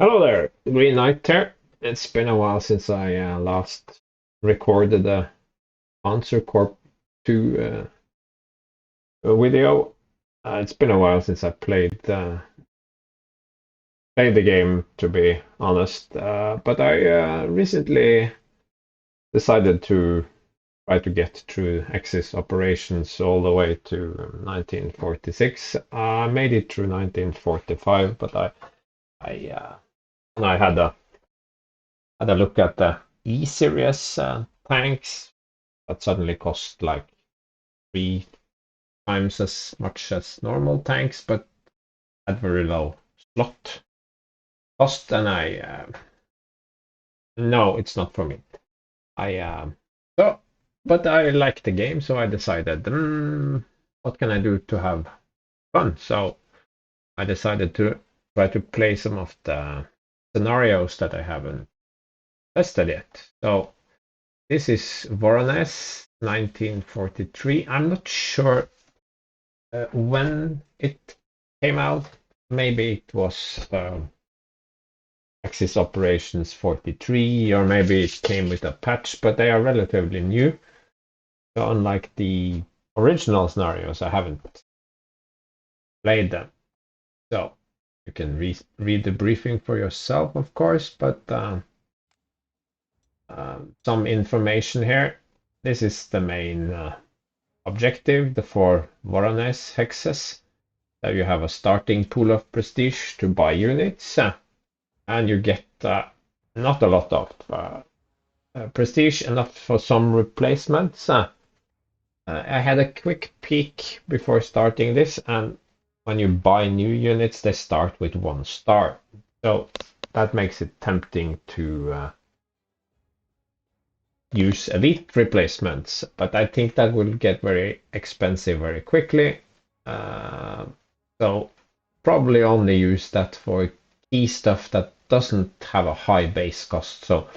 Hello there, Green Knight here. It's been a while since I last recorded a Panzer Corp 2 video. It's been a while since I played the game, to be honest. But I recently decided to try to get through Axis operations all the way to 1946. I made it through 1945, but I, uh, I had a look at the E series tanks that suddenly cost like 3 times as much as normal tanks, but at very low slot cost. And no, it's not for me. I so, but I like the game, so I decided, what can I do to have fun? So I decided to try to play some of the scenarios that I haven't tested yet. So this is Voronezh 1943. I'm not sure when it came out. Maybe it was Axis Operations 43, or maybe it came with a patch, but they are relatively new. So unlike the original scenarios, I haven't played them. So you can read the briefing for yourself, of course, but some information here. This is the main objective, the 4 Voronezh hexes. So you have a starting pool of prestige to buy units, and you get not a lot of prestige, enough for some replacements. I had a quick peek before starting this, and when you buy new units, they start with 1 star. So that makes it tempting to use elite replacements, but I think that will get very expensive very quickly. So probably only use that for key stuff that doesn't have a high base cost. So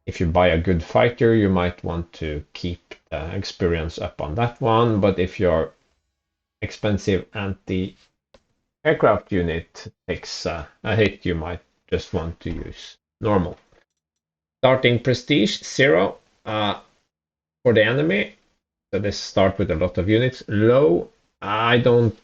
if you buy a good fighter, you might want to keep the experience up on that one. But if your expensive anti-aircraft unit takes a hit, you might just want to use normal. Starting prestige 0 for the enemy. So they start with a lot of units. Low, I don't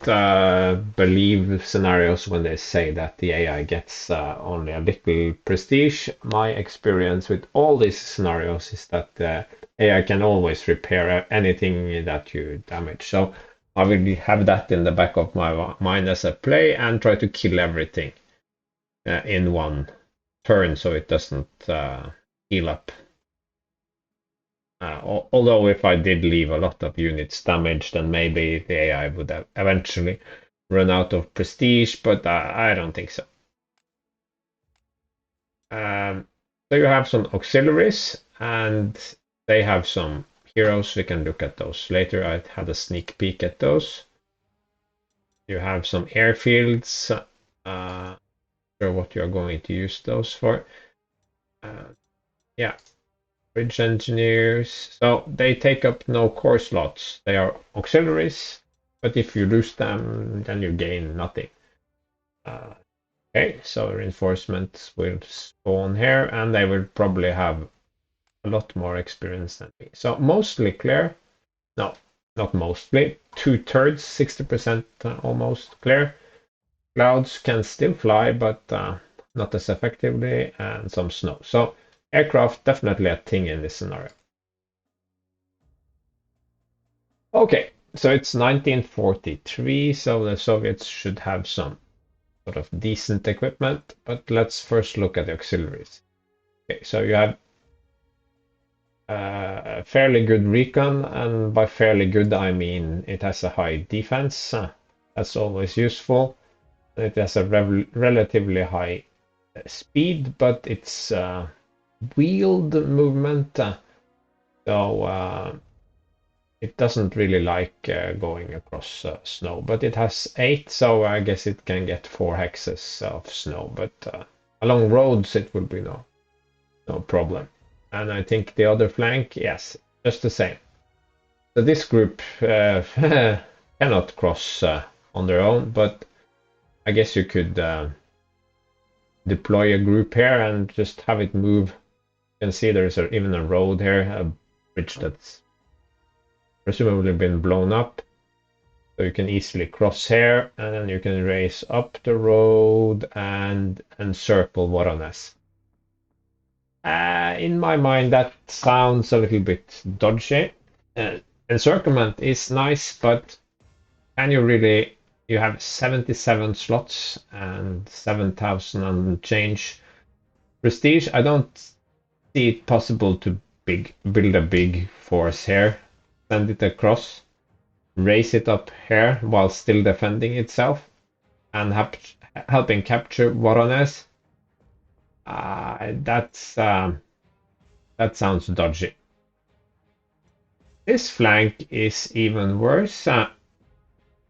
believe scenarios when they say that the AI gets only a little prestige. My experience with all these scenarios is that the AI can always repair anything that you damage. So I will have that in the back of my mind as I play and try to kill everything in one turn so it doesn't heal up. Although if I did leave a lot of units damaged, then maybe the AI would have eventually run out of prestige, but I don't think so. So you have some auxiliaries, and they have some heroes. We can look at those later. I had a sneak peek at those. You have some airfields. Sure what you're going to use those for. Yeah, bridge engineers. So they take up no core slots. They are auxiliaries, but if you lose them, then you gain nothing. Okay, so reinforcements will spawn here, and they will probably have a lot more experience than me. So mostly clear. No, not mostly. 2/3, 60% almost clear. Clouds can still fly, but not as effectively, and some snow. So aircraft definitely a thing in this scenario. Okay, so it's 1943, so the Soviets should have some sort of decent equipment, but let's first look at the auxiliaries. Okay, so you have fairly good recon, and by fairly good I mean it has a high defense. That's always useful. It has a relatively high speed, but it's wheeled movement, so it doesn't really like going across snow. But it has 8, so I guess it can get 4 hexes of snow. But along roads, it will be no problem. And I think the other flank, yes, just the same. So this group cannot cross on their own, but I guess you could deploy a group here and just have it move. You can see there's even a road here, a bridge that's presumably been blown up. So you can easily cross here, and then you can race up the road and encircle Voronezh. In my mind, that sounds a little bit dodgy. Encirclement is nice, but can you really? You have 77 slots and 7,000 and change prestige. I don't see it possible to build a big force here, send it across, raise it up here while still defending itself, and helping capture Voronezh. That sounds dodgy. This flank is even worse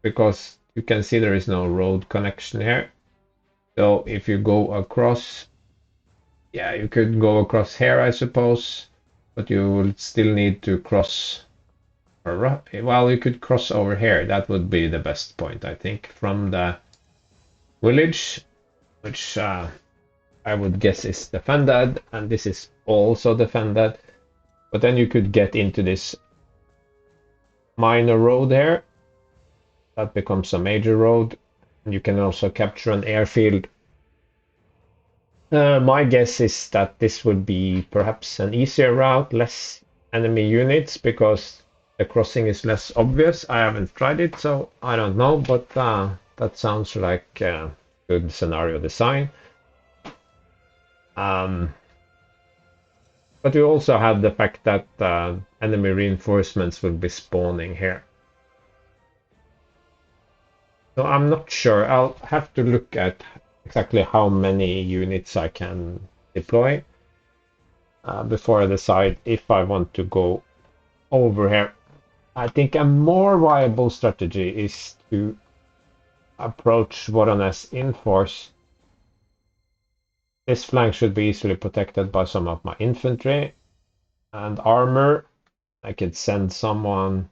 because you can see there is no road connection here. So if you go across, yeah, you could go across here, I suppose, but you will still need to cross. Well, you could cross over here. That would be the best point, I think, from the village, which I would guess is defended, and this is also defended. But then you could get into this minor road here. That becomes a major road. And you can also capture an airfield. My guess is that this would be perhaps an easier route, less enemy units, because the crossing is less obvious. I haven't tried it, so I don't know, but that sounds like a good scenario design. But you also have the fact that enemy reinforcements will be spawning here. So I'm not sure. I'll have to look at exactly how many units I can deploy before I decide if I want to go over here. I think a more viable strategy is to approach Voronezh in force. This flank should be easily protected by some of my infantry and armor. I could send someone.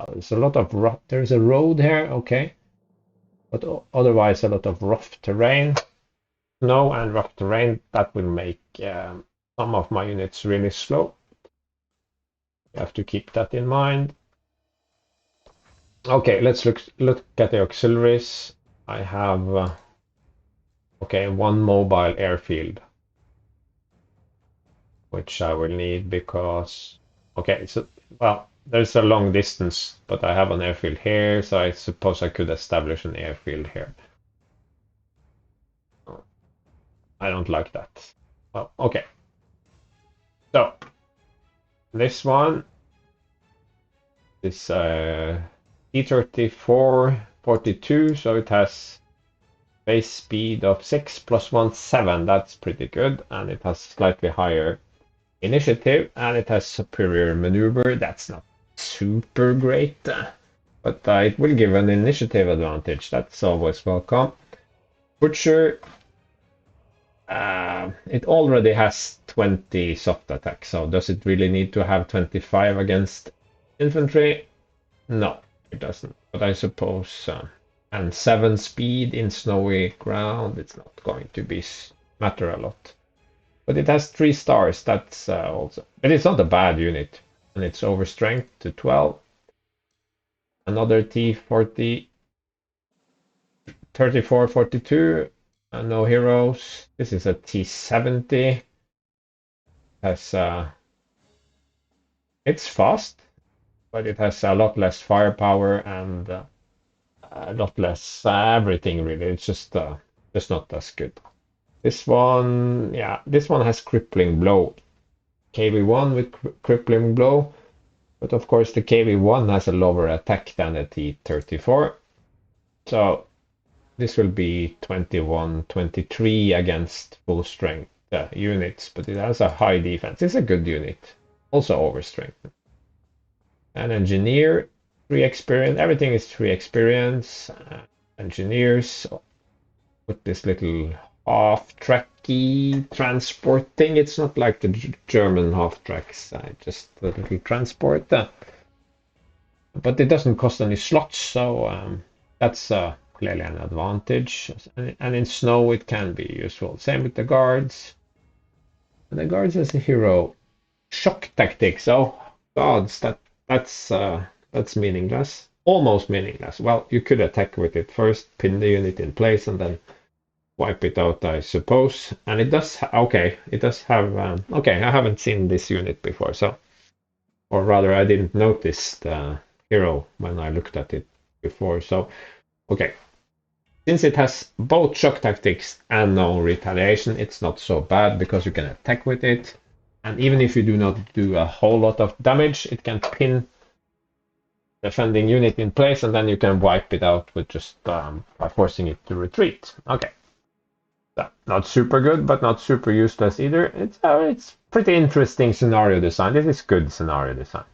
There's a lot of rough. There's a road here, okay, but otherwise a lot of rough terrain. Snow and rough terrain, that will make some of my units really slow. You have to keep that in mind. Okay, let's look at the auxiliaries. I have okay, one mobile airfield, which I will need because okay, so well, there's a long distance, but I have an airfield here, so I suppose I could establish an airfield here. I don't like that. Well, okay. So this one is T-34-42, so it has base speed of 6 plus 1, 7. That's pretty good, and it has slightly higher initiative, and it has superior maneuver. That's not super great, but it will give an initiative advantage. That's always welcome. Butcher, it already has 20 soft attack, so does it really need to have 25 against infantry? No, it doesn't, but I suppose and 7 speed in snowy ground, it's not going to matter a lot. But it has 3 stars, that's also, but it's not a bad unit, and it's over strength to 12. Another T-40, 34-42, no heroes. This is a T-70. Has it's fast, but it has a lot less firepower and a lot less everything really. It's just not as good. This one, yeah, this one has crippling blow. KV-1 with crippling blow, but of course the KV-1 has a lower attack than the T-34. So this will be 21, 23 against full strength units, but it has a high defense. It's a good unit, also over strength. An engineer, 3 experience. Everything is 3 experience. Engineers with this little half-tracky transport thing. It's not like the German half-tracks, just a little transport. But it doesn't cost any slots, so that's clearly an advantage. And in snow, it can be useful. Same with the guards. And the guards as a hero. Shock tactics. Oh, gods, that's meaningless. Almost meaningless. Well, you could attack with it first, pin the unit in place, and then wipe it out, I suppose. And it does, okay, it does have, okay, I haven't seen this unit before, so, or rather, I didn't notice the hero when I looked at it before, so, okay. Since it has both shock tactics and no retaliation, it's not so bad because you can attack with it. And even if you do not do a whole lot of damage, it can pin defending unit in place, and then you can wipe it out with just by forcing it to retreat. Okay. Not super good, but not super useless either. It's pretty interesting scenario design. This is good scenario design.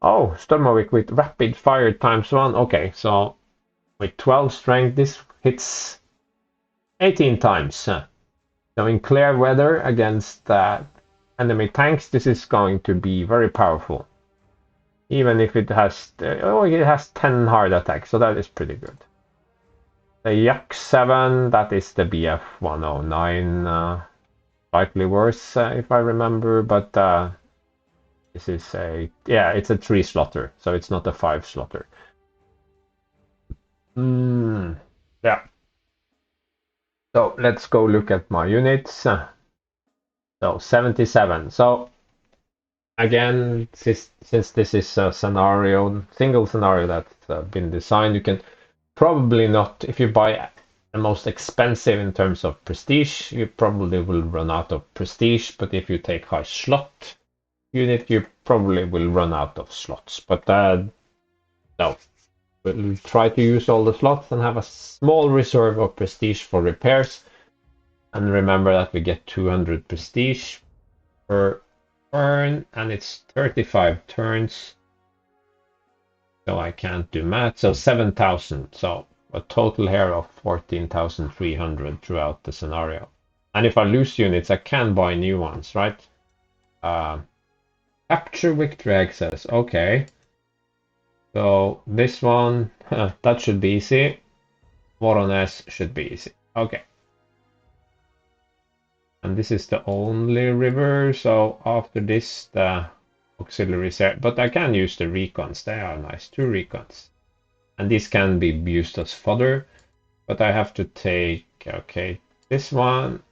Oh, Stormovik with rapid fire ×1. Okay, so with 12 strength, this hits 18 times. So in clear weather against enemy tanks, this is going to be very powerful. Even if it has, it has 10 hard attacks, so that is pretty good. The Yak 7, that is the BF 109, slightly worse if I remember, but this is it's a 3 slotter, so it's not a 5 slotter. Yeah. So let's go look at my units. So 77. So again, since this is a single scenario that's been designed, you can probably not, if you buy the most expensive in terms of prestige, you probably will run out of prestige, but if you take high slot unit, you probably will run out of slots. But no, we'll try to use all the slots and have a small reserve of prestige for repairs. And remember that we get 200 prestige per turn, and it's 35 turns. So I can't do math. So 7,000. So a total here of 14,300 throughout the scenario. And if I lose units, I can buy new ones, right? Capture victory access. Okay. So this one, that should be easy. Voronezh should be easy. Okay. And this is the only river. So after this, the auxiliaries here. But I can use the recons. They are nice. 2 recons. And these can be used as fodder. But I have to take, okay, this one.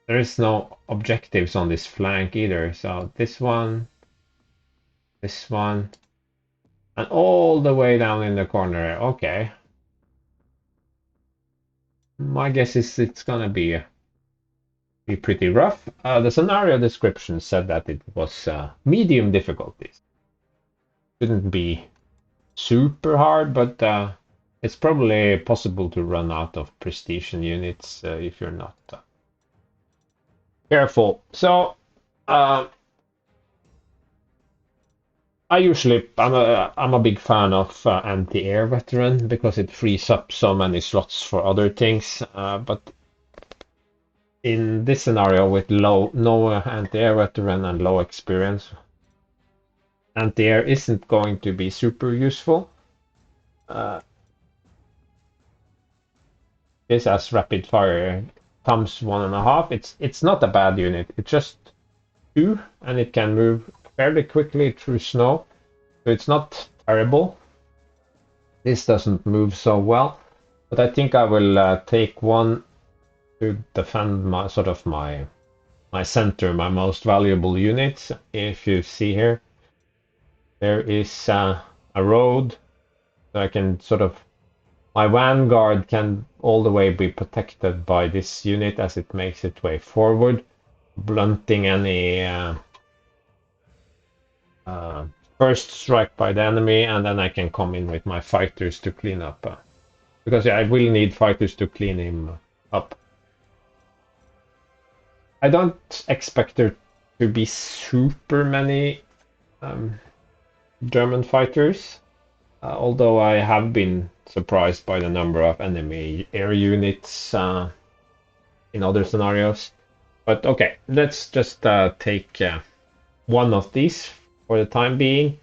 There is no objectives on this flank either. So this one, and all the way down in the corner. Okay. My guess is it's gonna be pretty rough. The scenario description said that it was medium difficulties. Shouldn't be super hard, but it's probably possible to run out of prestige units if you're not careful. So I'm a big fan of anti-air veteran because it frees up so many slots for other things. But in this scenario with no anti-air veteran and low experience, anti-air isn't going to be super useful. This has rapid fire ×1.5. It's not a bad unit. It's just 2, and it can move fairly quickly through snow, so it's not terrible. This doesn't move so well, but I think I will take one to defend my my center, my most valuable units. If you see here, there is a road, so I can my vanguard can all the way be protected by this unit as it makes its way forward, blunting any first strike by the enemy, and then I can come in with my fighters to clean up. Because I will need fighters to clean him up. I don't expect there to be super many German fighters, although I have been surprised by the number of enemy air units in other scenarios. But okay, let's just take one of these for the time being.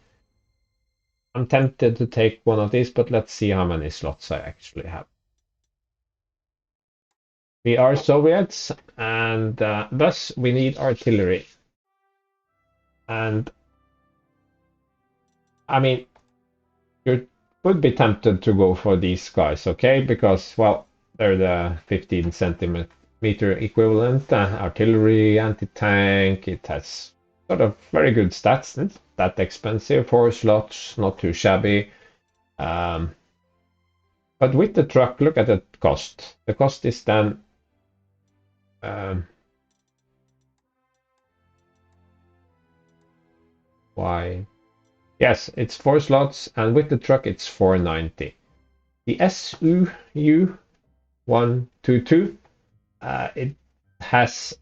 I'm tempted to take one of these, but let's see how many slots I actually have. We are Soviets, and thus we need artillery. And I mean, you would be tempted to go for these guys, okay? Because, well, they're the 15 centimeter equivalent artillery, anti-tank. It has sort of very good stats. It's that expensive, 4 slots, not too shabby. But with the truck, look at the cost. The cost is then why? Yes, it's 4 slots, and with the truck, it's 490. The SUU-122, it has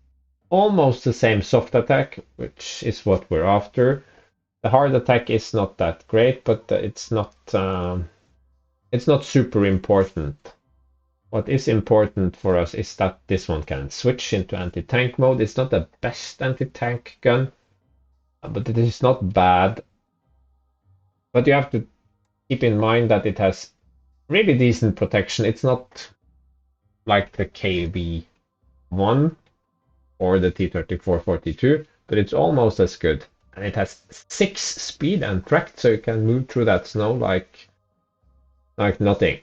almost the same soft attack, which is what we're after. The hard attack is not that great, but it's not super important. What is important for us is that this one can switch into anti-tank mode. It's not the best anti-tank gun, but it is not bad. But you have to keep in mind that it has really decent protection. It's not like the KB1 or the T-34-42, but it's almost as good. And it has 6 speed and tracked, so you can move through that snow like nothing.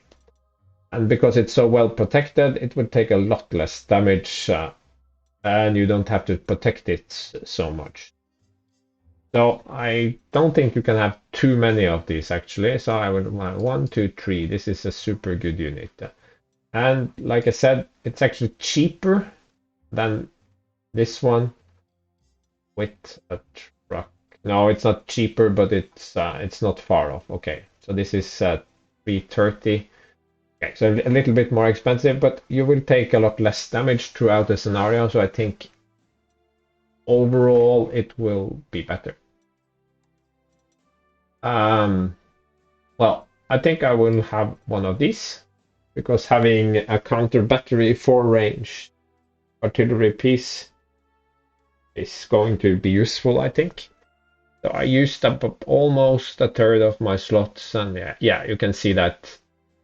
And because it's so well protected, it would take a lot less damage, and you don't have to protect it so much. So I don't think you can have too many of these actually. So I would want 1, 2, 3. This is a super good unit. And like I said, it's actually cheaper than this one with a truck. No, it's not cheaper, but it's not far off. Okay, so this is 330. Okay, so a little bit more expensive, but you will take a lot less damage throughout the scenario. So I think overall it will be better. Well, I think I will have one of these because having a counter battery 4-range artillery piece is going to be useful, I think. So I used up almost a third of my slots, and yeah, you can see that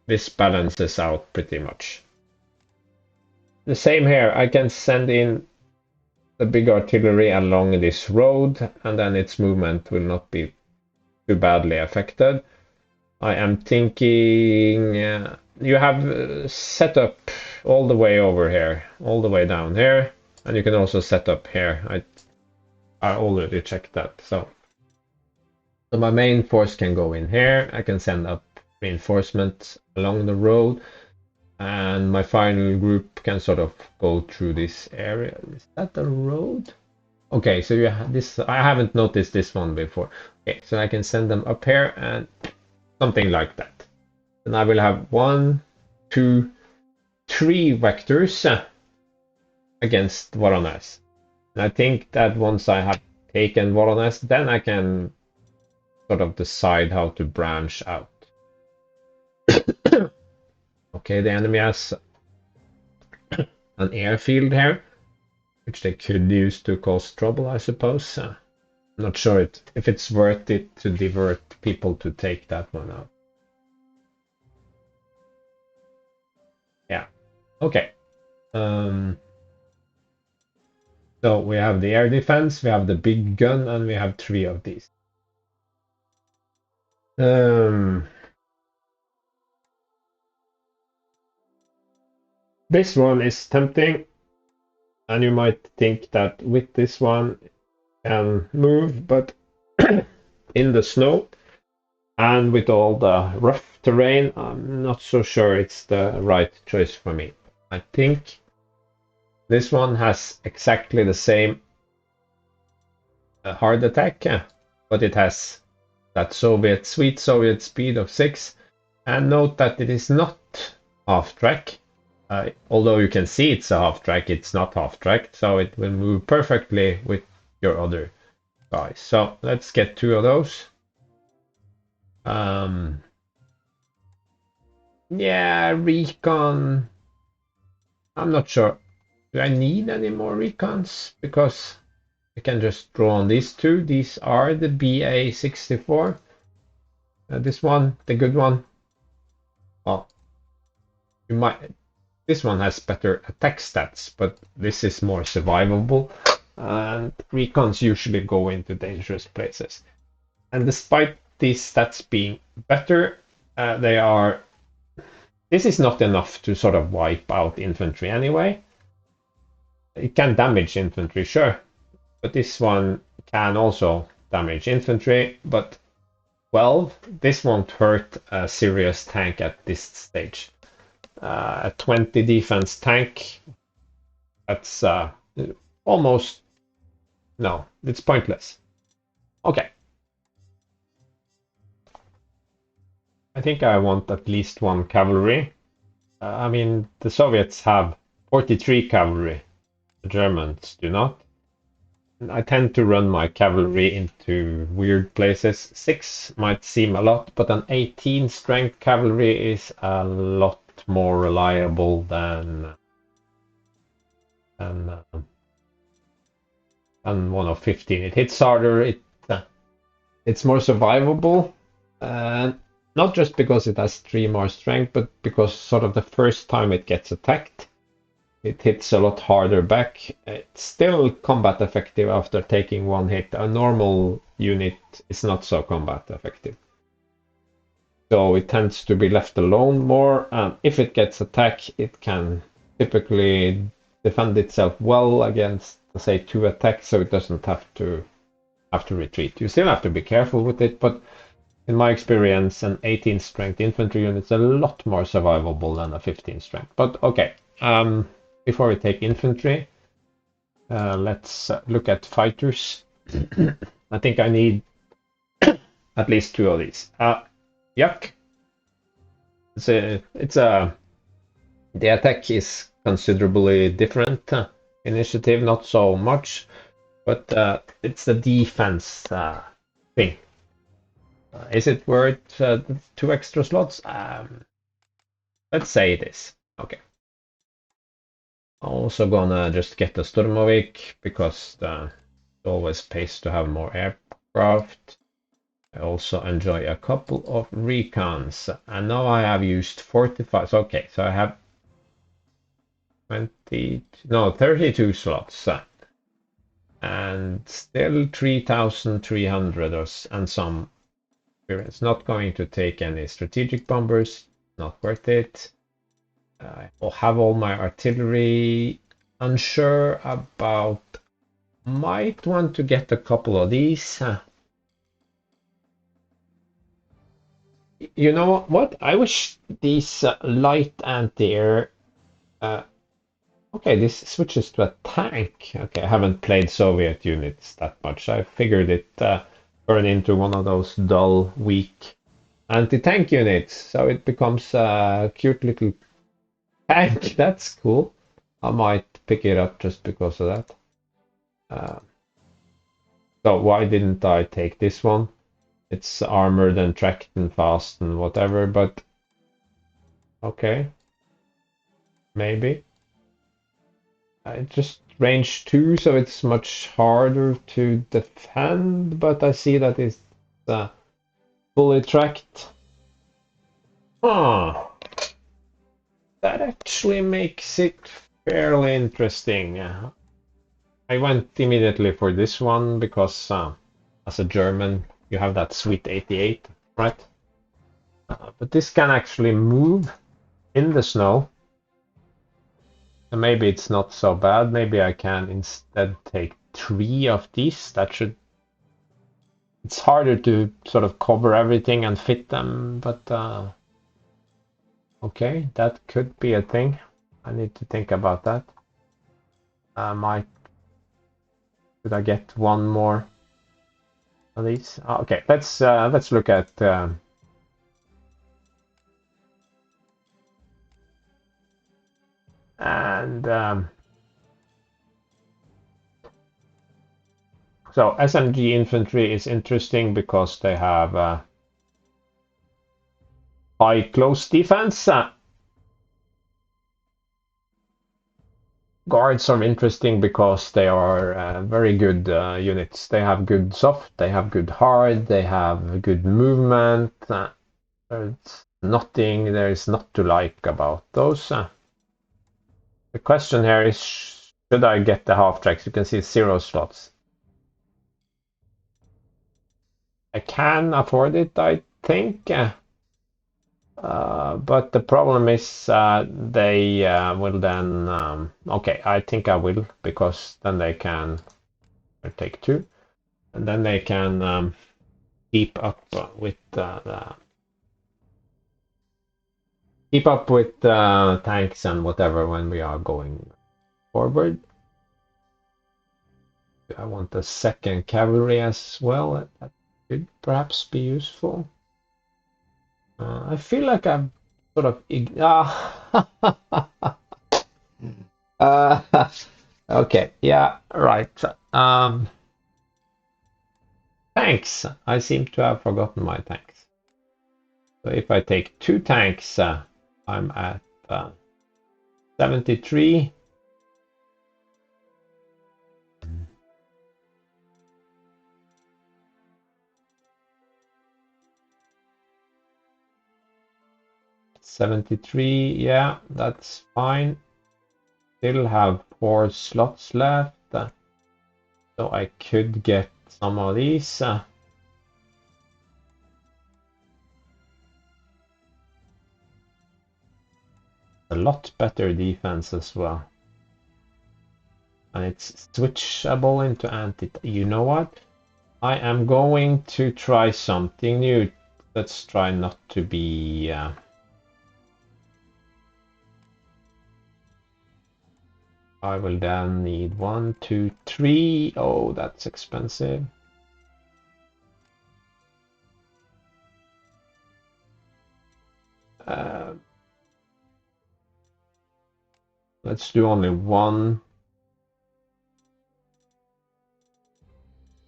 this balances out pretty much. The same here, I can send in the big artillery along this road, and then its movement will not be too badly affected. I am thinking you have set up all the way over here, all the way down here, and you can also set up here. I already checked that. So my main force can go in here. I can send up reinforcements along the road, and my final group can sort of go through this area. Is that the road? Okay, so you have this. I haven't noticed this one before. Okay, so I can send them up here and something like that. And I will have 1, 2, 3 vectors against Voronezh. And I think that once I have taken Voronezh, then I can sort of decide how to branch out. Okay, the enemy has an airfield here, which they could use to cause trouble, I suppose. I'm not sure if it's worth it to divert people to take that one out. Yeah, okay. So we have the air defense, we have the big gun, and we have 3 of these. This one is tempting, and you might think that with this one can move, but in the snow and with all the rough terrain, I'm not so sure it's the right choice for me. I think this one has exactly the same hard attack, but it has that sweet Soviet speed of 6. And note that it is not half track. Although you can see it's a half track, it's not half track, so it will move perfectly with your other guys. So let's get 2 of those. Yeah, recon. I'm not sure. Do I need any more recons? Because I can just draw on these 2. These are the BA-64. This one, the good one, well, you might. This one has better attack stats, but this is more survivable. And recons usually go into dangerous places. And despite these stats being better, they are. This is not enough to sort of wipe out infantry anyway. It can damage infantry, sure, but this one can also damage infantry. But well, this won't hurt a serious tank at this stage. A 20 defense tank, that's almost, no, it's pointless. Okay. I think I want at least one cavalry. I mean, the Soviets have 43 cavalry. The Germans do not. I tend to run my cavalry into weird places. 6 might seem a lot, but an 18 strength cavalry is a lot more reliable than one of 15. It hits harder. It's more survivable. Not just because it has 3 more strength, but because sort of the first time it gets attacked, it hits a lot harder back. It's still combat effective after taking 1 hit. A normal unit is not so combat effective. So it tends to be left alone more, and if it gets attacked, it can typically defend itself well against, say, 2 attacks, so it doesn't have to retreat. You still have to be careful with it, but in my experience, an 18 strength infantry unit is a lot more survivable than a 15 strength. But okay, before we take infantry, let's look at fighters. I think I need at least 2 of these. Yuck. The attack is considerably different. Initiative, not so much, but it's the defense thing. Is it worth 2 extra slots? Let's say it is. Okay. Also gonna just get the Sturmovik because it always pays to have more aircraft. I also enjoy a couple of recons. And now I have used 45. Okay, so I have 32 slots. And still 3,300 and some experience. Not going to take any strategic bombers. Not worth it. I will have all my artillery. Unsure about. Might want to get a couple of these. You know what? I wish these light anti-air. Okay, this switches to a tank. Okay, I haven't played Soviet units that much. I figured it turn into one of those dull, weak anti-tank units. So it becomes a cute little tank. That's cool. I might pick it up just because of that. So why didn't I take this one? It's armored and tracked and fast and whatever, but okay. Maybe. Just range 2, so it's much harder to defend, but I see that it's fully tracked. Huh. That actually makes it fairly interesting. I went immediately for this one because as a German, you have that sweet 88, right? But this can actually move in the snow. And maybe it's not so bad. Maybe I can instead take 3 of these. That should. It's harder to sort of cover everything and fit them, but okay, that could be a thing. I need to think about that. Could I get one more of these? Okay, let's look at so SMG infantry is interesting because they have high close defense. Guards are interesting because they are very good units. They have good soft, they have good hard, they have good movement. There is not to like about those. The question here is, should I get the half tracks? You can see 0 slots. I can afford it, I think. But the problem is they will then. Okay, I think I will, because then they can take 2, and then they can keep up with tanks and whatever when we are going forward. I want the second cavalry as well. That could perhaps be useful. I feel like I'm sort of okay, yeah, right. Tanks. I seem to have forgotten my tanks. So if I take 2 tanks, I'm at 73. Yeah, that's fine. Still have 4 slots left, so I could get some of these. A lot better defense as well. And it's switchable into anti. You know what? I am going to try something new. Let's try not to be. I will then need 1, 2, 3. Oh, that's expensive. Let's do only 1.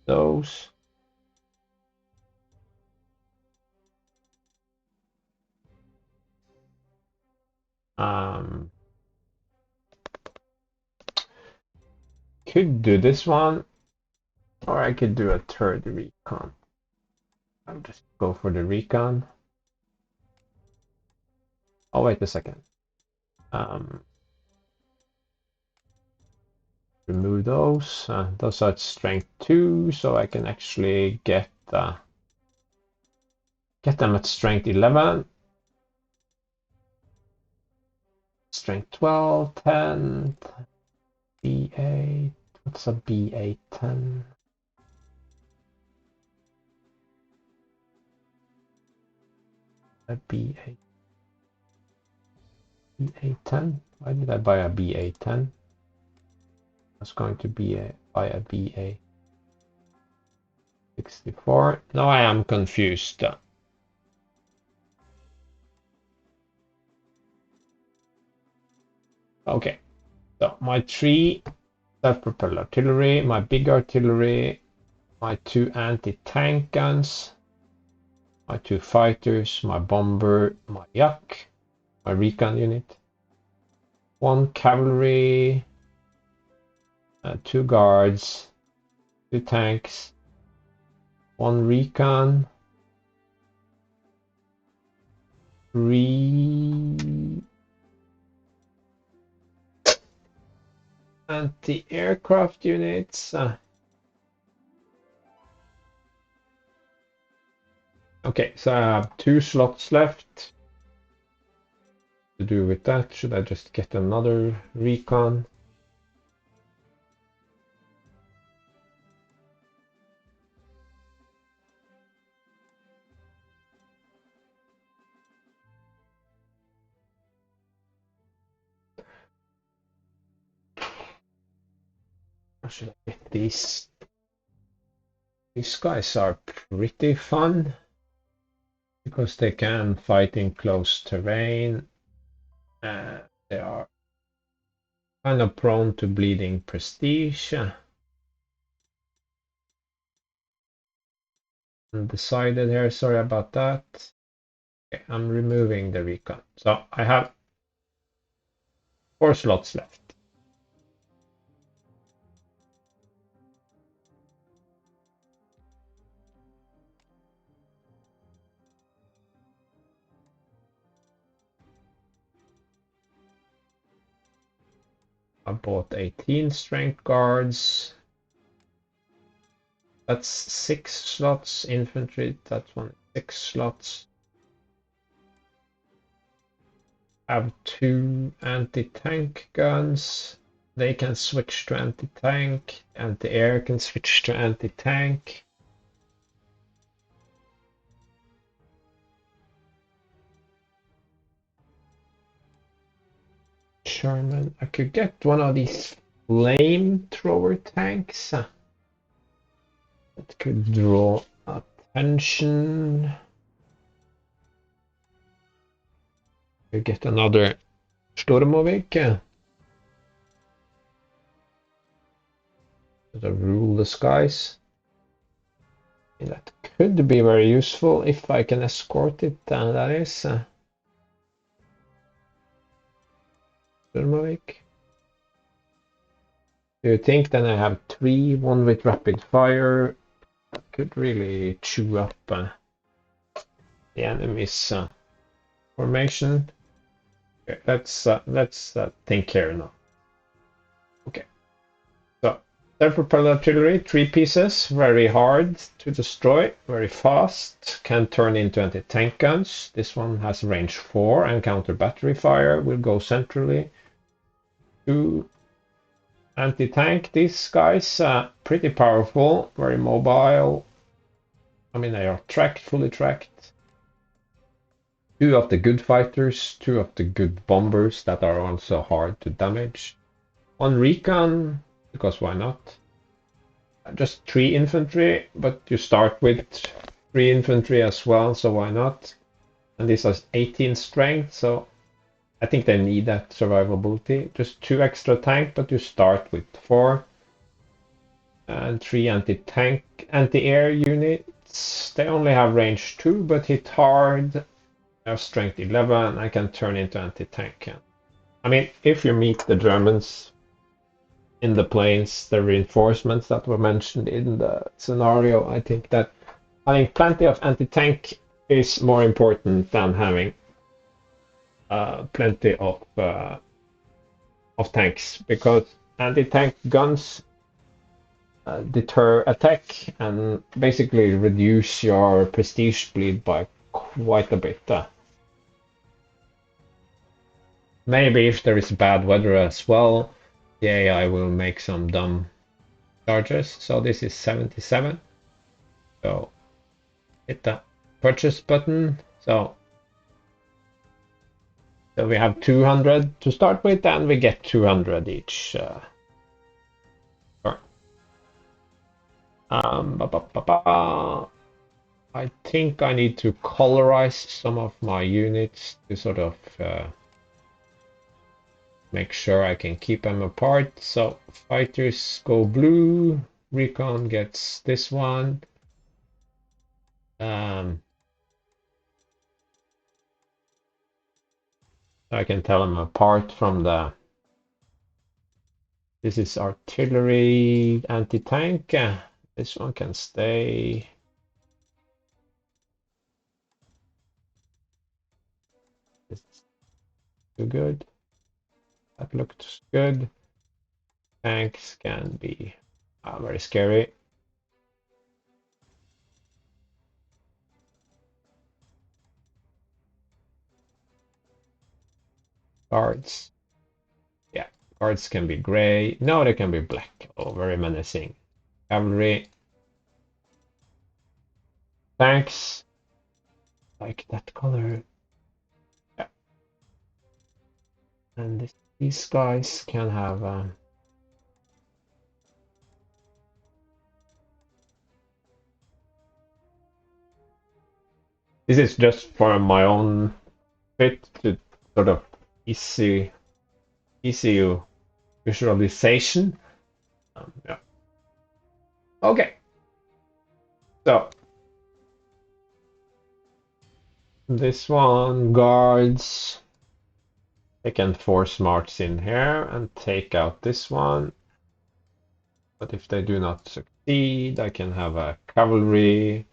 Those. Could do this one, or I could do a 3rd recon. I'll just go for the recon. Oh, wait a second. Remove those. Those are at strength 2, so I can actually get them at strength 11. Strength 12, 10, B8. What's a B8, 10? A B8. B8, 10? Why did I buy a B8, 10? I was going to buy a B8. 64. Now I am confused. Okay, so my 3 self-propelled artillery, my big artillery, my 2 anti-tank guns, my 2 fighters, my bomber, my yak, my recon unit, 1 cavalry, 2 guards, 2 tanks, 1 recon, 3 anti-aircraft units. Okay, so I have 2 slots left to do with that. Should I just get another recon? Or should I get these? These guys are pretty fun because they can fight in close terrain. They are kind of prone to bleeding prestige. Undecided here, sorry about that. Okay, I'm removing the recon. So I have 4 slots left. I bought 18 strength guards. That's 6 slots. Infantry, that one 6 slots. I have 2 anti-tank guns. They can switch to anti-tank. Anti-air can switch to anti-tank. Sherman. I could get one of these flamethrower tanks. That could draw attention. Could get another Stormovik. To rule the skies. That could be very useful if I can escort it, that is. Stormovik. Do you think then I have 3, one with rapid fire? That could really chew up the enemy's formation. Okay, let's think here now. Okay, so self-propelled artillery, 3 pieces, very hard to destroy, very fast, can turn into anti-tank guns. This one has range 4 and counter battery fire, will go centrally. 2 anti-tank, these guys pretty powerful, very mobile. I mean, they are tracked, fully tracked. 2 of the good fighters, 2 of the good bombers that are also hard to damage. 1 recon, because why not? Just 3 infantry, but you start with 3 infantry as well, so why not? And this has 18 strength, so I think they need that survivability. Just 2 extra tank, but you start with 4. And 3 anti-tank, anti-air units. They only have range 2, but hit hard. They have strength 11. I can turn into anti-tank. I mean, if you meet the Germans in the plains, the reinforcements that were mentioned in the scenario, I think having plenty of anti-tank is more important than having plenty of tanks, because anti-tank guns deter attack and basically reduce your prestige bleed by quite a bit. Maybe if there is bad weather as well, the AI will make some dumb charges. So this is 77. So hit the purchase button. So we have 200 to start with, and we get 200 each. I think I need to colorize some of my units to sort of make sure I can keep them apart. So fighters go blue, recon gets this one. I can tell them apart from the. This is artillery anti-tank. This one can stay. It's too good. That looked good. Tanks can be very scary. Guards. Yeah, guards can be gray. No, they can be black. Oh, very menacing. Cavalry. Tanks. Like that color. Yeah. And these guys can have this is just for my own fit to sort of easy visualization. Yeah. Okay. So this one guards. I can force march in here and take out this one. But if they do not succeed, I can have a cavalry.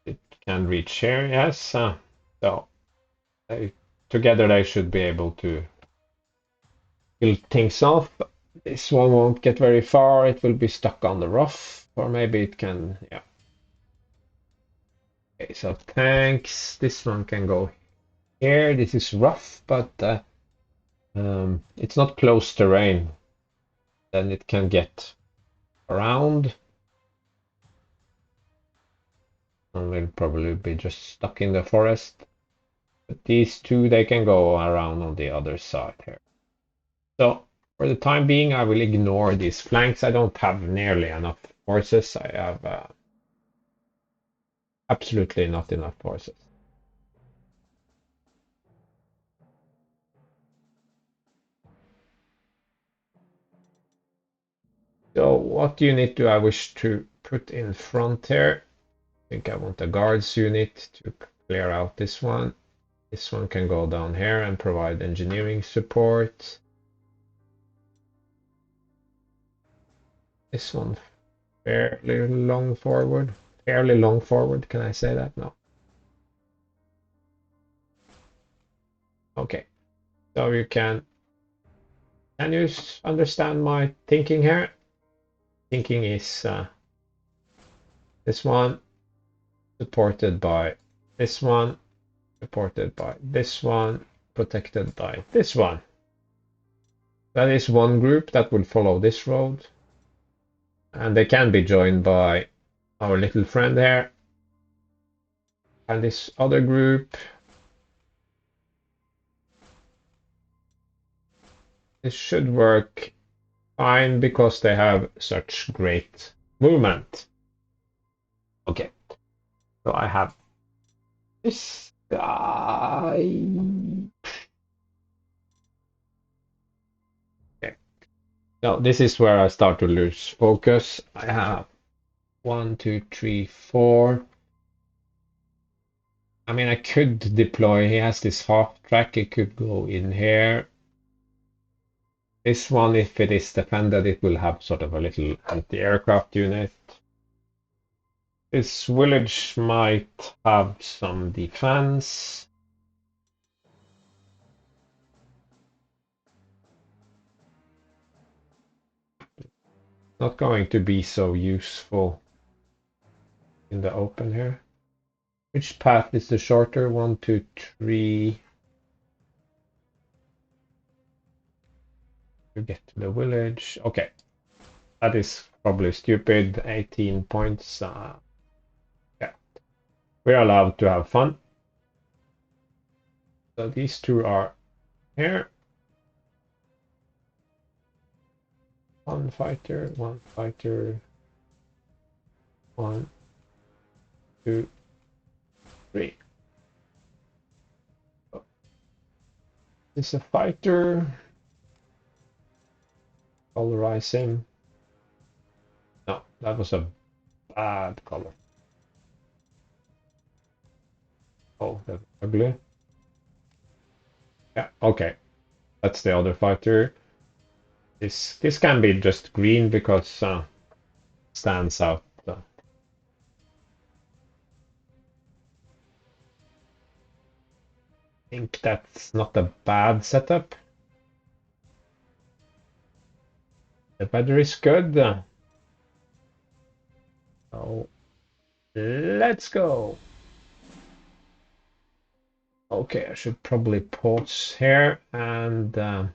It can reach here, yes. So together they should be able to build things up. This one won't get very far. It will be stuck on the rough, or maybe it can, yeah. Okay, so tanks. This one can go here. This is rough, but it's not close terrain. Then it can get around. And will probably be just stuck in the forest. But these two, they can go around on the other side here. So for the time being, I will ignore these flanks. I don't have nearly enough forces. I have absolutely not enough forces. So what unit do I wish to put in front here? I think I want a guards unit to clear out this one. This one can go down here and provide engineering support. This one fairly long forward. Fairly long forward, can I say that? No. Okay. So can you understand my thinking here? Thinking is this one supported by this one, supported by this one, protected by this one. That is one group that will follow this road. And they can be joined by our little friend here. And this other group. This should work fine because they have such great movement. Okay. So I have this guy. Okay. Now this is where I start to lose focus. I have 1, 2, 3, 4. I mean, I could deploy. He has this half track. It could go in here. This one, if it is defended, it will have sort of a little anti-aircraft unit. This village might have some defense. Not going to be so useful in the open here. Which path is the shorter? 1, 2, 3. To get to the village. Okay. That is probably stupid. 18 points. Yeah. We're allowed to have fun. So these two are here. One fighter, 1, 2, 3. Oh. This is a fighter. Colorize him. No, that was a bad color. Oh, that's ugly. Yeah, okay. That's the other fighter. This can be just green because stands out. I think that's not a bad setup. The weather is good. So let's go. Okay, I should probably pause here and go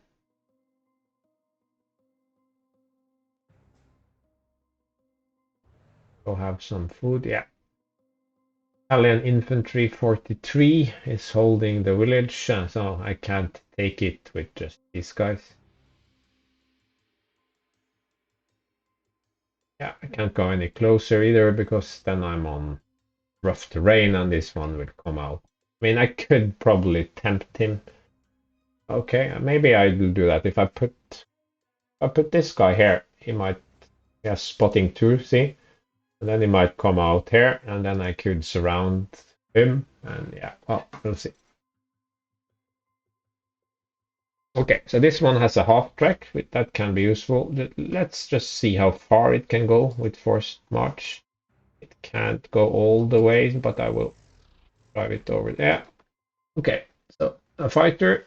have some food. Yeah. Italian infantry 43 is holding the village, so I can't take it with just these guys. Yeah, I can't go any closer either because then I'm on rough terrain and this one will come out. I mean, I could probably tempt him. Okay, maybe I will do that. If I put this guy here, he might, yeah, spotting 2, see? And then he might come out here and then I could surround him and yeah, well, we'll see. Okay, so this one has a half track, that can be useful. Let's just see how far it can go with forced march. It can't go all the way, but I will drive it over there. Okay, so a fighter.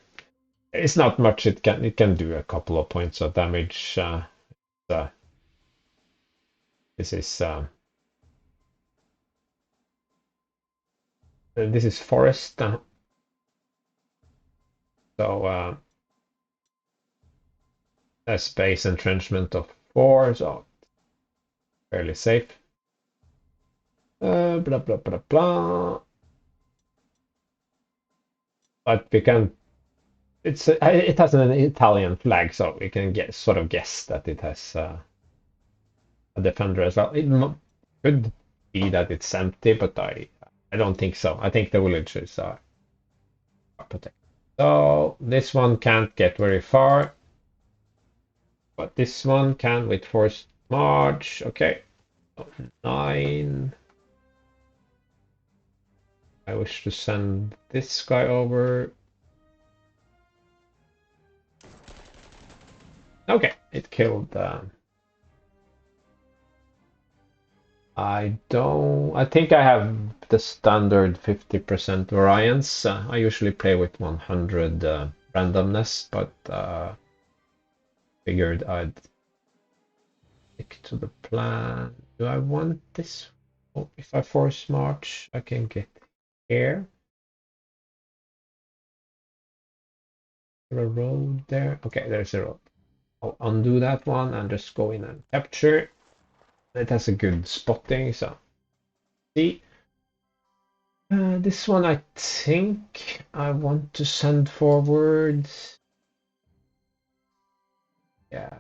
It's not much. It can do a couple of points of damage. Uh, this is forest. So a space entrenchment of 4, so fairly safe. Blah blah blah blah. But we can. It has an Italian flag, so we can guess that it has a defender as well. Could be that it's empty, but I don't think so. I think the villagers are protected. So this one can't get very far, but this one can with forced march. Okay, 9. I wish to send this guy over. Okay, it killed. I think I have the standard 50% variance. I usually play with 100 randomness, but figured I'd stick to the plan. Do I want this? Oh, if I force march, I can get here. A road there. Okay, there's a road. I'll undo that one and just go in and capture. It has a good spotting, so see. This one I think I want to send forward. Yeah.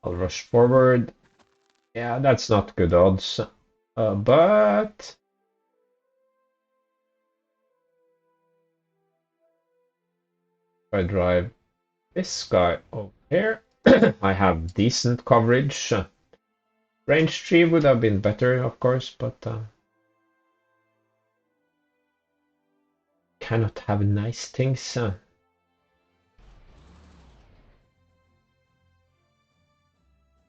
I'll rush forward. Yeah, that's not good odds. But if I drive this guy over here, I have decent coverage. Range 3 would have been better, of course, but cannot have nice things.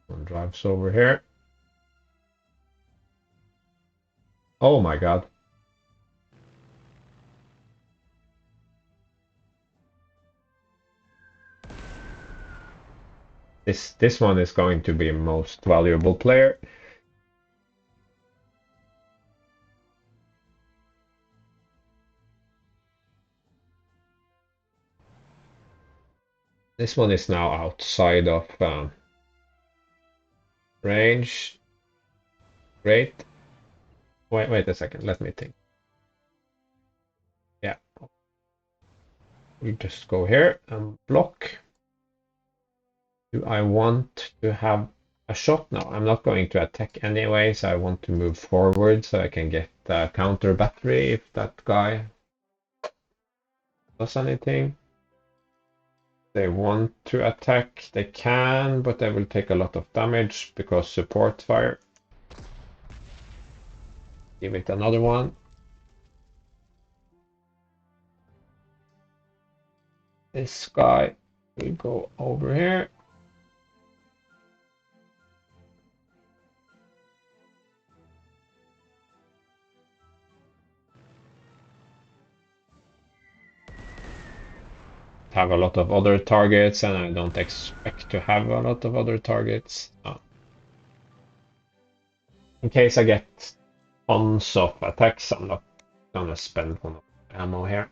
One drives over here. Oh my god. This one is going to be most valuable player. This one is now outside of range. Great. Wait a second. Let me think. Yeah. We just go here and block. Do I want to have a shot? No, I'm not going to attack anyways. I want to move forward so I can get the counter battery if that guy does anything. They want to attack, they can, but they will take a lot of damage because support fire. Give it another one. This guy will go over here. Have a lot of other targets, and I don't expect to have a lot of other targets. In case I get tons of attacks, I'm not gonna spend one of ammo here.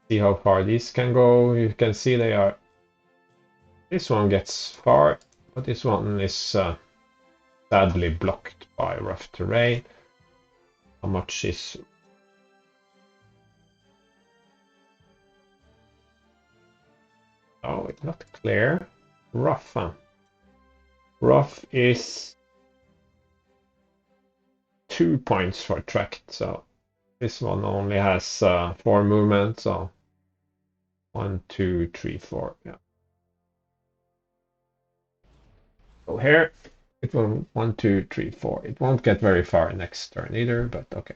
See how far these can go. You can see they are. This one gets far, but this one is sadly blocked by rough terrain. How much is? Oh, it's not clear. Rough. Rough is 2 points for tracked, so this one only has 4 movements. So 1, 2, 3, 4. Yeah. So here it will 1, 2, 3, 4. It won't get very far next turn either, but okay.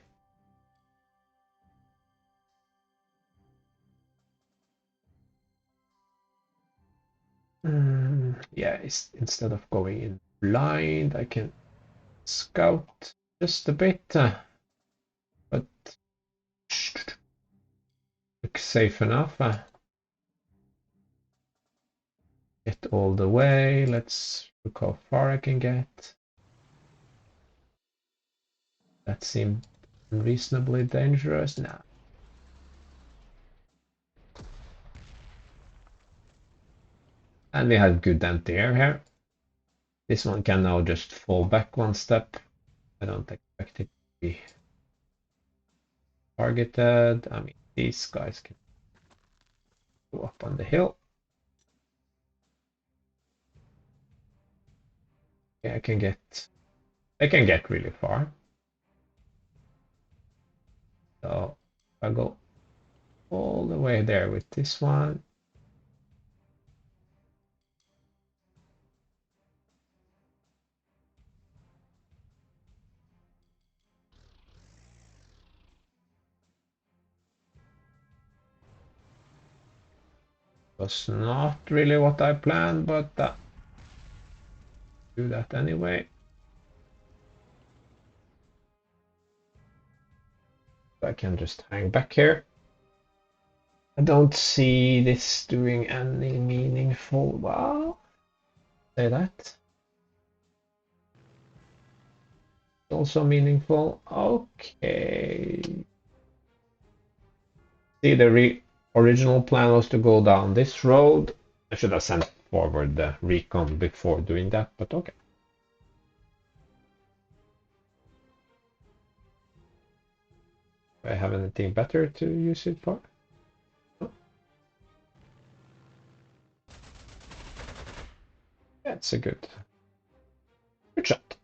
yeah, instead of going in blind, I can scout just a bit, but looks safe enough. Get all the way. Let's look how far I can get. That seemed reasonably dangerous now. And we had good anti-air here. This one can now just fall back one step. I don't expect it to be targeted. I mean, these guys can go up on the hill. Yeah, I can get really far. So I'll go all the way there with this one. Was not really what I planned, but do that anyway. I can just hang back here. I don't see this doing any meaningful. Well, say that. Also meaningful. Okay. See, the original plan was to go down this road. I should have sent forward the recon before doing that, but okay. Do I have anything better to use it for? No? Yeah, it's a good shot.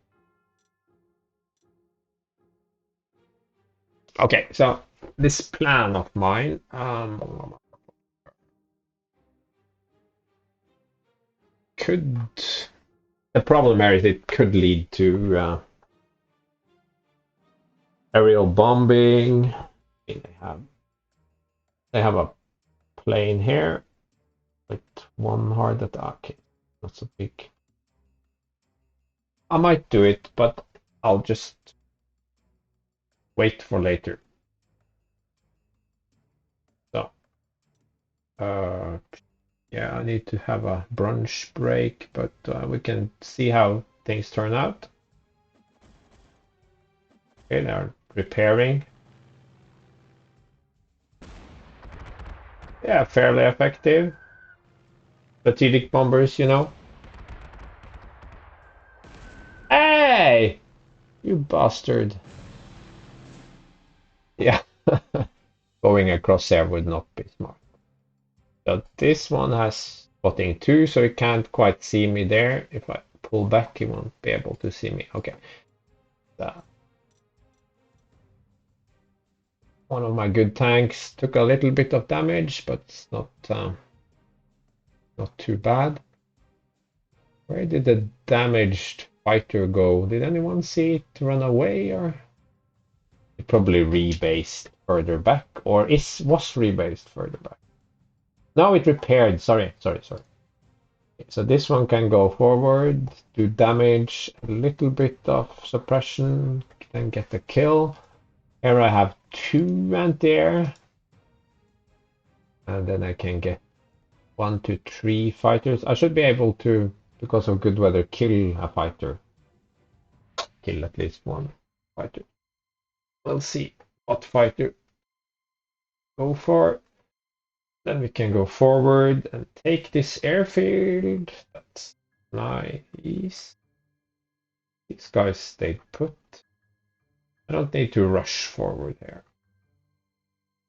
Okay, so this plan of mine, could the problem here is it could lead to aerial bombing. They have a plane here with one hard attack. Not so big. I might do it, but I'll just wait for later. So, yeah, I need to have a brunch break, but we can see how things turn out. Okay, they're repairing. Yeah, fairly effective. Strategic bombers, you know. Hey! You bastard. Yeah. Going across there would not be smart. So this one has spotting 2, so he can't quite see me there. If I pull back, he won't be able to see me. Okay. So one of my good tanks took a little bit of damage, but it's not too bad. Where did the damaged fighter go? Did anyone see it run away, or it probably rebased further back, or was rebased further back? No, it repaired. Sorry. So this one can go forward, do damage, a little bit of suppression, then get the kill. Here I have 2 anti-air, and then I can get 1 to 3 fighters. I should be able to, because of good weather, kill a fighter. Kill at least 1 fighter. We'll see what fighter go for. Then we can go forward and take this airfield. That's nice. These guys stayed put. I don't need to rush forward here.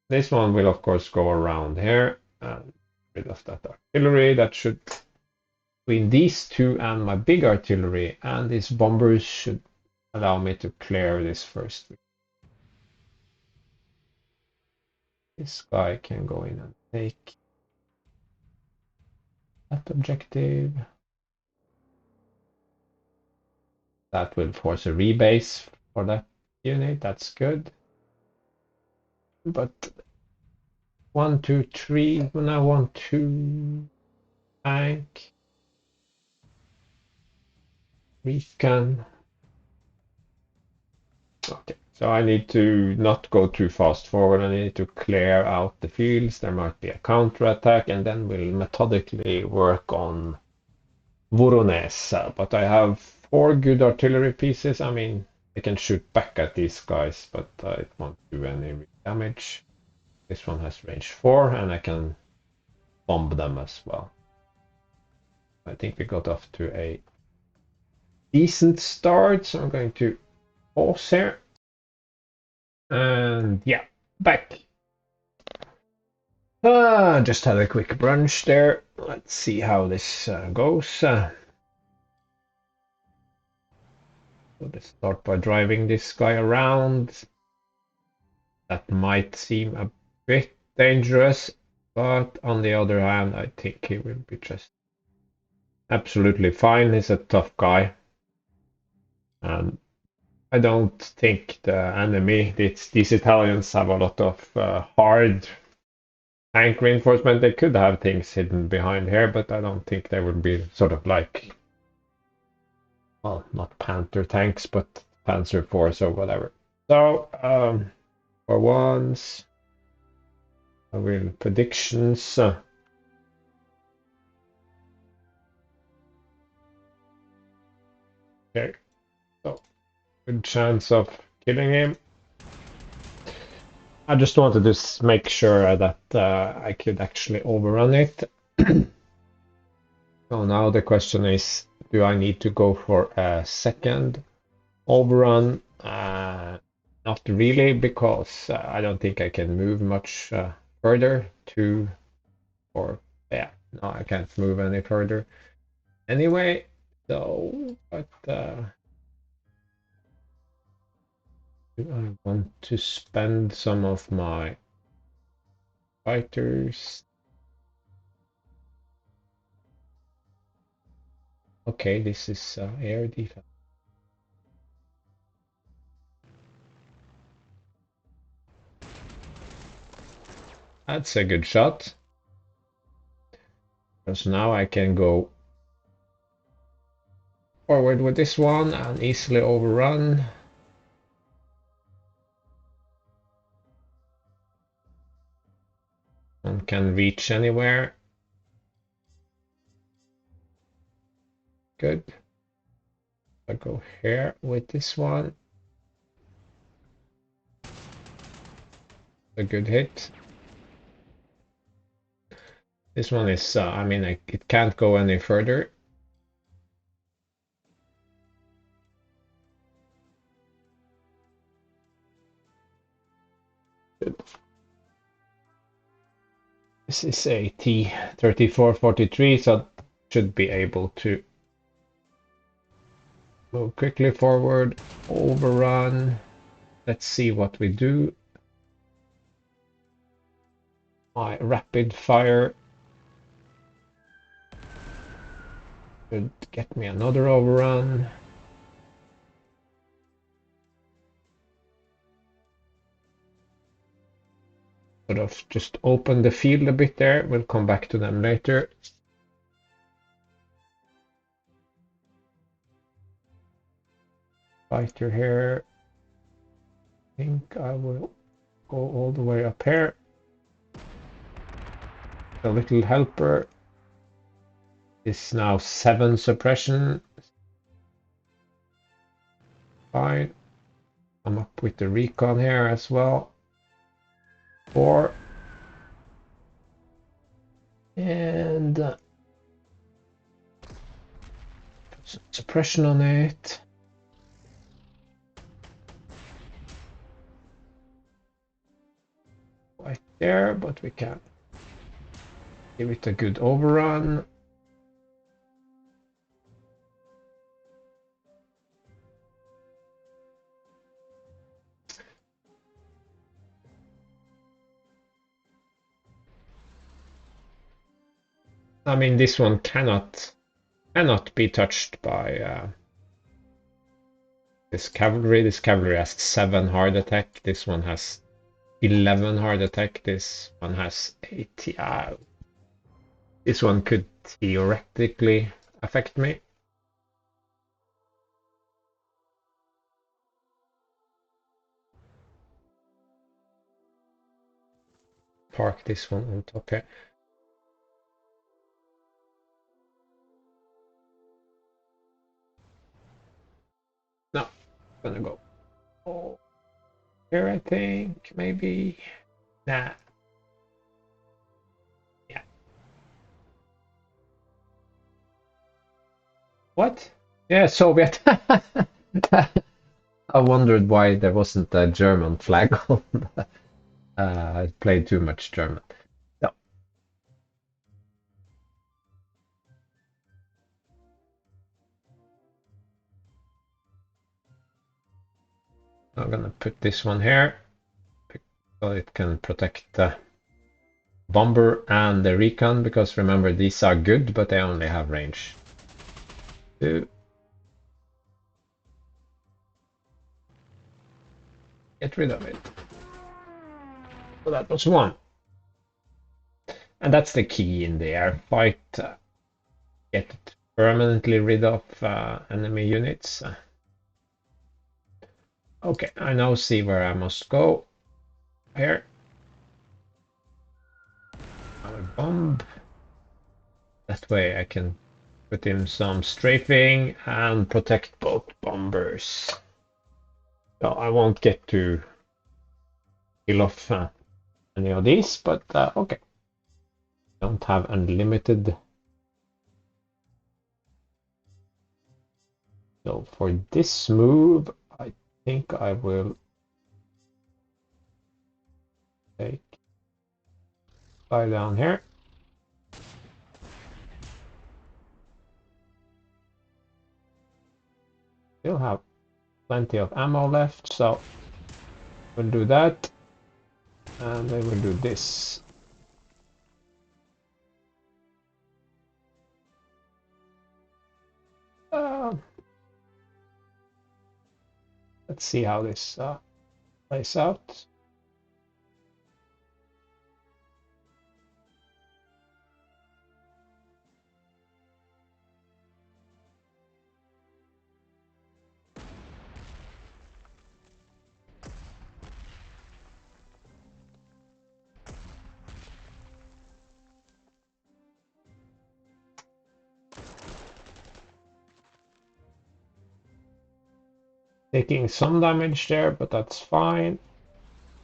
This one will of course go around here and rid of that artillery. That should, between these two and my big artillery and these bombers, should allow me to clear this first. This guy can go in and take that objective. That will force a rebase for that unit. That's good. But 1, 2, 3. Now 1, 2 tank. Recon. Okay, so I need to not go too fast forward. I need to clear out the fields. There might be a counterattack, and then we'll methodically work on Voronezh. But I have 4 good artillery pieces. I mean, I can shoot back at these guys, but it won't do any damage. This one has range 4, and I can bomb them as well. I think we got off to a decent start, so I'm going to pause here. And yeah, back. Just had a quick brunch there. Let's see how this goes. Let's start by driving this guy around. That might seem a bit dangerous, but on the other hand, I think he will be just absolutely fine. He's a tough guy. And I don't think the enemy, these Italians, have a lot of hard tank reinforcement. They could have things hidden behind here, but I don't think they would be sort of like, well, not Panther tanks, but Panzer force or whatever. So, for once, I will predictions. Okay, so good chance of killing him. I just wanted to make sure that I could actually overrun it. So now the question is, do I need to go for a second overrun? Not really, because I don't think I can move much further or yeah, no, I can't move any further anyway. So, but do I want to spend some of my fighters? Okay, this is air defense. That's a good shot. Because now I can go forward with this one and easily overrun. And can reach anywhere. Good. I go here with this one. A good hit. This one is, I mean, it can't go any further. Good. This is a T-3443, so should be able to move quickly forward, overrun. Let's see what we do. My rapid fire should get me another overrun. Sort of just open the field a bit there. We'll come back to them later. Fighter here. I think I will go all the way up here. The little helper is now 7 suppression. Fine. I'm up with the recon here as well. 4. And put some suppression on it. Right there, but we can give it a good overrun. I mean, this one cannot be touched by this cavalry. This cavalry has 7 hard attack. This one has 11 hard attack. This one has 8. This one could theoretically affect me. park this one on top here. No, I'm gonna go here, I think, maybe. Nah. Yeah. What? Yeah, Soviet. I wondered why there wasn't a German flag on. I played too much German. No. I'm gonna put this one here so it can protect the bomber and the recon, because remember, these are good, but they only have range 2. Get rid of it. So that was 1. And that's the key in the air fight. Get permanently rid of enemy units. Okay, I now see where I must go. Here. A bomb. That way I can put in some strafing and protect both bombers. So I won't get to kill off any of these, but okay. Don't have unlimited. So for this move, I think I will take fly down here. Still have plenty of ammo left, so we'll do that. And then we'll do this. Let's see how this plays out. Taking some damage there, but that's fine.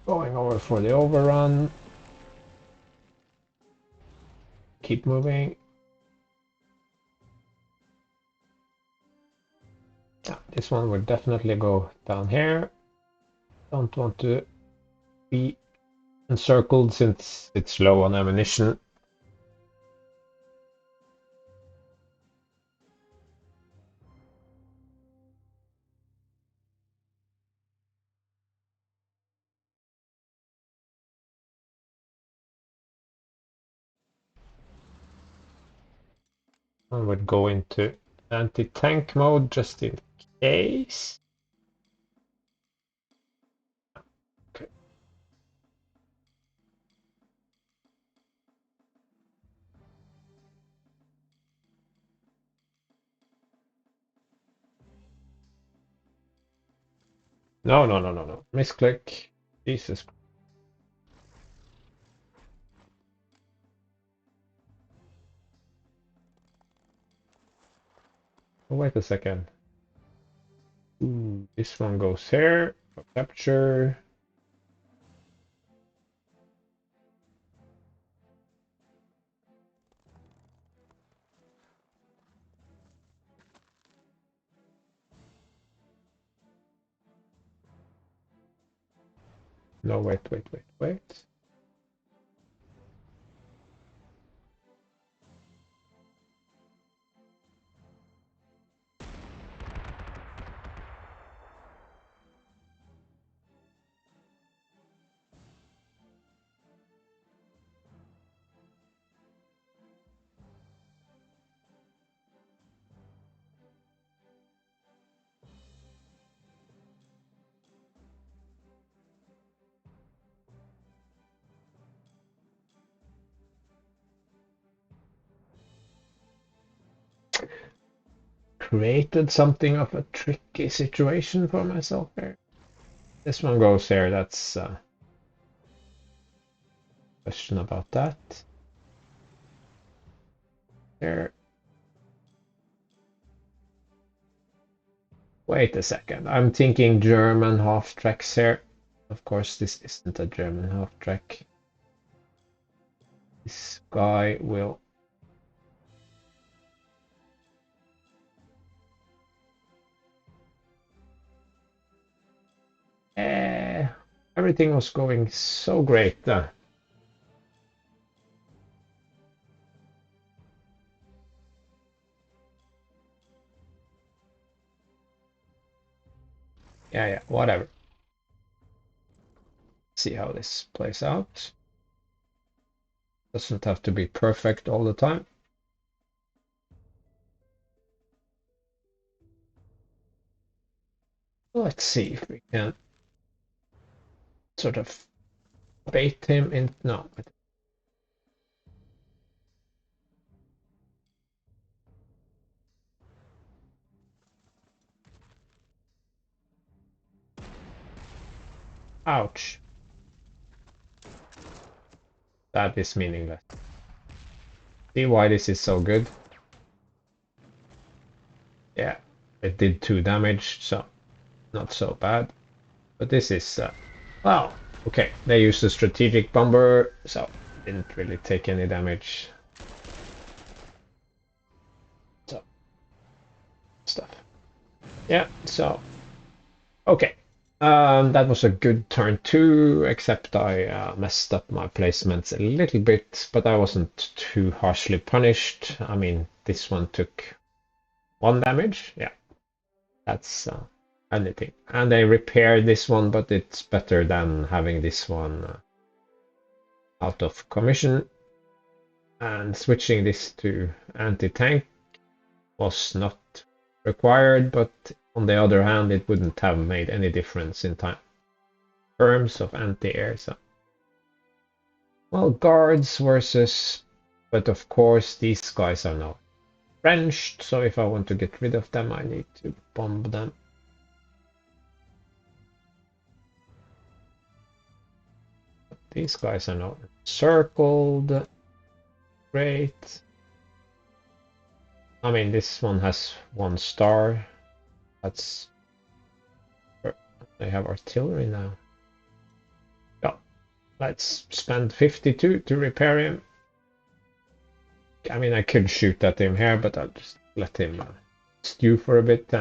Going over for the overrun. Keep moving. This one will definitely go down here. Don't want to be encircled since it's low on ammunition. I would go into anti-tank mode just in case. Okay. No, no, no, no, no. Misclick. Jesus. Oh, wait a second. Ooh, this one goes here for capture. No, wait, wait, wait, wait. Created something of a tricky situation for myself here. This one goes here. That's question about that. There. Wait a second. I'm thinking German half tracks here. Of course, this isn't a German half track. This guy will. Everything was going so great. Yeah, whatever. See how this plays out. Doesn't have to be perfect all the time. Let's see if we can sort of bait him in. No. Ouch. That is meaningless. See why this is so good? Yeah, it did 2 damage, so not so bad. But this is, well, okay. They used a strategic bomber, so didn't really take any damage. So, stuff. Yeah, so, okay. That was a good turn too, except I messed up my placements a little bit, but I wasn't too harshly punished. I mean, this one took 1 damage. Yeah, that's anything. And I repaired this one, but it's better than having this one out of commission. And switching this to anti-tank was not required, but on the other hand, it wouldn't have made any difference in terms of anti-air. So, well, guards versus, but of course these guys are now entrenched. So if I want to get rid of them, I need to bomb them. These guys are now circled. Great. I mean, this one has 1 star. That's. They have artillery now. Yeah, let's spend 52 to repair him. I mean, I could shoot at him here, but I'll just let him stew for a bit.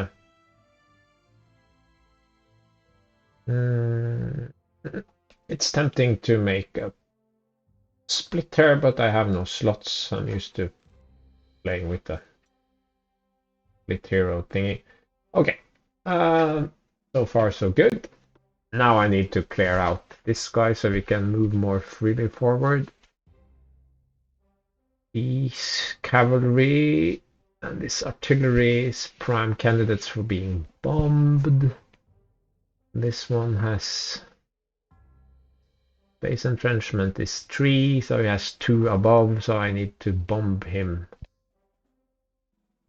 It's tempting to make a splitter, but I have no slots. I'm used to playing with the split hero thingy. Okay, so far so good. Now I need to clear out this guy so we can move more freely forward. These cavalry and this artillery is prime candidates for being bombed. This one has base entrenchment is 3, so he has 2 above, so I need to bomb him.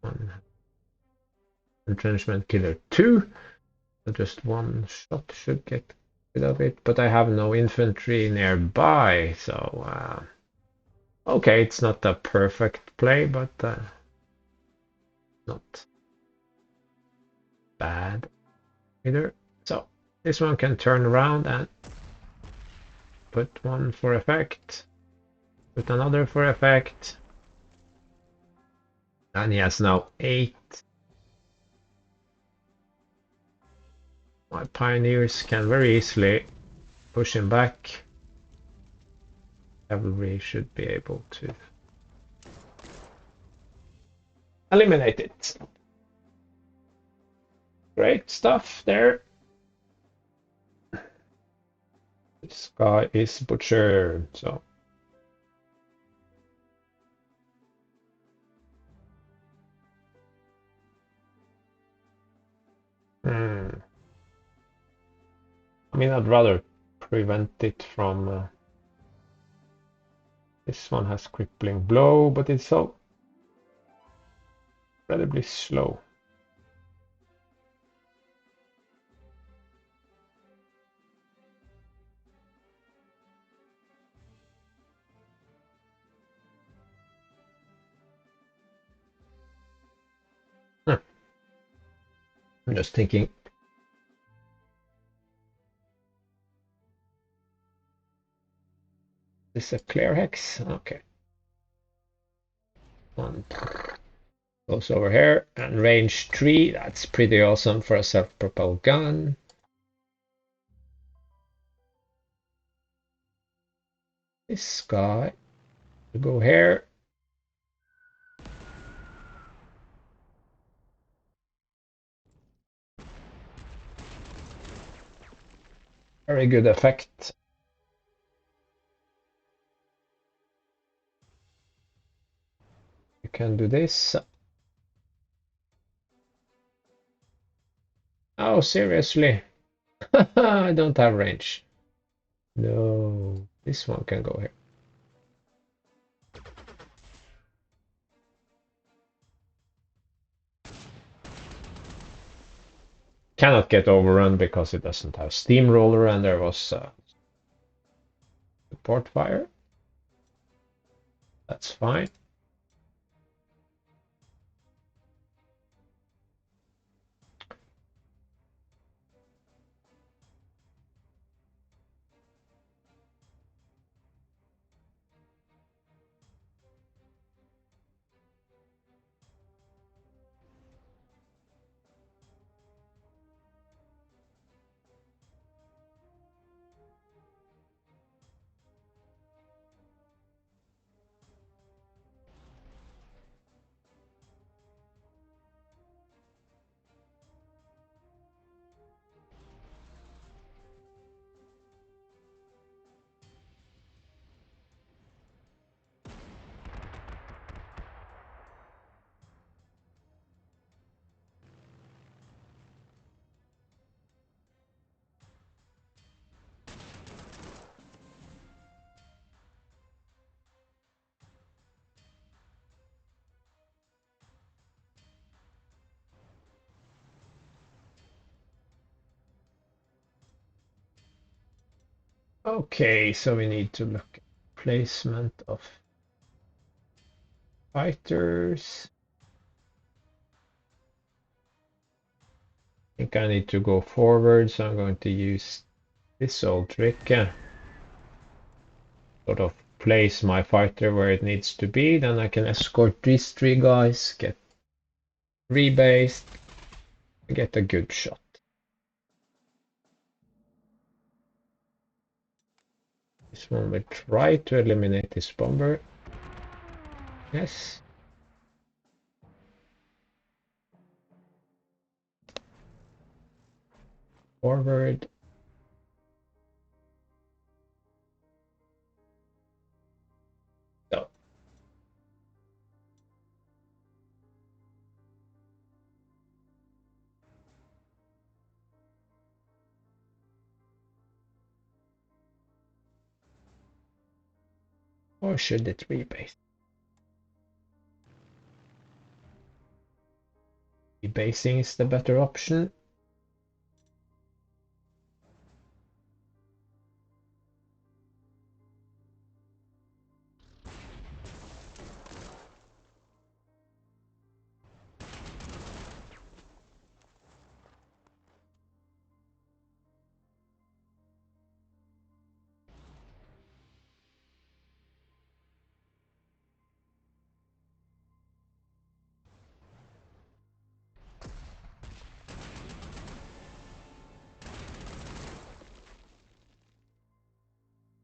1 entrenchment killer 2, so just 1 shot should get rid of it, but I have no infantry nearby, so okay, it's not a perfect play, but not bad either. So this one can turn around and put 1 for effect, put another for effect, and he has now 8. My pioneers can very easily push him back. Cavalry should be able to eliminate it. Great stuff there. This guy is butchered, so. I mean, I'd rather prevent it from. This one has crippling blow, but it's so incredibly slow. just thinking. Is this a clear hex? Okay. One goes over here, and range 3. That's pretty awesome for a self-propelled gun. This guy will go here. Very good effect. You can do this. Oh, seriously? I don't have range. No, this one can go here. Cannot get overrun because it doesn't have steamroller, and there was support fire. That's fine. Okay, so we need to look at placement of fighters. I think I need to go forward, so I'm going to use this old trick. Sort of place my fighter where it needs to be, then I can escort these 3 guys, get rebased, get a good shot. This one will try to eliminate this bomber. Yes. Forward. So. Or should it rebase? Rebasing is the better option.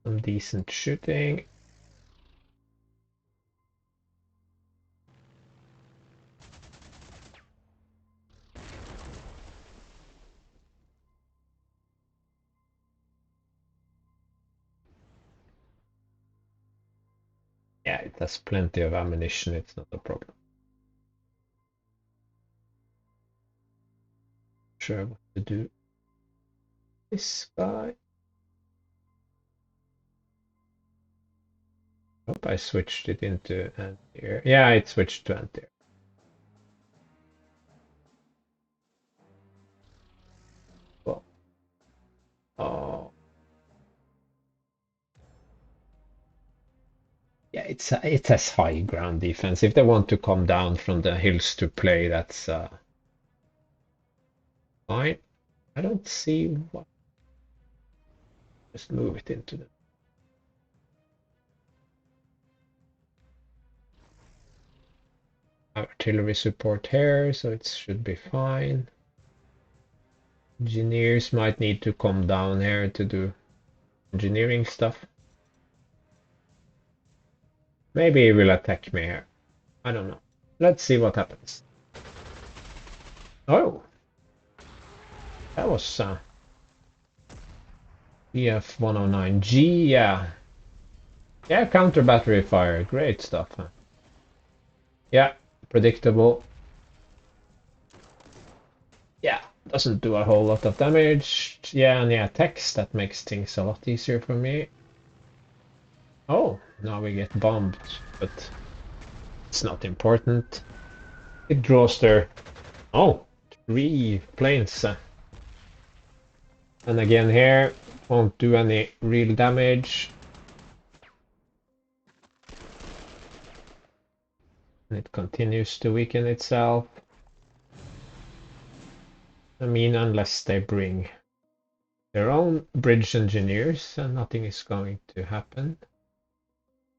Some decent shooting. Yeah, it has plenty of ammunition, it's not a problem. Sure what to do. This guy. Hope I switched it into anti-air. Yeah, it switched to anti-air. Well, oh. Yeah, it has high ground defense. If they want to come down from the hills to play, that's Fine. I don't see what. Just move it into the. Artillery support here, so it should be fine. Engineers might need to come down here to do engineering stuff. Maybe he will attack me here. I don't know. Let's see what happens. Oh, that was EF-109G, yeah. Yeah, counter battery fire, great stuff. Huh? Yeah, predictable. Yeah, doesn't do a whole lot of damage. Yeah, and yeah, text, that makes things a lot easier for me. Oh, now we get bombed, but it's not important. It draws their... Oh, 3 planes. And again here, won't do any real damage. And it continues to weaken itself. I mean, unless they bring their own bridge engineers, and nothing is going to happen.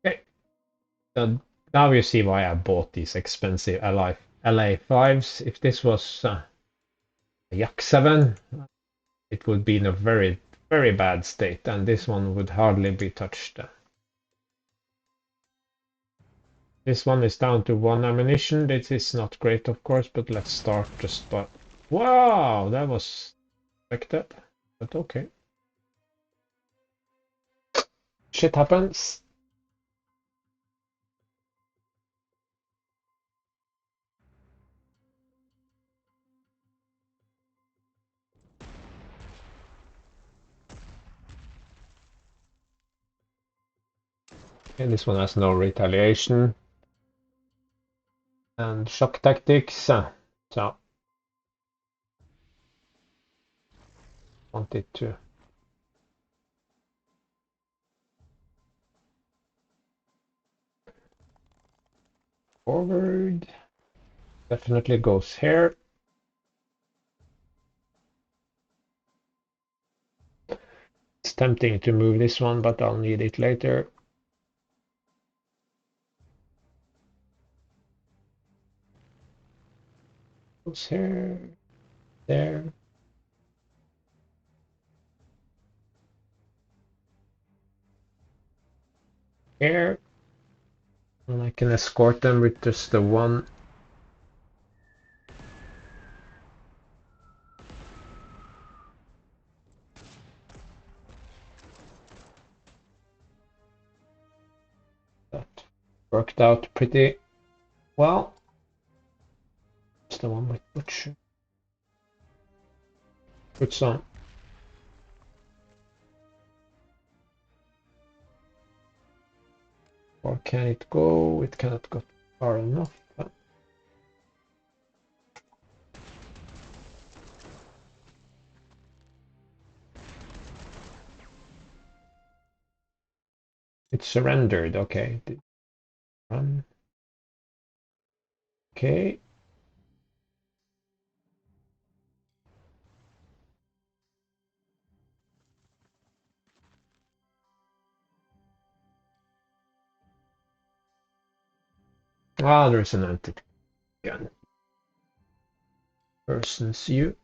Okay, so now you see why I bought these expensive LA5s. If this was a Yak 7, it would be in a very, very bad state, and this one would hardly be touched. This one is down to 1 ammunition. This is not great, of course, but let's start just by... Wow, that was expected, but okay. Shit happens. And this one has no retaliation. And shock tactics. So, wanted to. Forward. Definitely goes here. It's tempting to move this one, but I'll need it later. Goes here. There. Here. And I can escort them with just the one. That worked out pretty well. It's the one with butcher. Put some. Or can it go? It cannot go far enough. It surrendered. Okay. Run. Okay. Ah, there's an anti-gun. Persons you.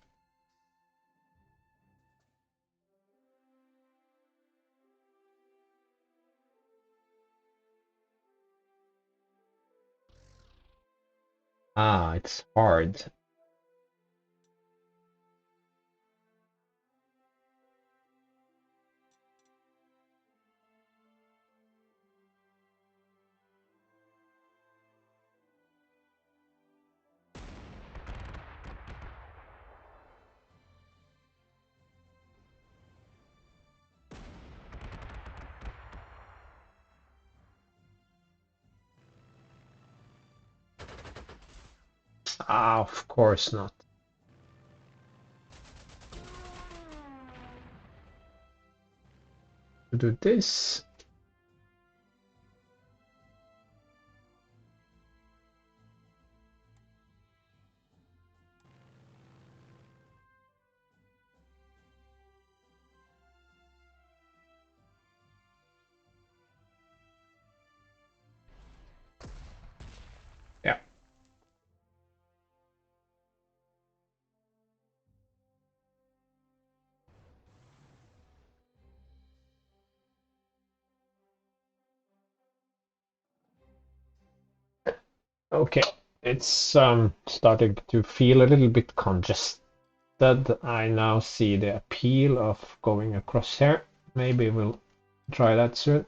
Ah, it's hard. Ah, of course not. To do this. Okay, it's starting to feel a little bit congested. I now see the appeal of going across here. Maybe we'll try that soon.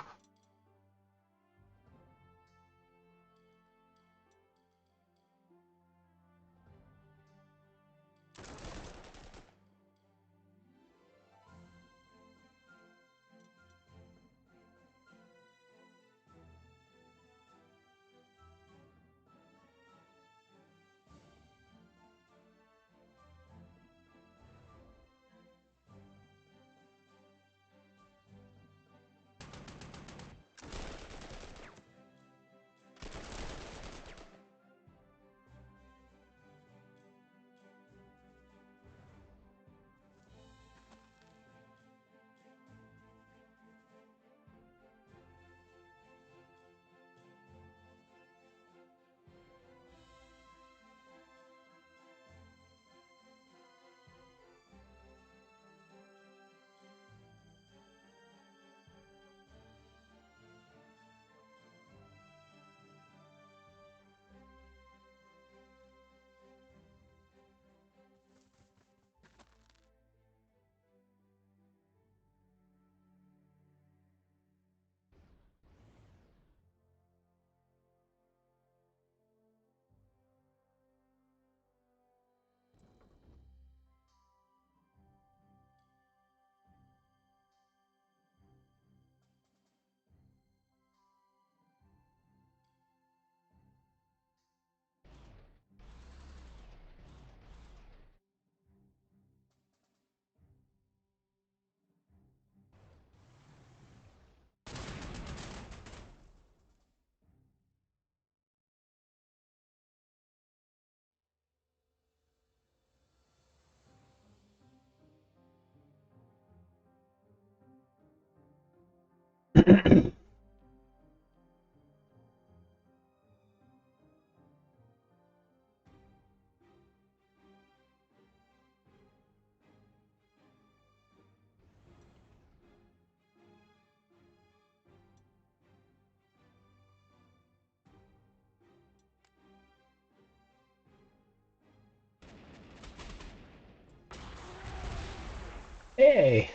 Hey!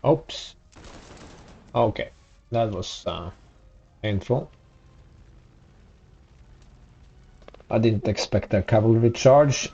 Oops. Okay, that was painful. I didn't expect a cavalry charge.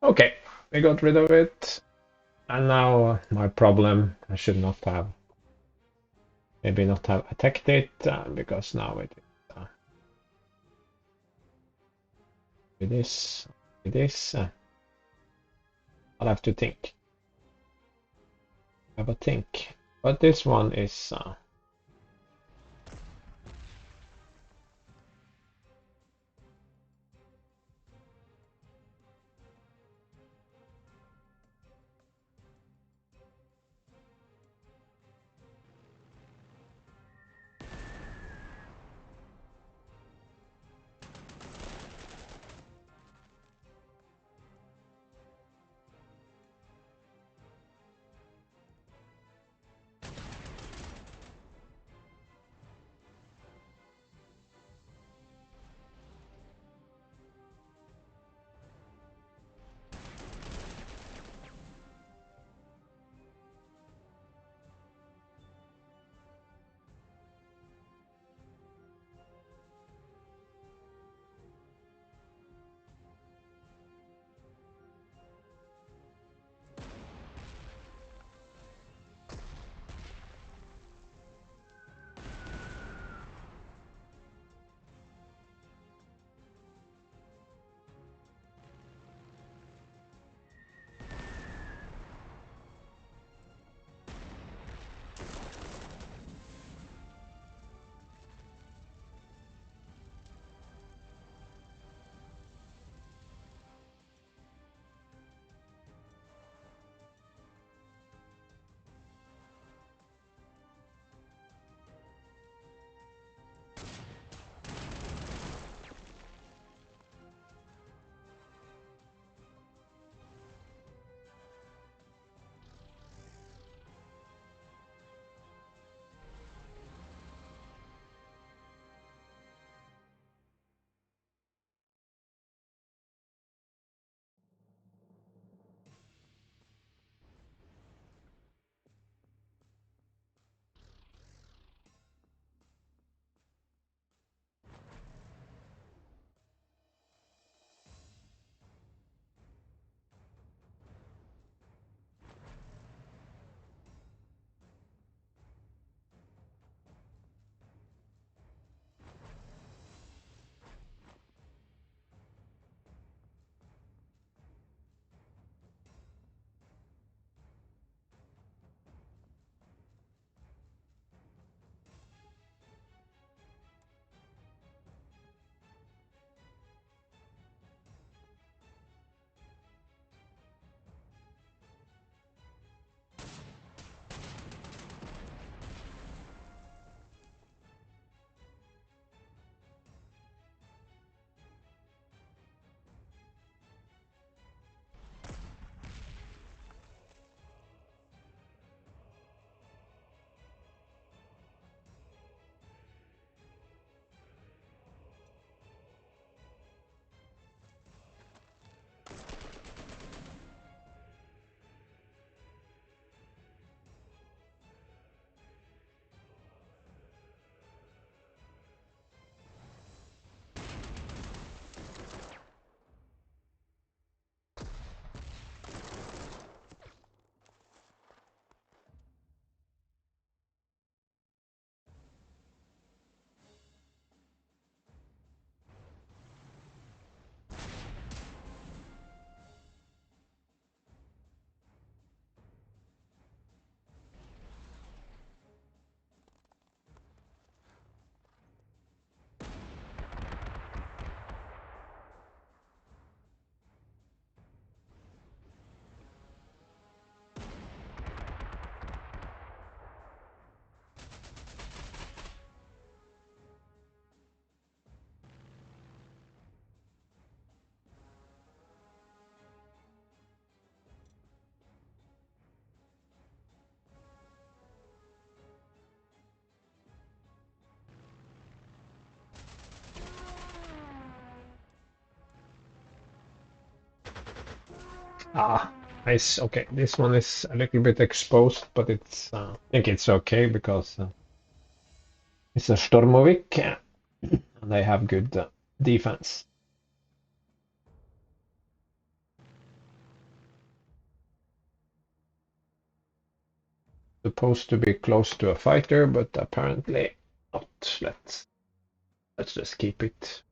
Okay, we got rid of it. And now my problem, I should not have, maybe not have attacked it, because now it is with this, I'll have to think. Have a think. But this one is Ah, nice. Okay, this one is a little bit exposed, but it's I think it's okay because it's a Stormovik and they have good defense. Supposed to be close to a fighter, but apparently not. Let's just keep it.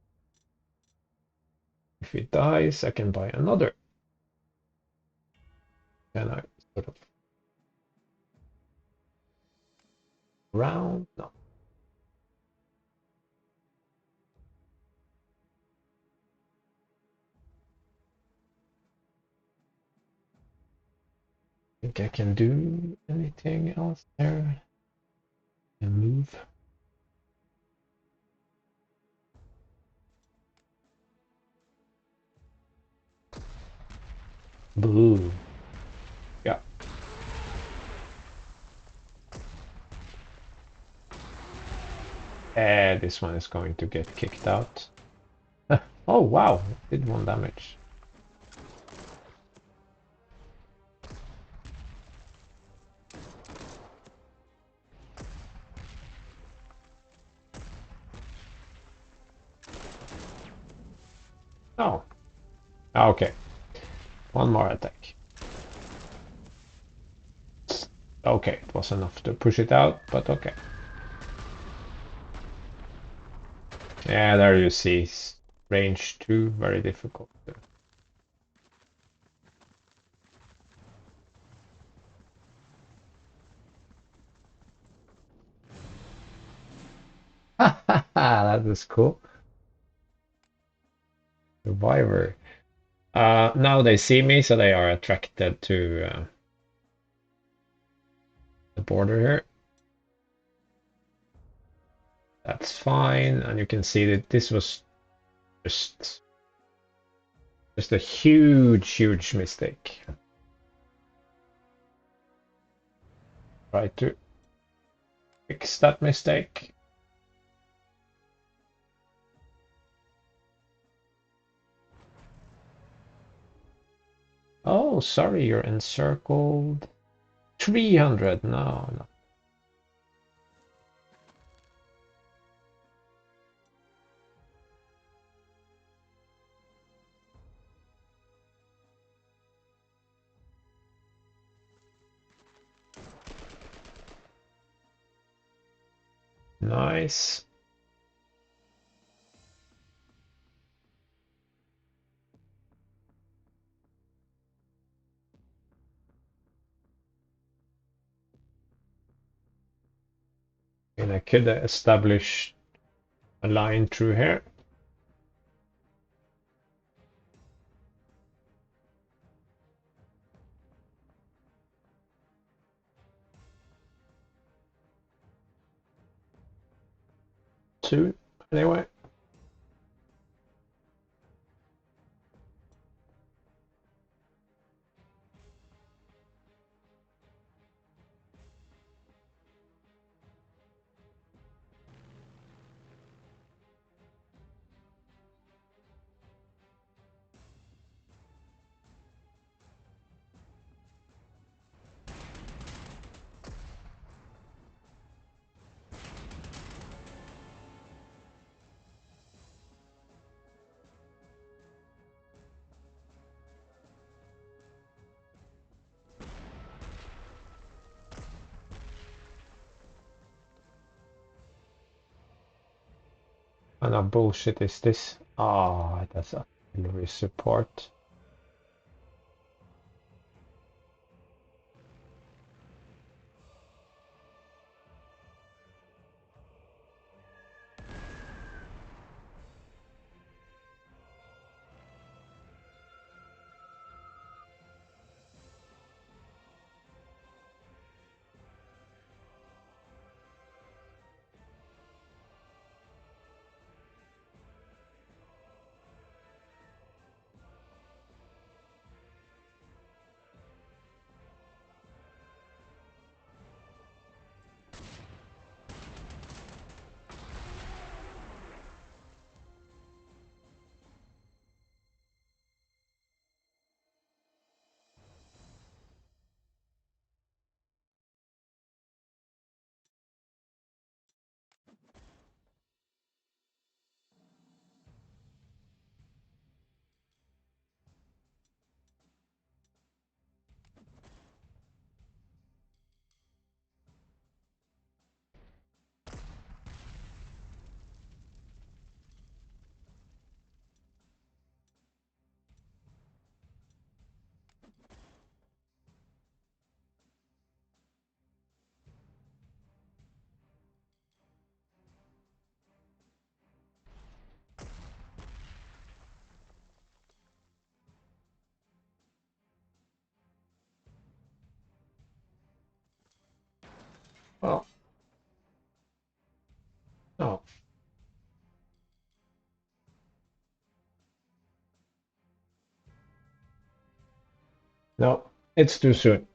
If it dies, I can buy another. Can I sort of round? No. Think I can do anything else there? And move. Boo. Yeah. This one is going to get kicked out. Oh wow, it did 1 damage. Oh, okay. 1 more attack. Okay, it was enough to push it out, but okay. Yeah, there you see, range 2, very difficult. That is cool. Survivor. Now they see me, so they are attracted to the border here. That's fine, and you can see that this was just a huge mistake. Try to fix that mistake. Oh, sorry, you're encircled. 300, no. Nice. And I could establish a line through here. Two, anyway. What kind of bullshit is this? Ah, that's artillery support. Well, no. No, it's too soon.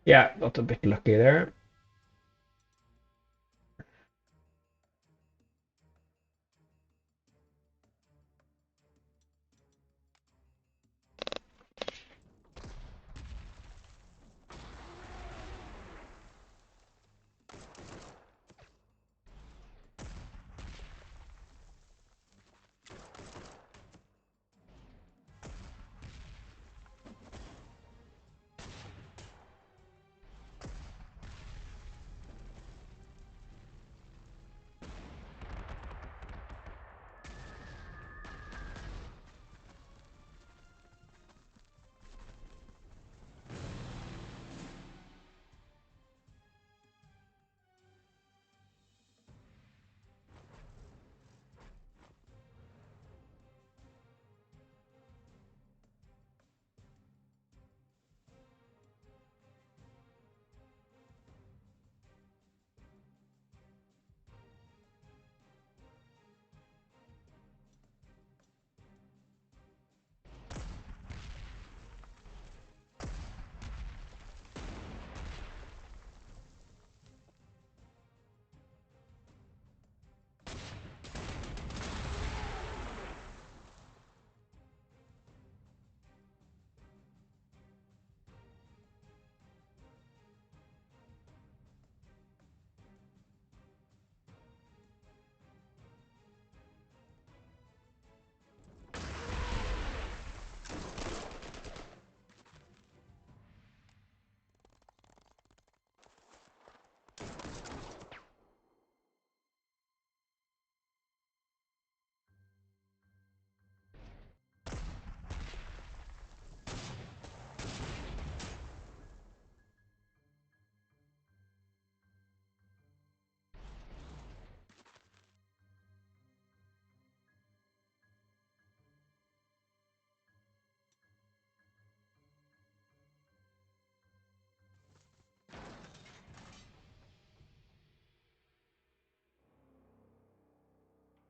Yeah, got a bit lucky there.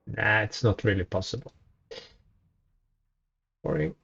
Nah, it's not really possible. Boring.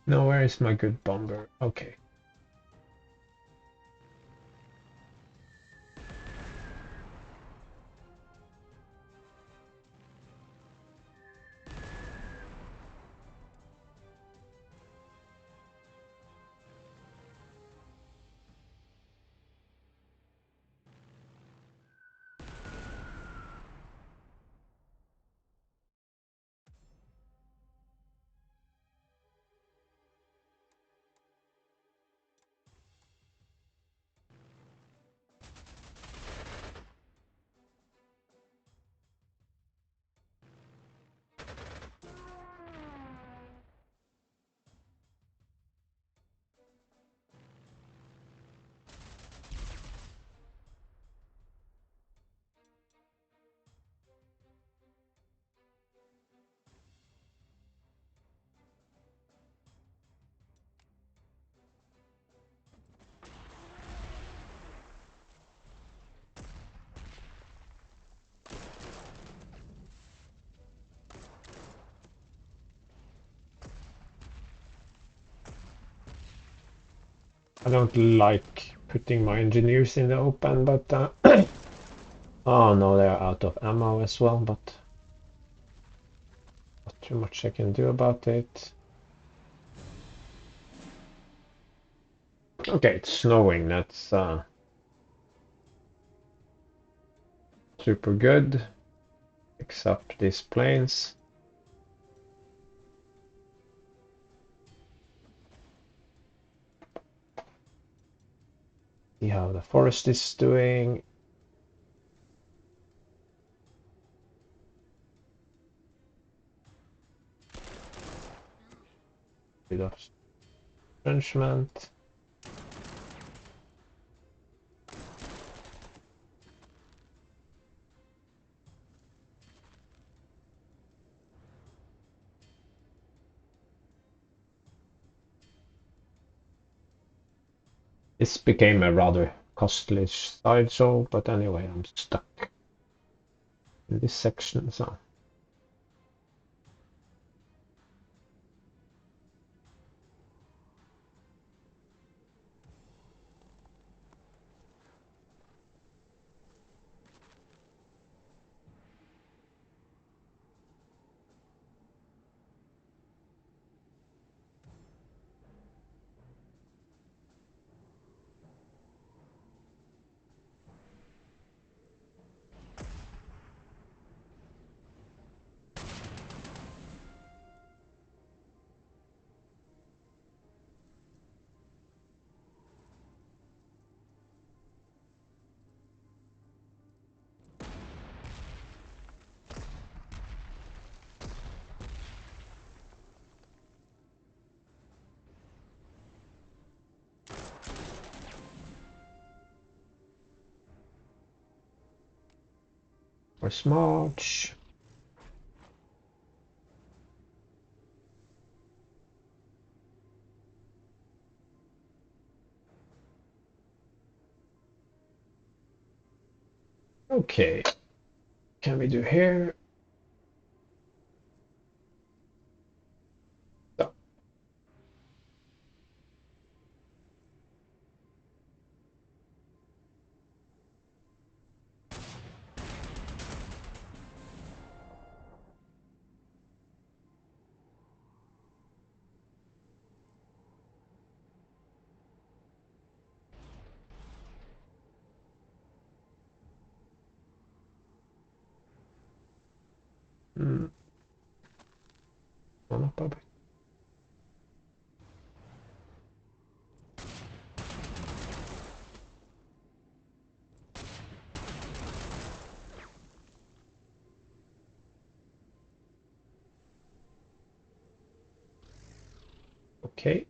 No, where is my good bomber? Okay. I don't like putting my engineers in the open, but oh no, they're out of ammo as well, but not too much I can do about it. Okay, it's snowing, that's super good. Fix up these planes. See how the forest is doing. Bit of entrenchment. This became a rather costly sideshow, but anyway, I'm stuck in this section, so. First march. Okay, can we do here? So, mm, one up a bit. Okay.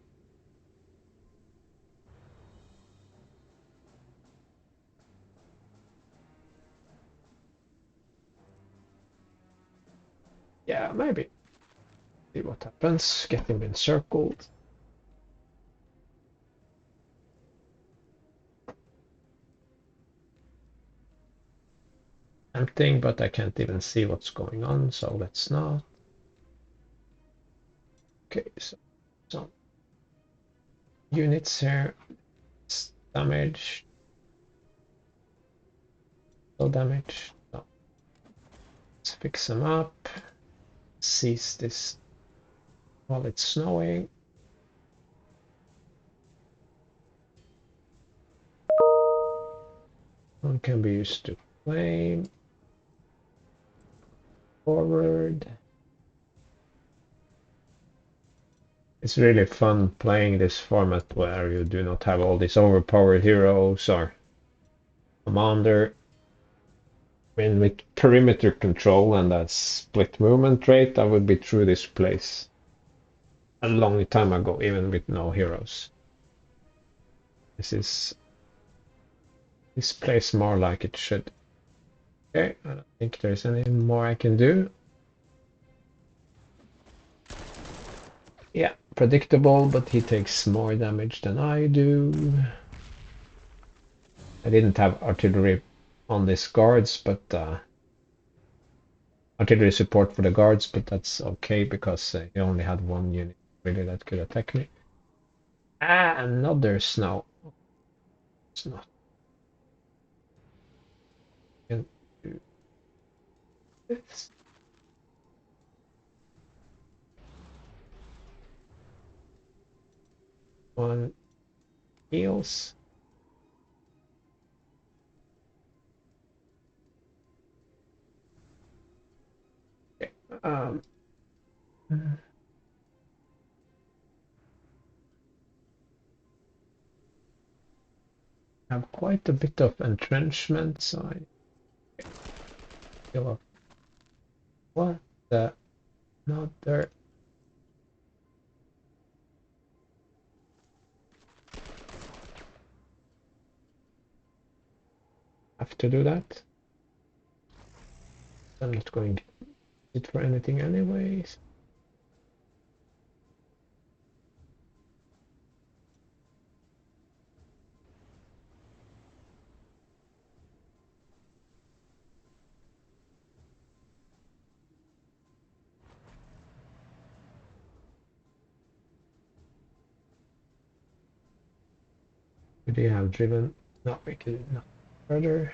Yeah, maybe. See what happens. Get him encircled. Tempting, but I can't even see what's going on, so let's not. Okay, so units here. Damage. No damage. No. Let's fix them up. Seize this while it's snowing. One can be used to flame. Forward. It's really fun playing this format where you do not have all these overpowered heroes or commander. When with perimeter control and a split movement rate, I would be through this place a long time ago, even with no heroes. This plays more like it should. Okay, I don't think there's any more I can do. Yeah, predictable, but he takes more damage than I do. I didn't have artillery on these guards, but artillery support for the guards, but that's okay because he only had one unit really that could attack me. Ah, another snow. It's not. Can do this. One heals. Okay. Have quite a bit of entrenchment, so I feel of what the another. Have to do that. I'm not going to use it for anything anyways. Could you have driven? No, we could not further.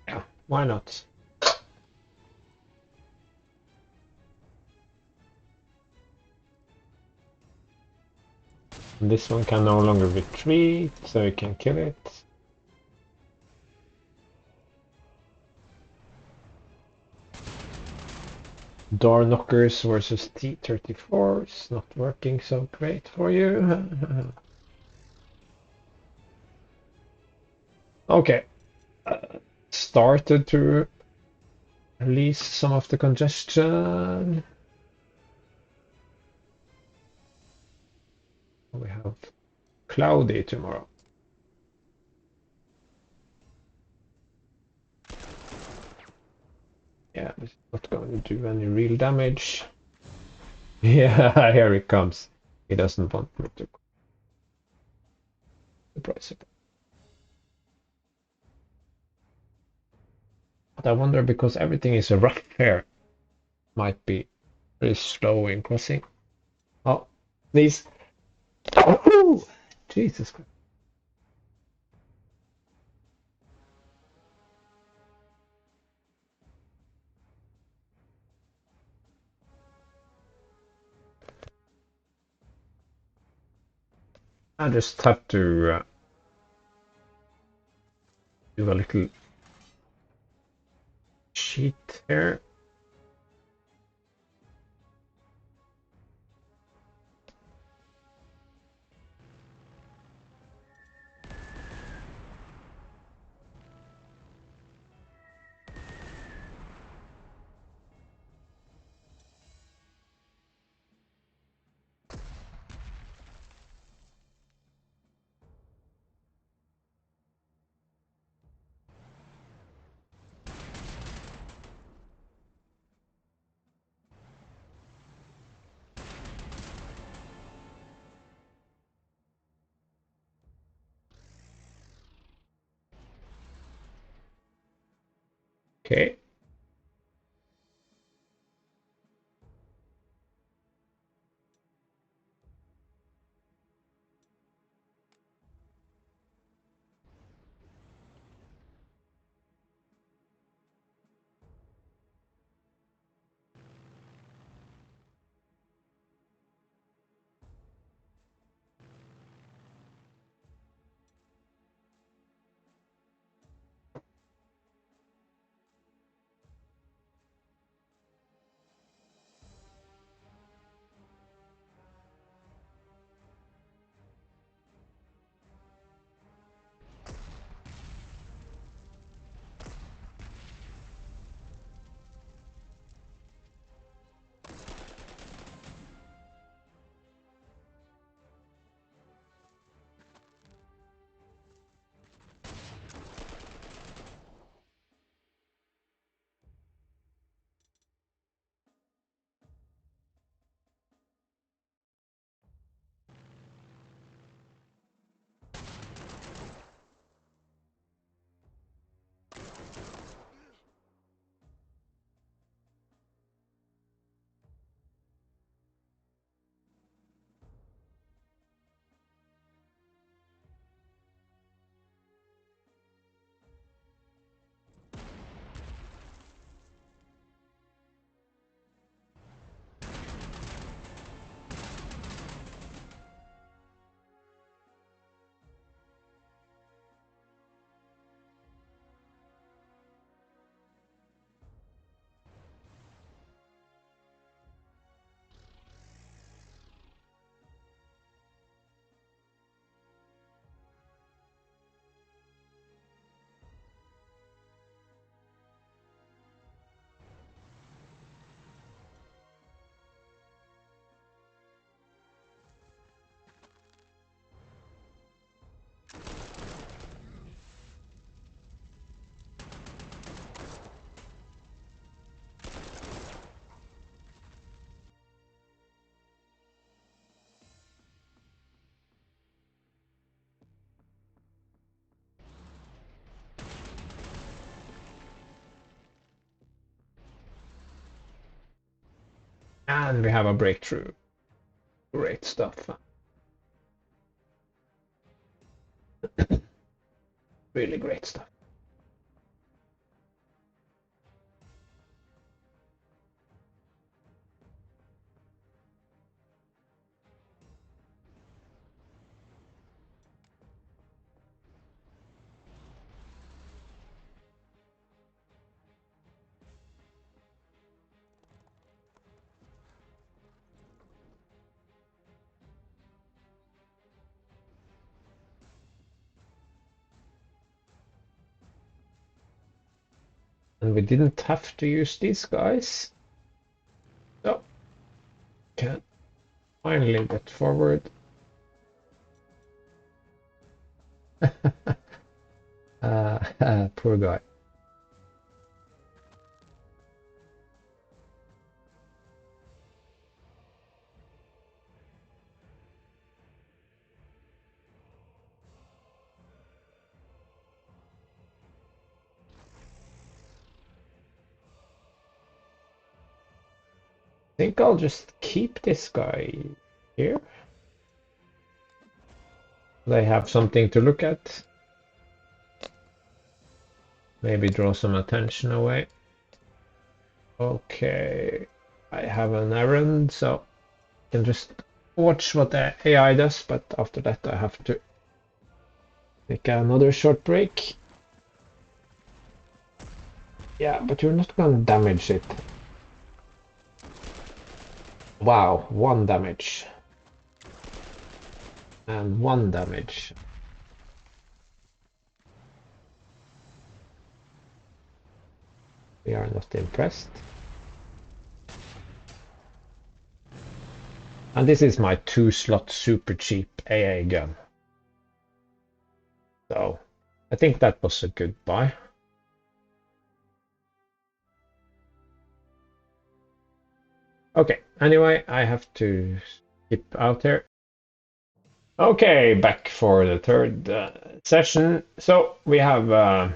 Yeah, why not? This one can no longer retreat, so you can kill it. Door knockers versus T-34s, not working so great for you. Okay, started to release some of the congestion. We have cloudy tomorrow. Yeah, it's not going to do any real damage. Yeah, here it comes. He doesn't want me to surprise it. But I wonder, because everything is a rough here, might be very slow in crossing. Oh, these. Oh, Jesus Christ. I just have to do a little cheat here. Okay. And we have a breakthrough. Great stuff. Really great stuff. And we didn't have to use these guys. So, can finally get forward. Poor guy. I think I'll just keep this guy here. They have something to look at. Maybe draw some attention away. Okay, I have an errand, so I can just watch what the AI does, but after that I have to take another short break. Yeah, but you're not gonna damage it. Wow, 1 damage. And 1 damage. We are not impressed. And this is my 2-slot super cheap AA gun. So I think that was a good buy. Okay, anyway, I have to skip out here. Okay, back for the third session. So we have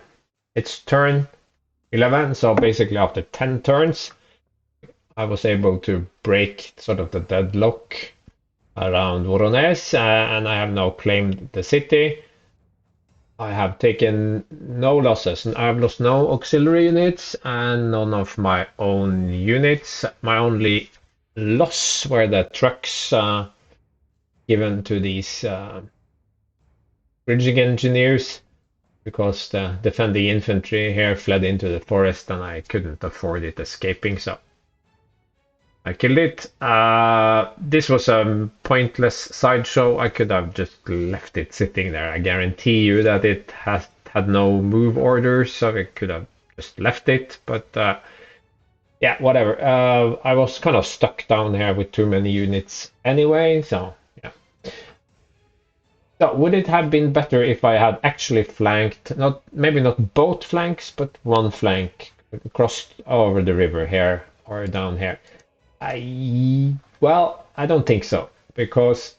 it's turn 11, so basically after 10 turns, I was able to break sort of the deadlock around Voronezh, and I have now claimed the city. I have taken no losses. I have lost no auxiliary units and none of my own units. My only loss were the trucks given to these bridging engineers, because the defending infantry here fled into the forest and I couldn't afford it escaping, so I killed it. This was a pointless sideshow. I could have just left it sitting there. I guarantee you that it has had no move orders, so I could have just left it. But yeah, whatever. I was kind of stuck down here with too many units anyway, so yeah. So would it have been better if I had actually flanked, not maybe not both flanks, but one flank crossed over the river here or down here? Well, I don't think so, because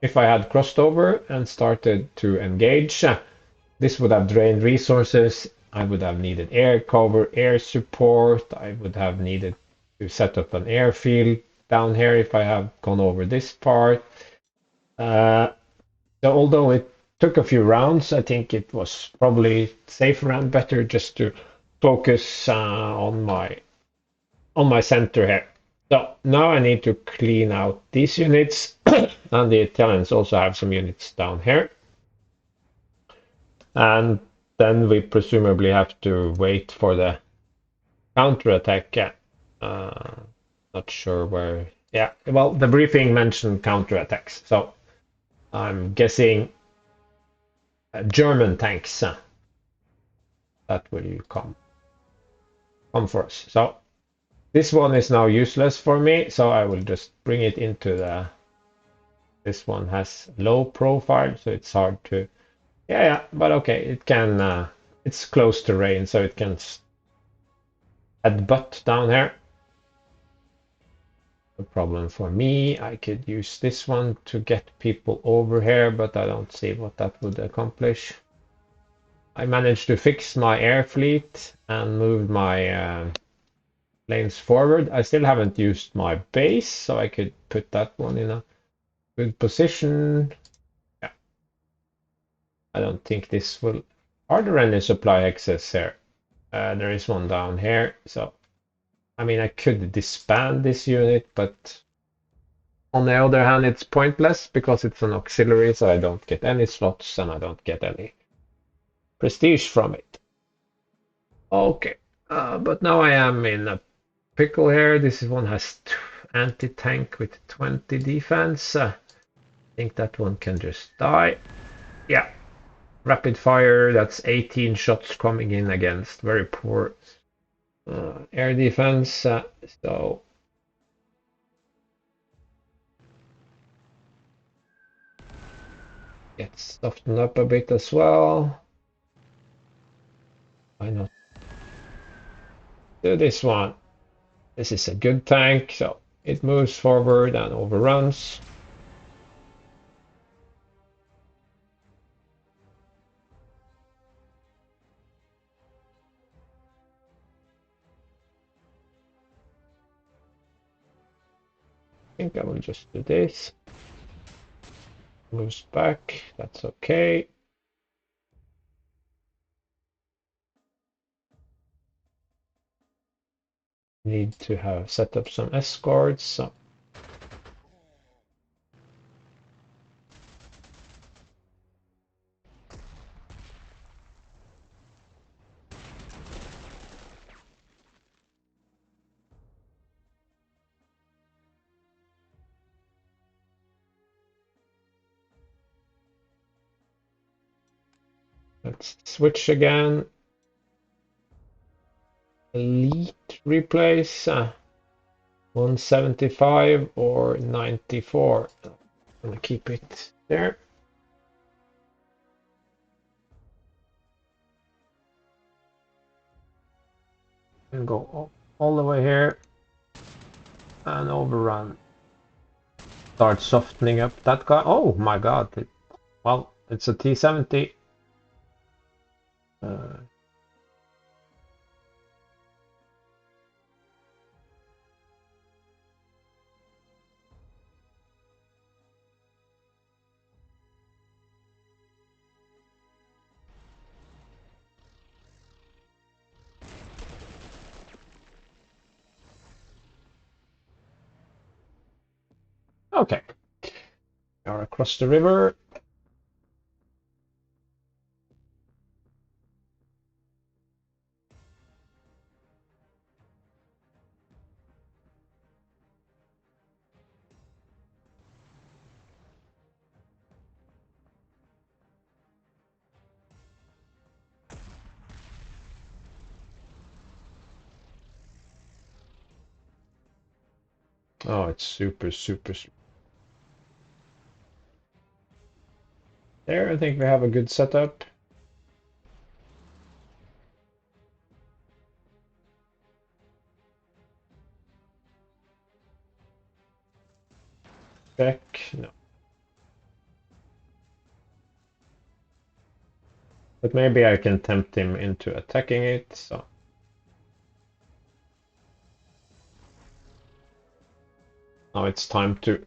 if I had crossed over and started to engage, this would have drained resources. I would have needed air cover, air support. I would have needed to set up an airfield down here if I have gone over this part. So although it took a few rounds, I think it was probably safer and better just to focus on my center here. So now I need to clean out these units, and the Italians also have some units down here. And then we presumably have to wait for the counterattack. Not sure where. Yeah, well, the briefing mentioned counterattacks, so I'm guessing German tanks that will come for us. So this one is now useless for me, so I will just bring it into the. This one has low profile, so it's hard to. Yeah, but okay, it can. It's close to rain, so it can headbutt down here. No problem for me. I could use this one to get people over here, but I don't see what that would accomplish. I managed to fix my air fleet and moved my planes forward. I still haven't used my base, so I could put that one in a good position. Yeah. I don't think this will. Are there any supply hexes here? There is one down here, so I mean, I could disband this unit, but on the other hand, it's pointless because it's an auxiliary, so I don't get any slots and I don't get any prestige from it. Okay, but now I am in a pickle here. This one has anti-tank with 20 defense. I think that one can just die. Yeah, rapid fire, that's 18 shots coming in against very poor air defense. So Get softened up a bit as well. Why not do this one? This is a good tank, so it moves forward and overruns. I think I will just do this. Moves back, that's okay. Need to have set up some escorts. So let's switch again. Elite replace 175 or 94. I'm gonna keep it there. And go all the way here and overrun. Start softening up that guy. Oh my god. Well, it's a T-70. Okay. We are across the river. Oh, it's super. There, I think we have a good setup. Check. No. But maybe I can tempt him into attacking it, so. Now it's time to...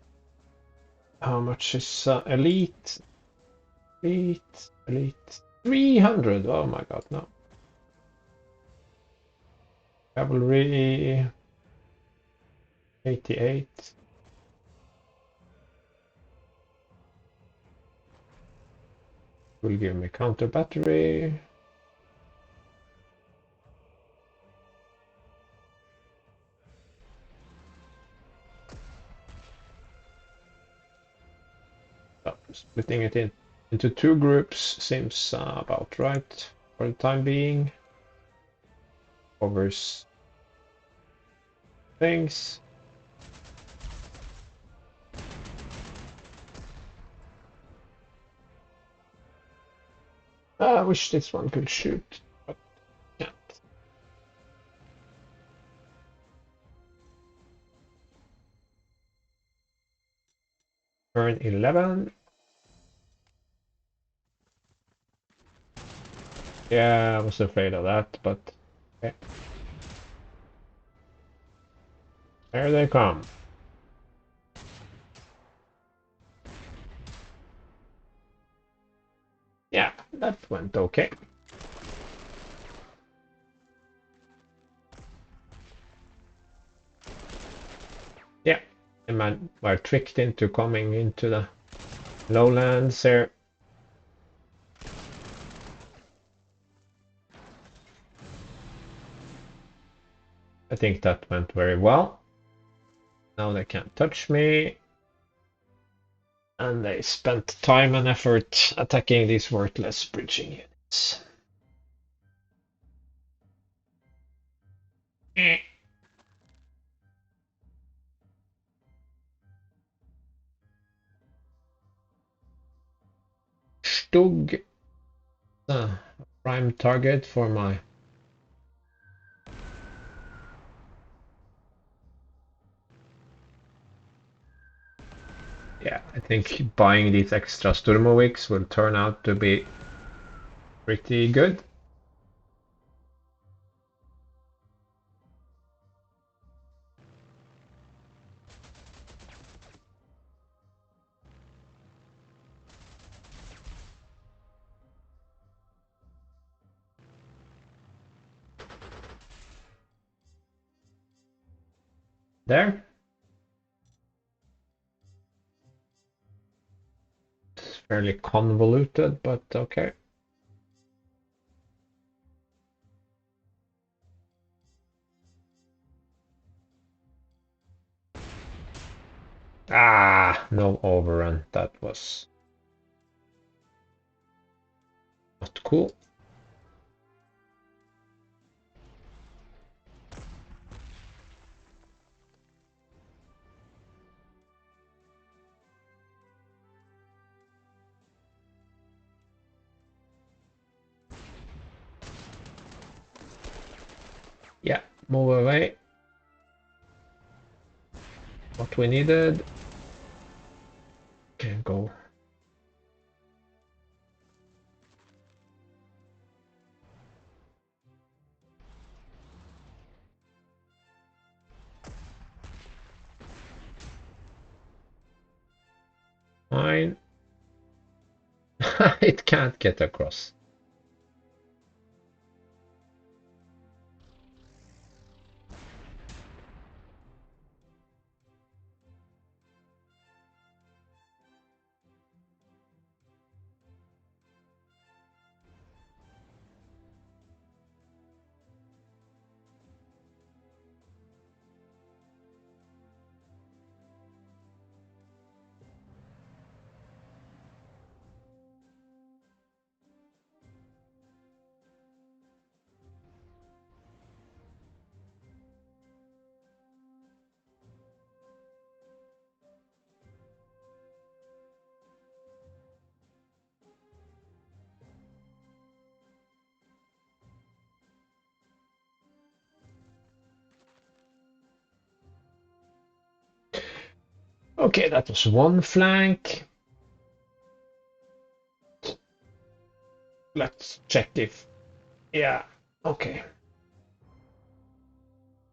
How much is elite? Elite. 300! Oh my god, no. Cavalry... 88. Will give me counter battery. Oh, splitting it into two groups seems about right for the time being. Covers things. I wish this one could shoot, but can't. Turn 11. Yeah, I was afraid of that, but okay. There they come. Yeah, that went okay. Yeah, and we're tricked into coming into the lowlands here. I think that went very well. Now they can't touch me. And they spent time and effort attacking these worthless bridging units. Stug. Prime target for my... Yeah, I think buying these extra Sturmoviks will turn out to be pretty good. There. It's fairly convoluted, but okay. Ah, no overrun. That was not cool. Yeah, move away. What we needed. Can go. Fine. It can't get across. Okay, that was one flank. Let's check if... Yeah, okay.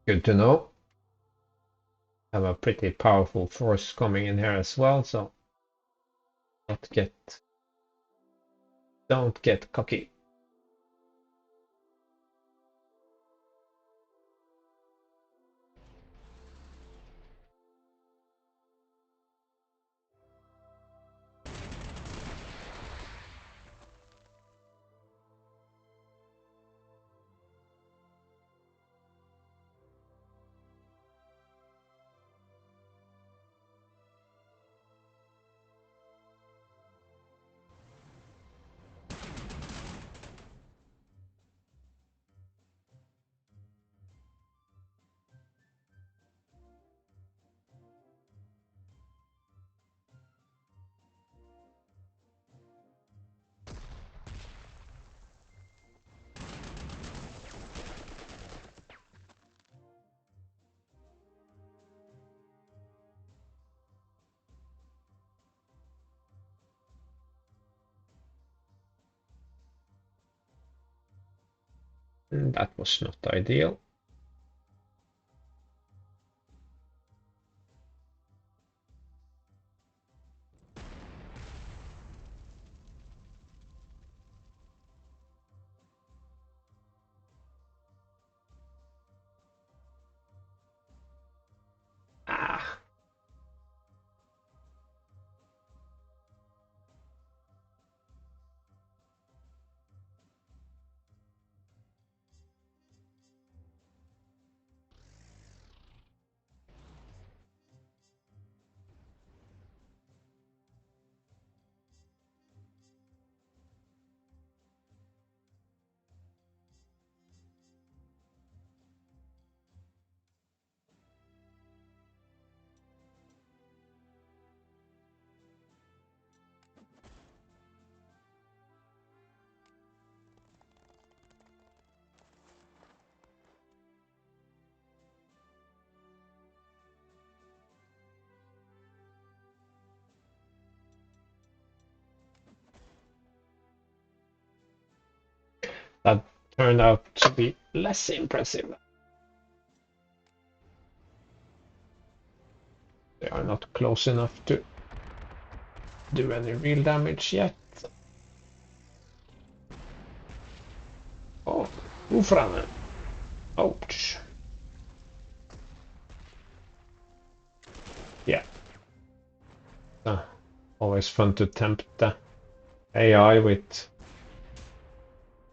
Good to know. Have a pretty powerful force coming in here as well, so don't get cocky. That was not ideal. Ah, That turned out to be less impressive. They are not close enough to do any real damage yet. Oh, Ufrane. Ouch. Yeah. Always fun to tempt the AI with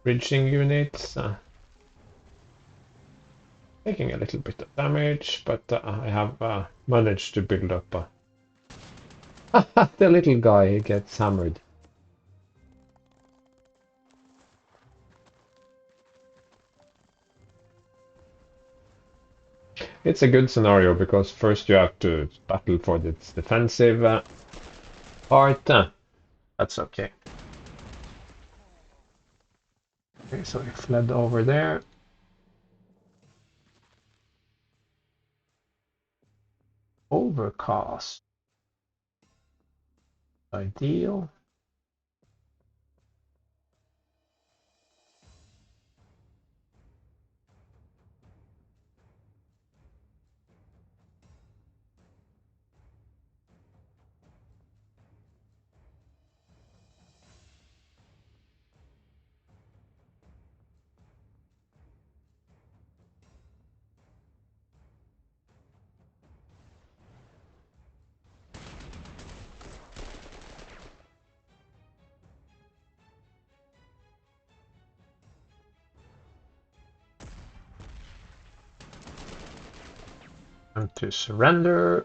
bridging units. Taking a little bit of damage, but I have managed to build up a... the little guy gets hammered. It's a good scenario because first you have to battle for its defensive part. That's okay. Okay, so he fled over there. Overcast. Ideal. And to surrender.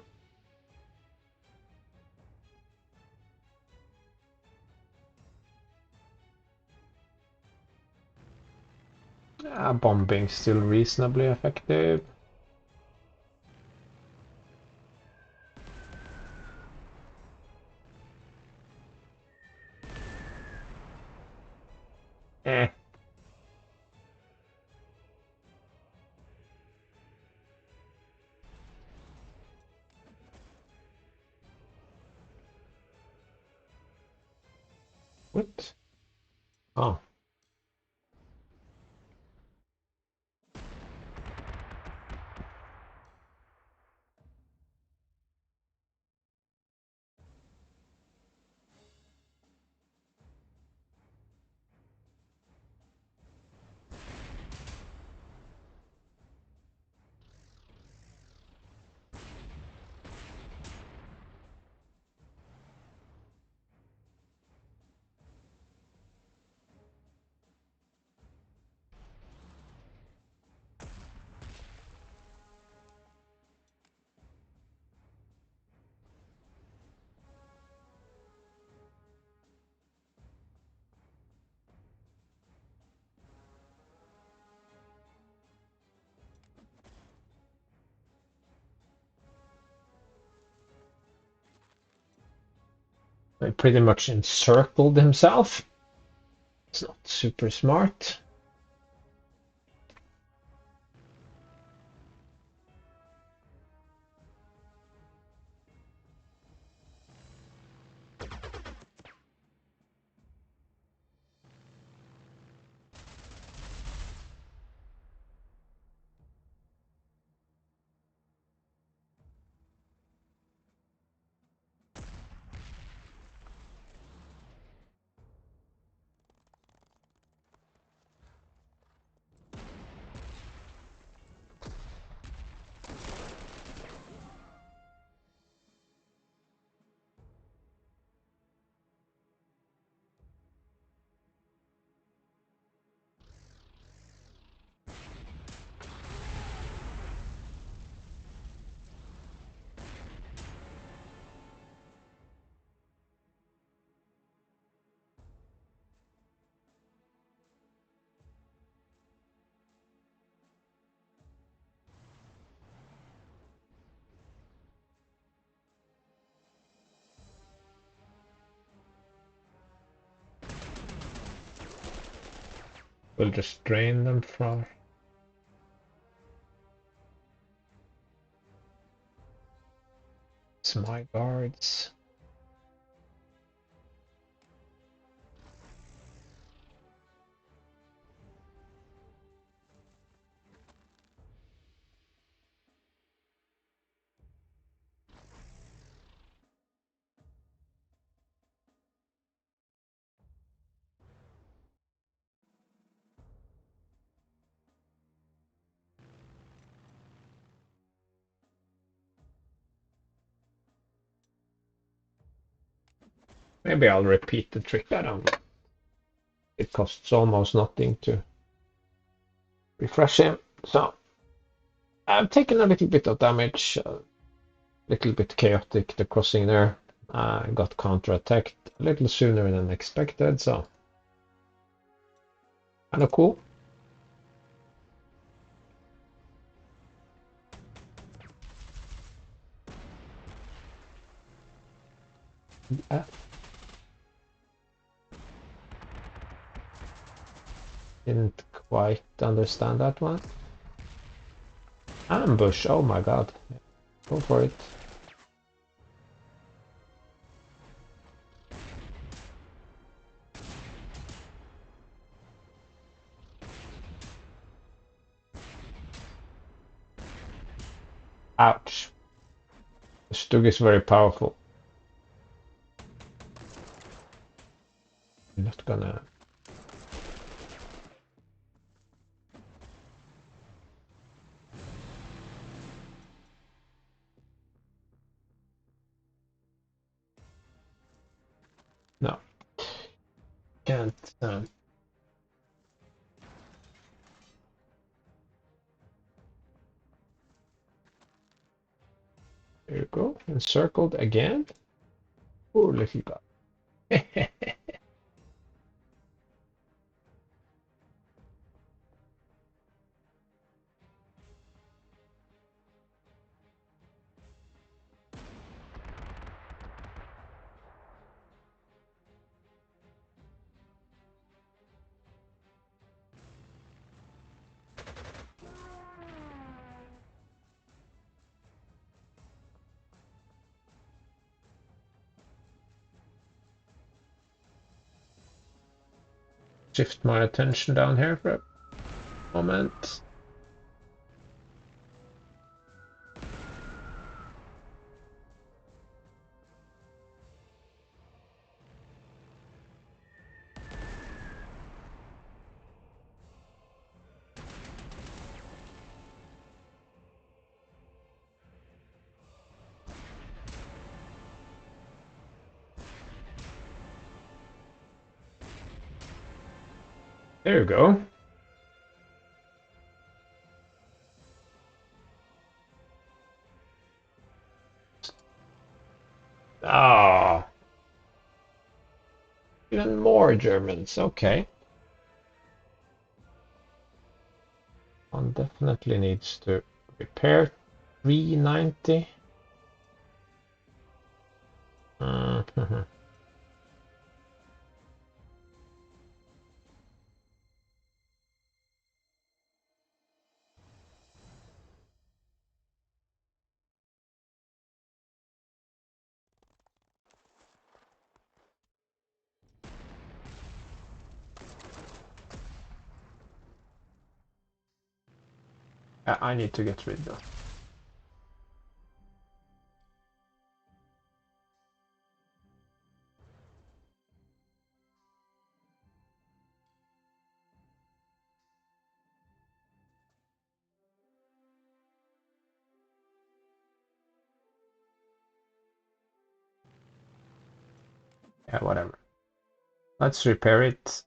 Bombing still reasonably effective. Eh. What? Oh. He pretty much encircled himself. It's not super smart. We'll just drain them from... It's my guards. Maybe I'll repeat the trick. I don't know. It costs almost nothing to refresh him. So I've taken a little bit of damage, a little bit chaotic, the crossing there. I got counter-attacked a little sooner than expected, so kind of cool. Didn't quite understand that one. Ambush, oh my god. Go for it. Ouch. The Stug is very powerful. I'm not gonna... No. Can't... There you go. Encircled again. Poor little guy. Shift my attention down here for a moment. There you go. Ah, even more Germans. Okay. One definitely needs to repair 390. I need to get rid of. Yeah, whatever. Let's repair it.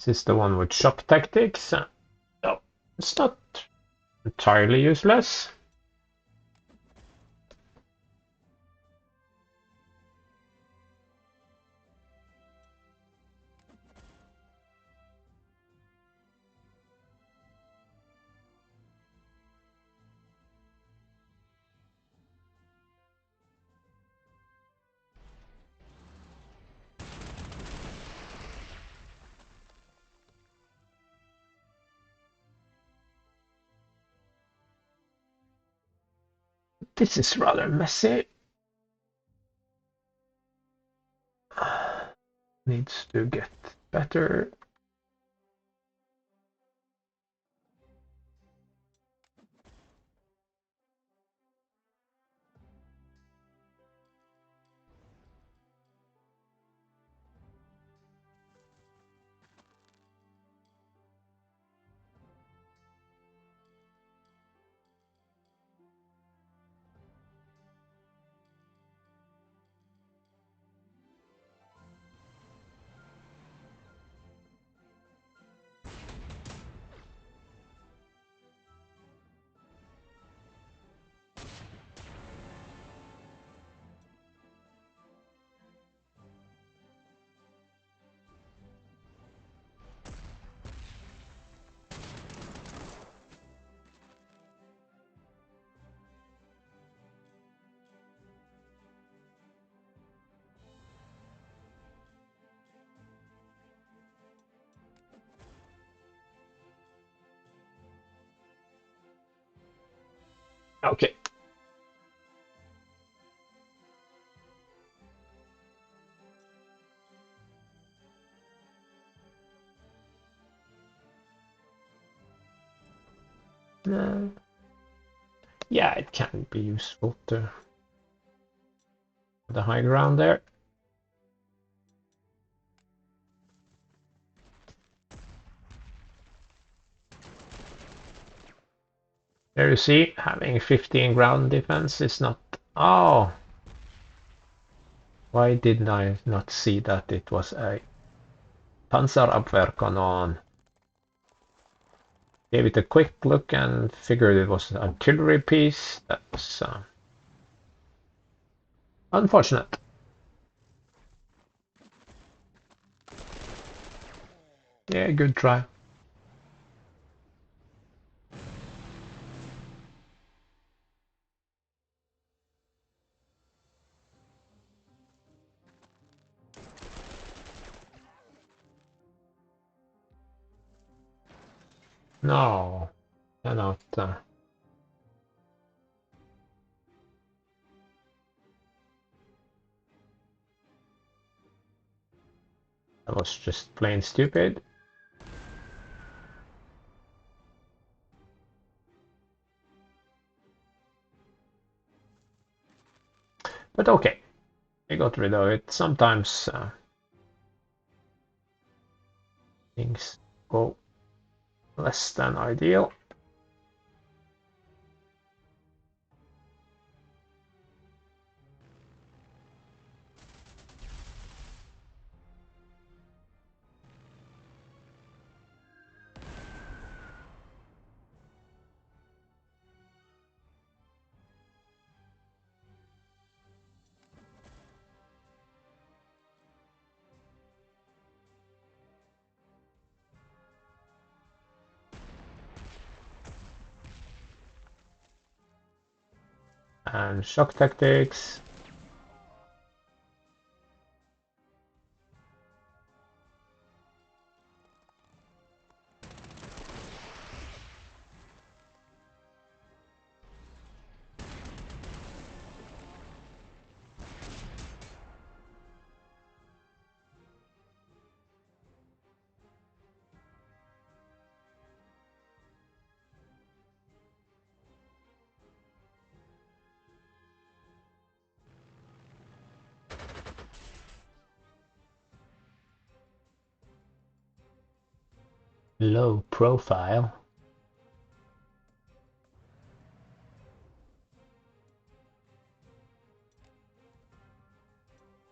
This is the one with shock tactics. No, it's not entirely useless. This is rather messy. Needs to get better. Okay. Yeah, it can be useful to the high ground there. There you see, having 15 ground defense is not... Oh! Why did I not see that it was a Panzerabwehrkanone? Gave it a quick look and figured it was an artillery piece. That's unfortunate. Yeah, good try. No, cannot. That was just plain stupid. But okay, we got rid of it. Sometimes things go less than ideal. And shock tactics. Low profile.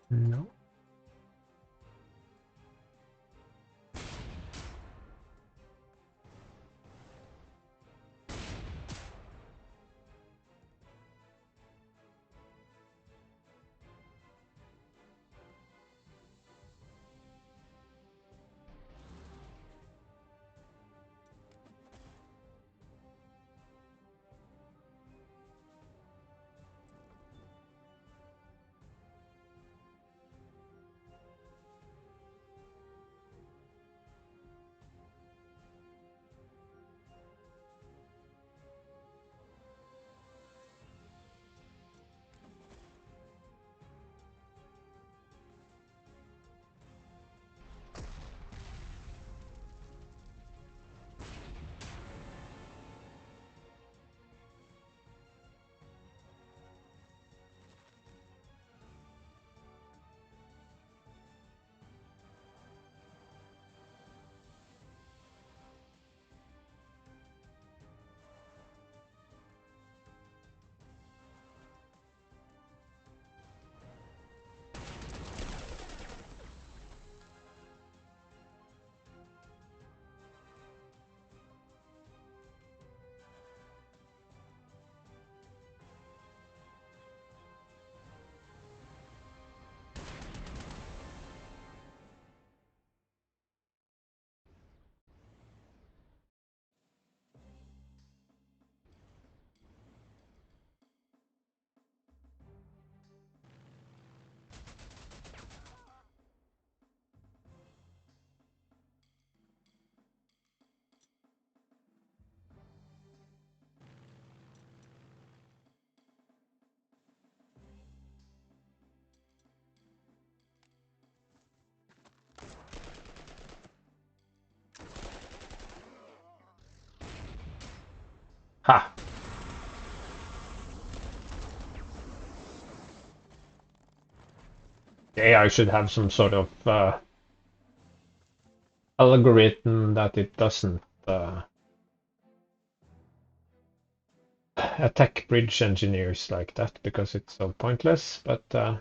No. Ha! The AI should have some sort of algorithm that it doesn't attack bridge engineers like that because it's so pointless, but yeah.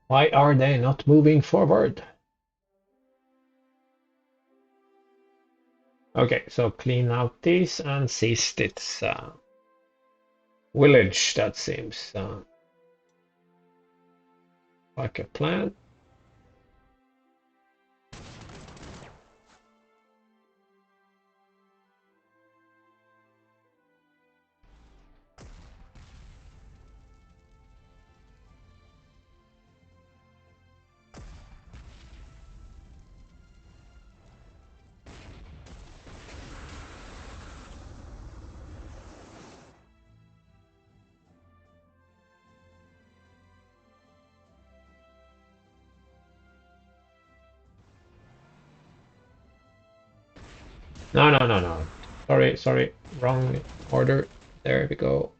Why are they not moving forward? Okay, so clean out these and seized its village. That seems like a plan. No, no, no, no. Sorry, sorry. Wrong order. There we go.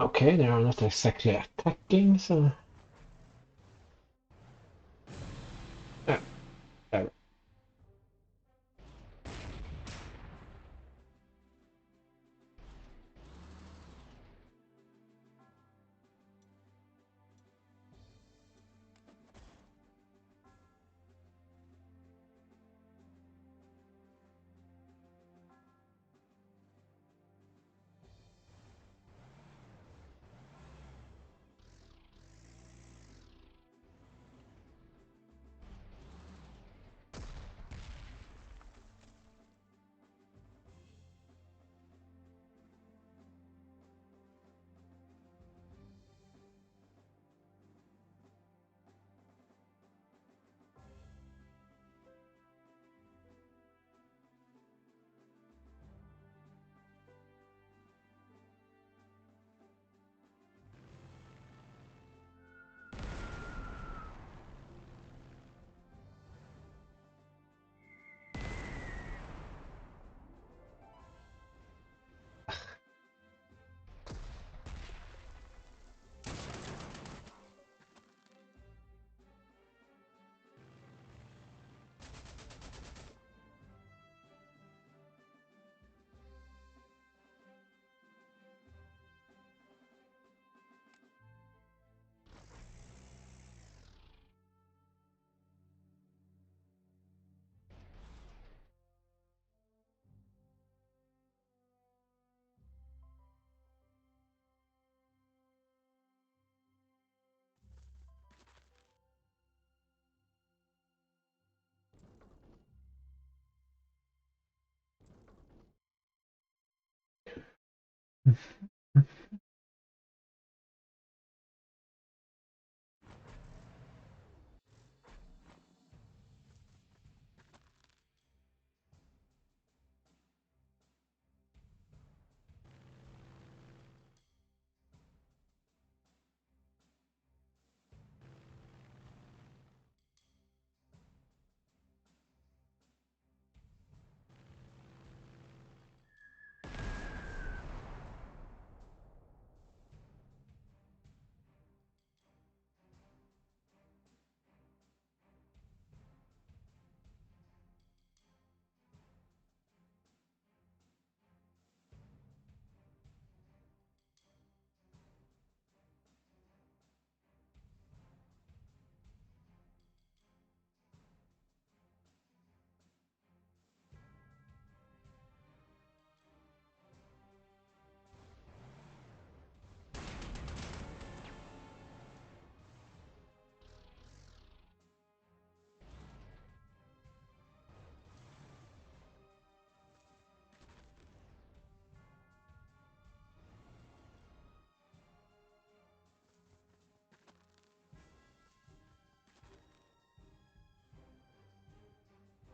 Okay, they are not exactly attacking, so yeah, there.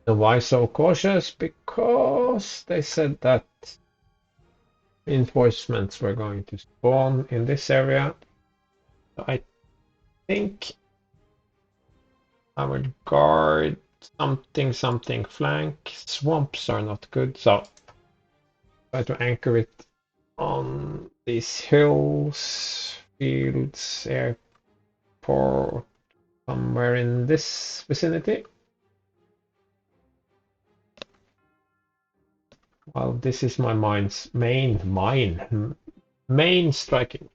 And why so cautious? Because they said that reinforcements were going to spawn in this area. I think I will guard something flank. Swamps are not good, so try to anchor it on these hills, fields, airport, somewhere in this vicinity. Well, this is my main striking.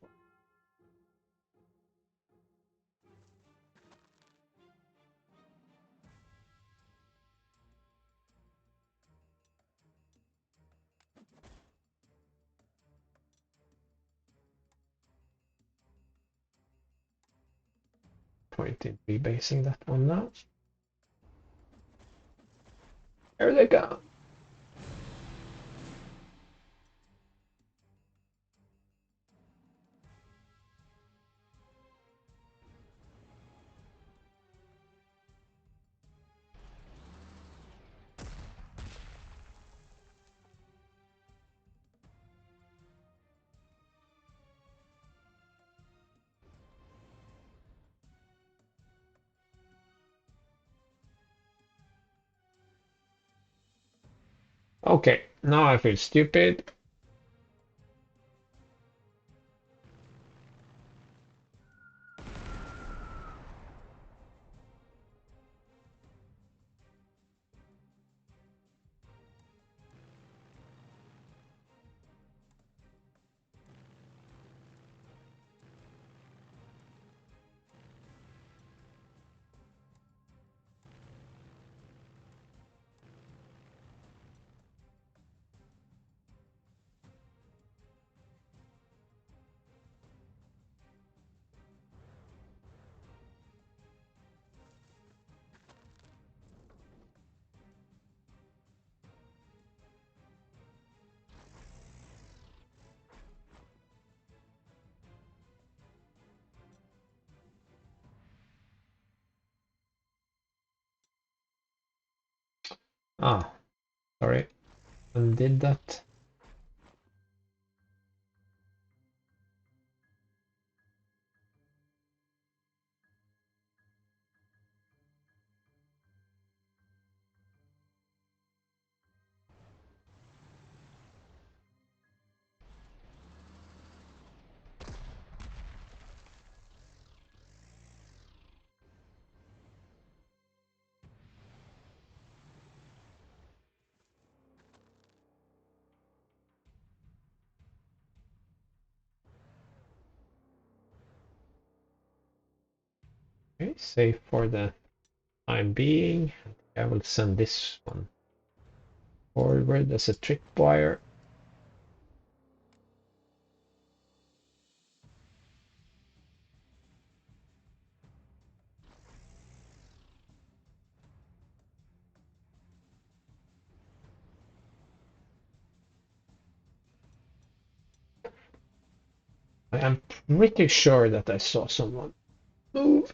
Point in rebasing that one now. There they go. Okay, now I feel stupid. Ah, sorry, undid that. Okay, safe for the time being. I will send this one forward as a tripwire. I am pretty sure that I saw someone move.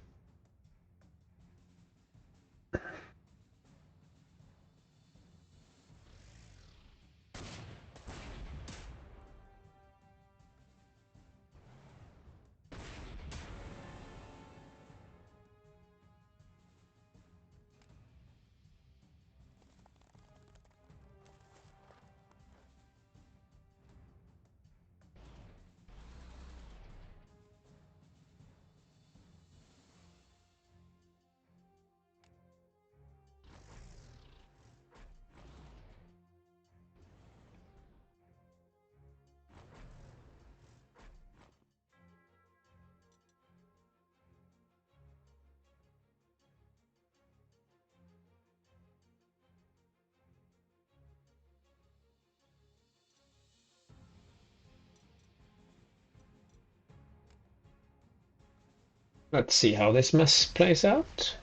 Let's see how this mess plays out.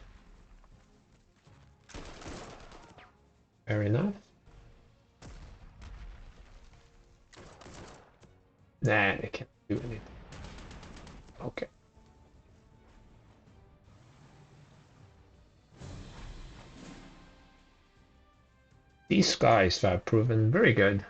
Fair enough. Nah, they can't do anything. Okay. These guys have proven very good.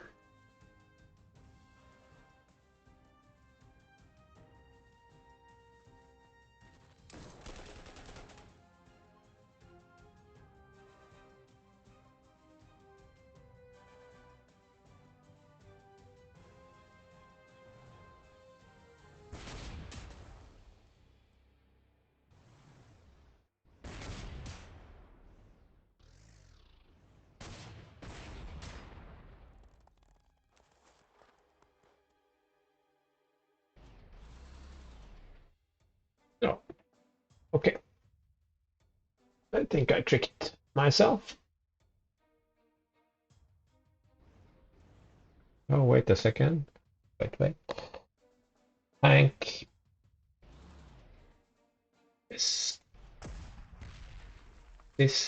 No. Okay. I think I tricked myself. Oh, wait a second. Wait. Tank. This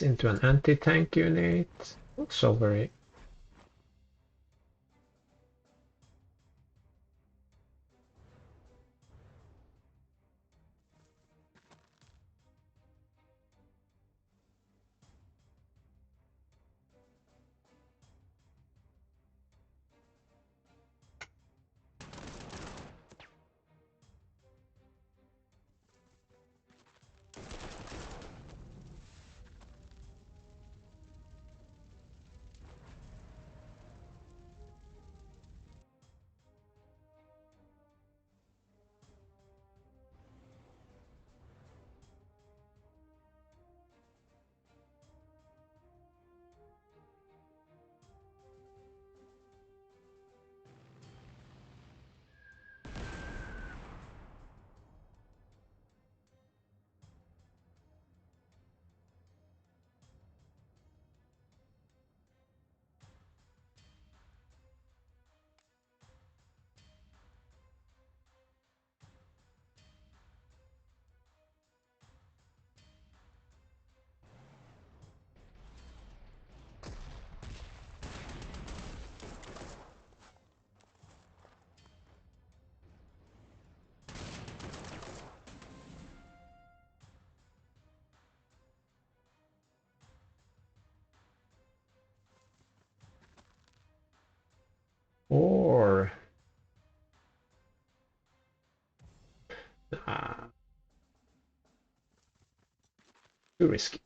into an anti-tank unit. So very. Or uh, too risky.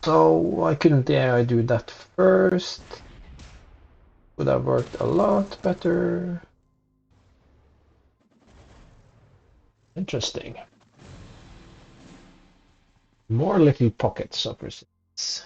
So why couldn't the AI do that first? Would have worked a lot better. Interesting. More little pockets of resistance.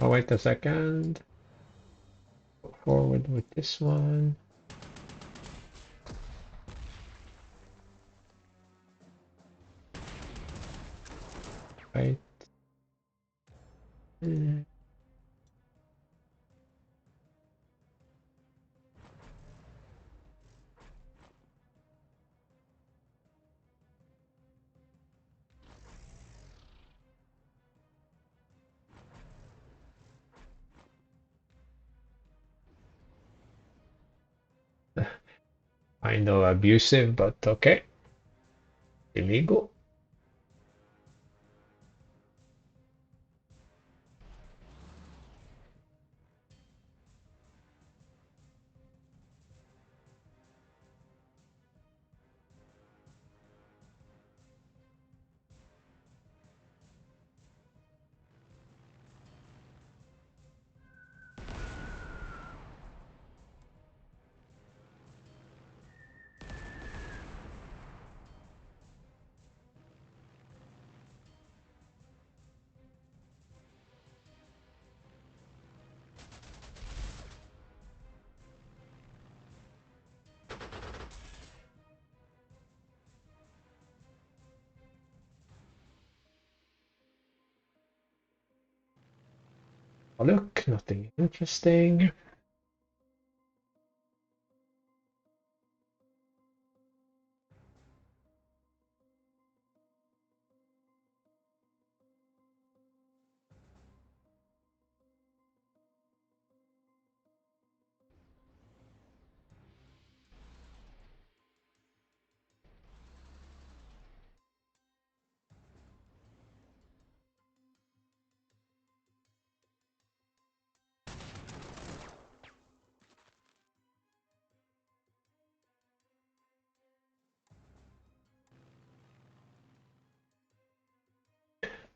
Oh, wait a second. Go forward with this one. Right. I know abusive, but okay. Illegal. Oh, look, nothing interesting.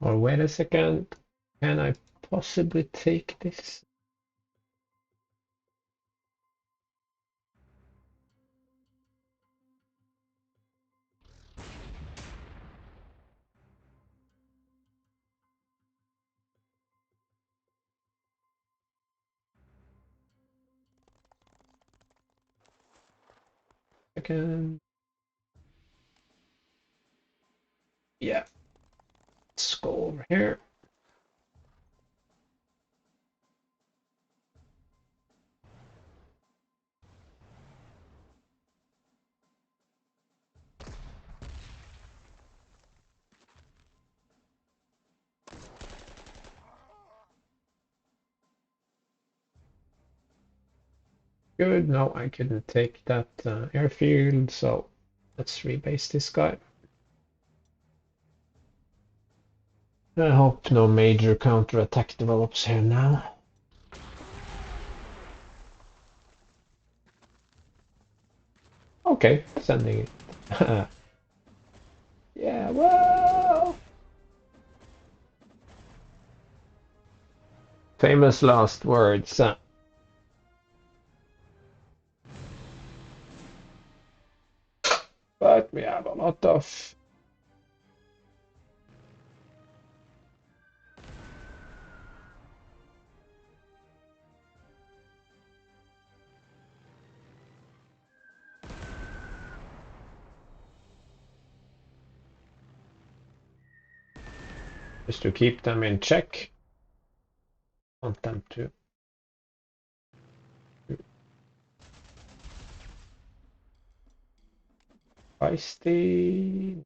Or wait a second. Can I possibly take this? Second. Yeah. Let's go over here. Good. No, I couldn't take that airfield, so let's rebase this guy. I hope no major counterattack develops here now. Okay, sending it. Yeah, well. Famous last words. But we have a lot of. Just to keep them in check. Want them to. Feisty.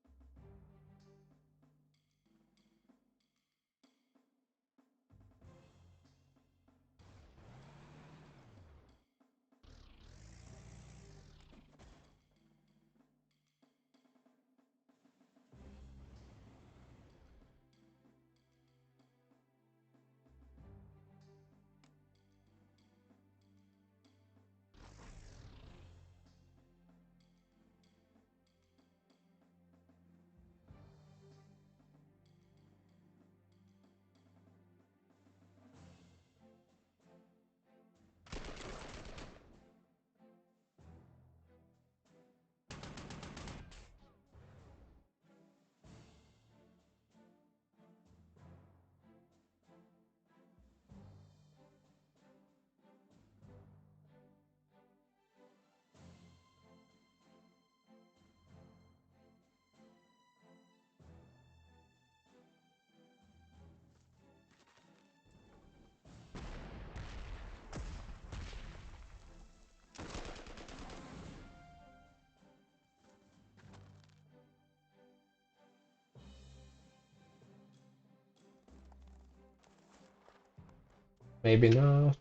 Maybe not.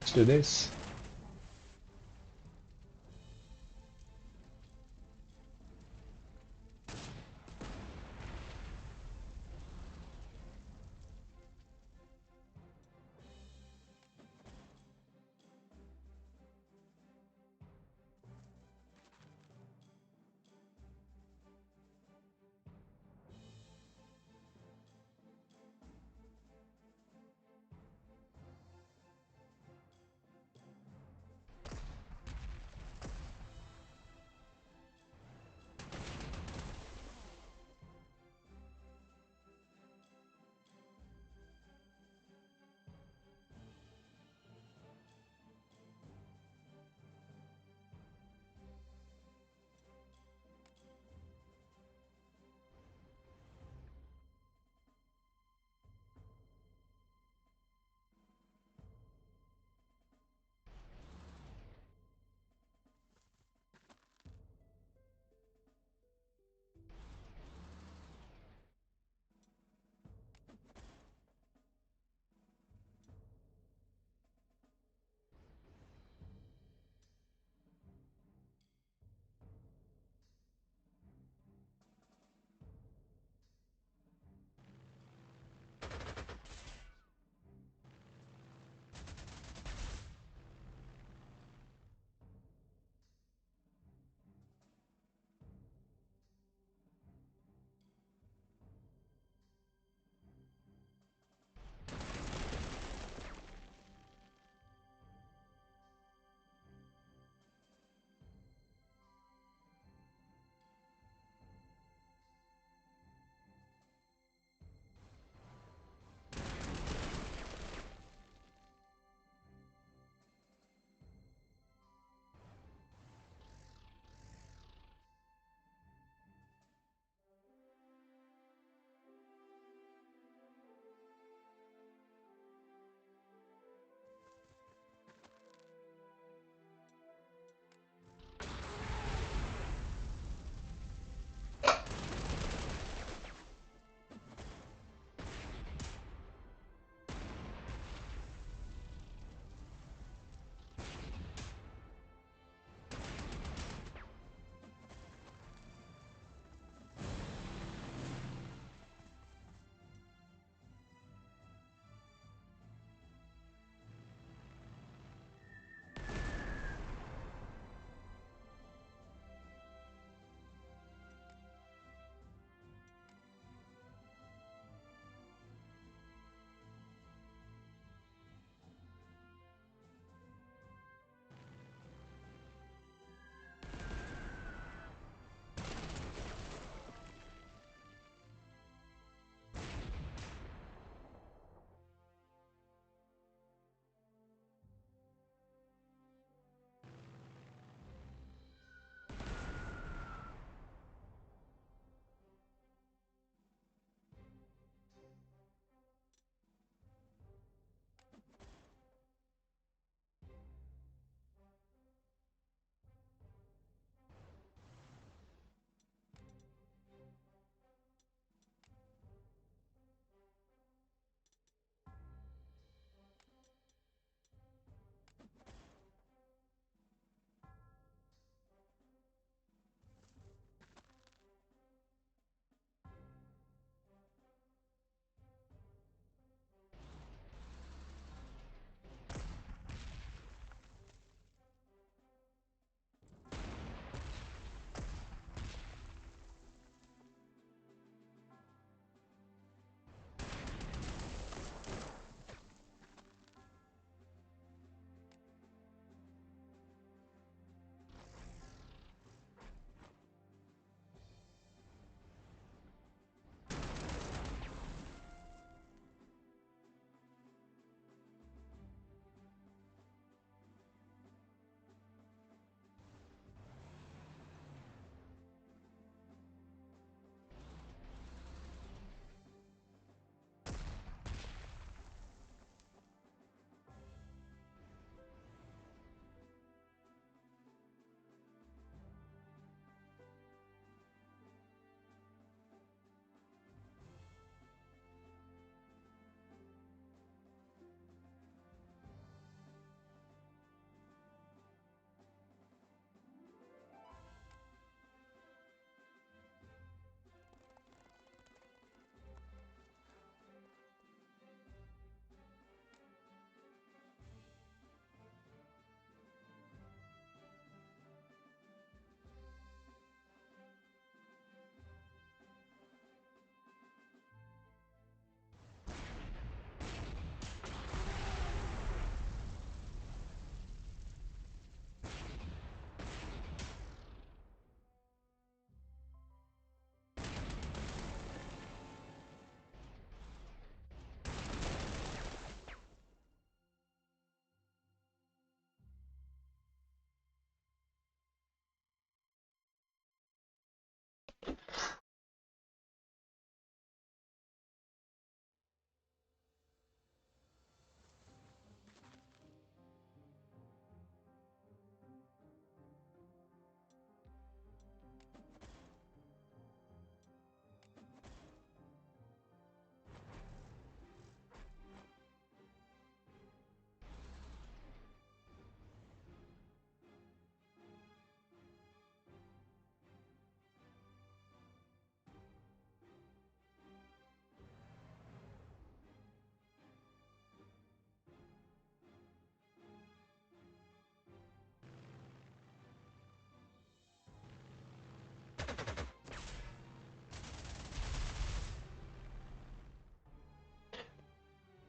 Let's do this.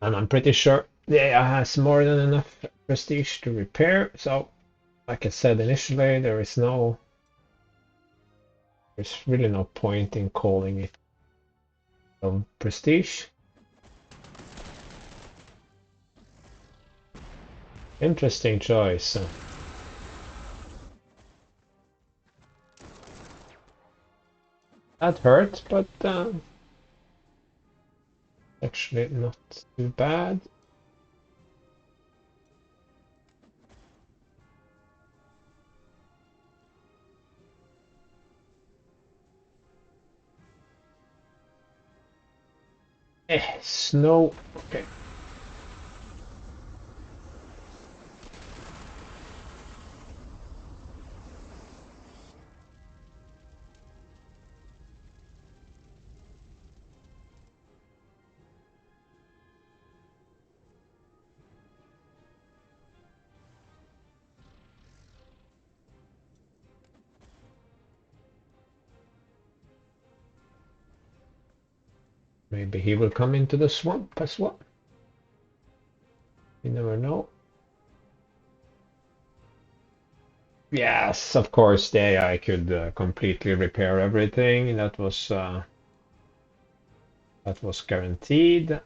And I'm pretty sure the AI has more than enough prestige to repair. So, like I said initially, there's really no point in calling it prestige. Interesting choice. That hurt, but actually not too bad. Snow. Okay. Maybe he will come into the swamp as well. You never know. Yes, of course, the AI could completely repair everything. That was guaranteed.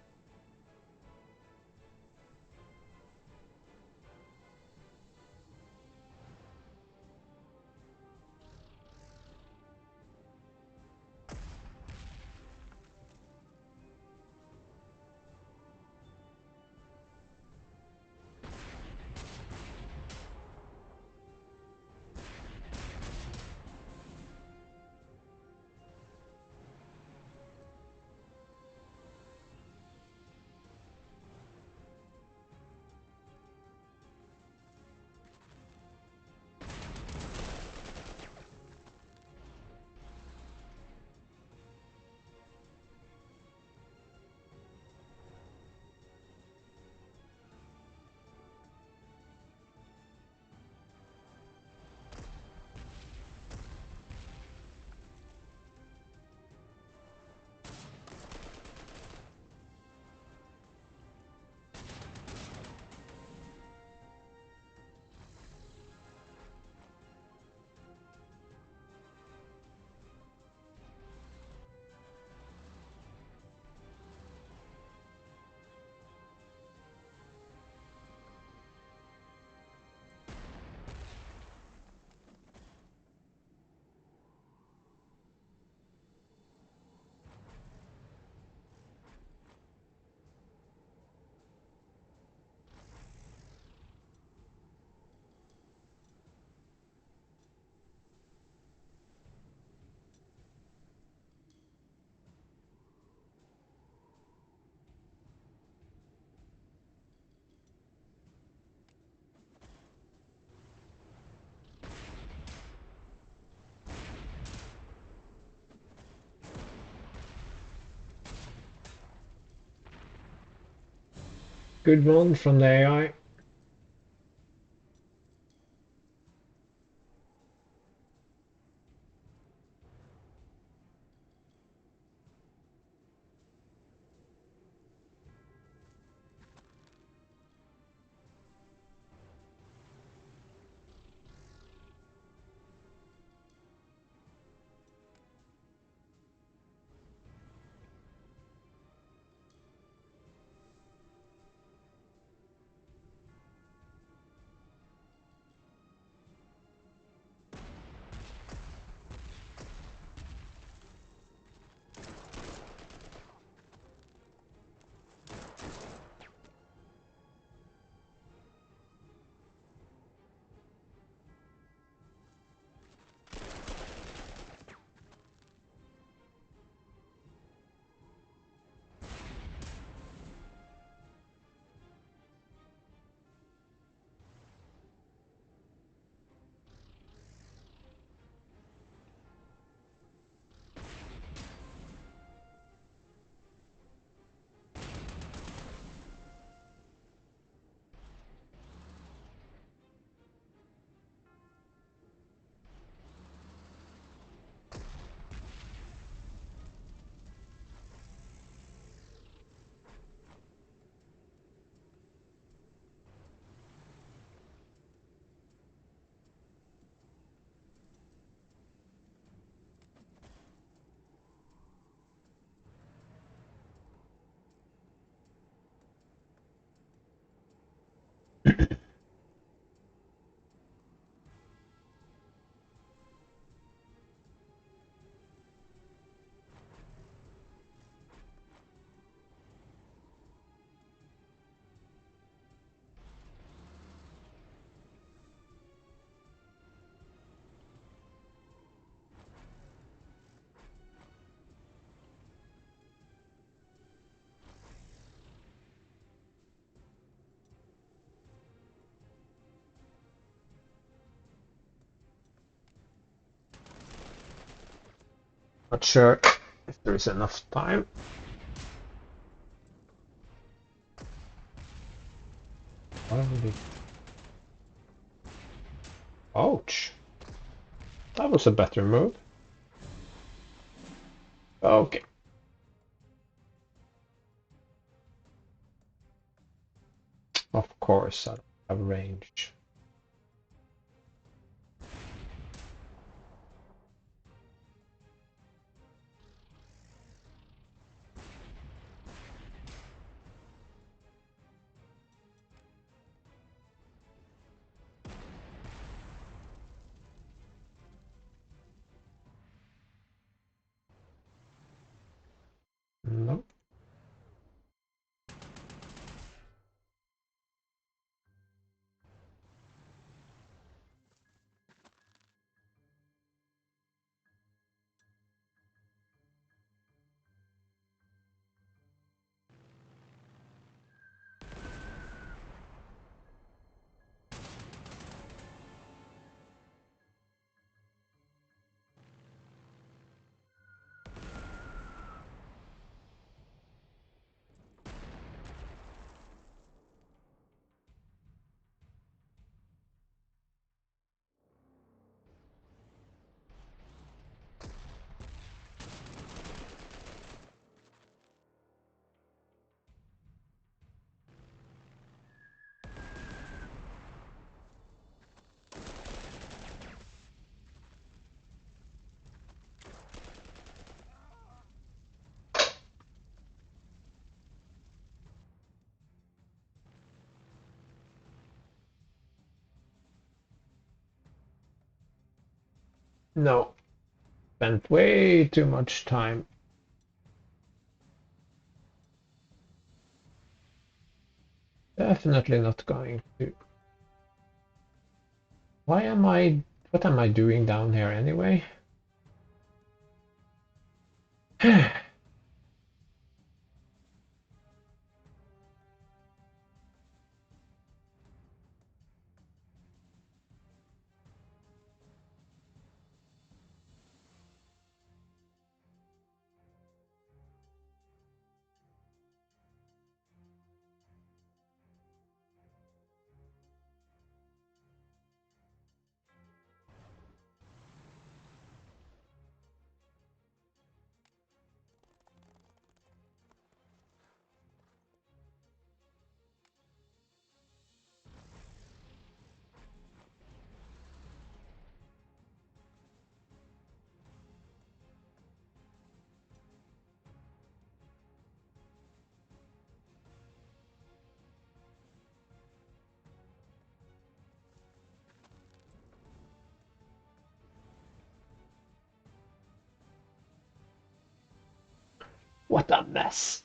Good one from the AI. Not sure if there is enough time. Holy. Ouch. That was a better move. Okay. Of course, I don't have range. No. No. Spent way too much time. Definitely not going to. Why am I... What am I doing down here anyway? What a mess.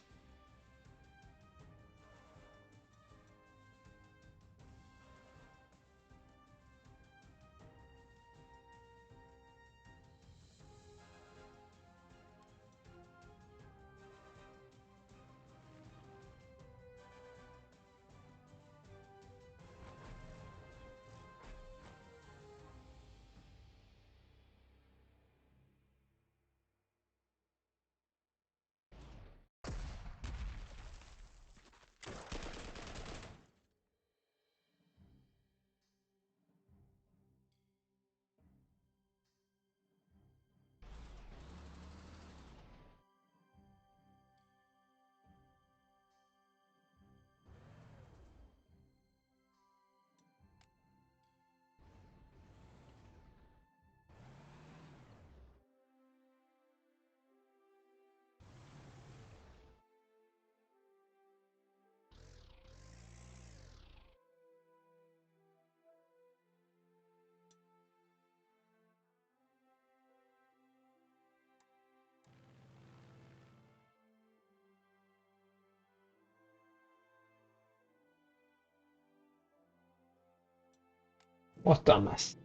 What a mess.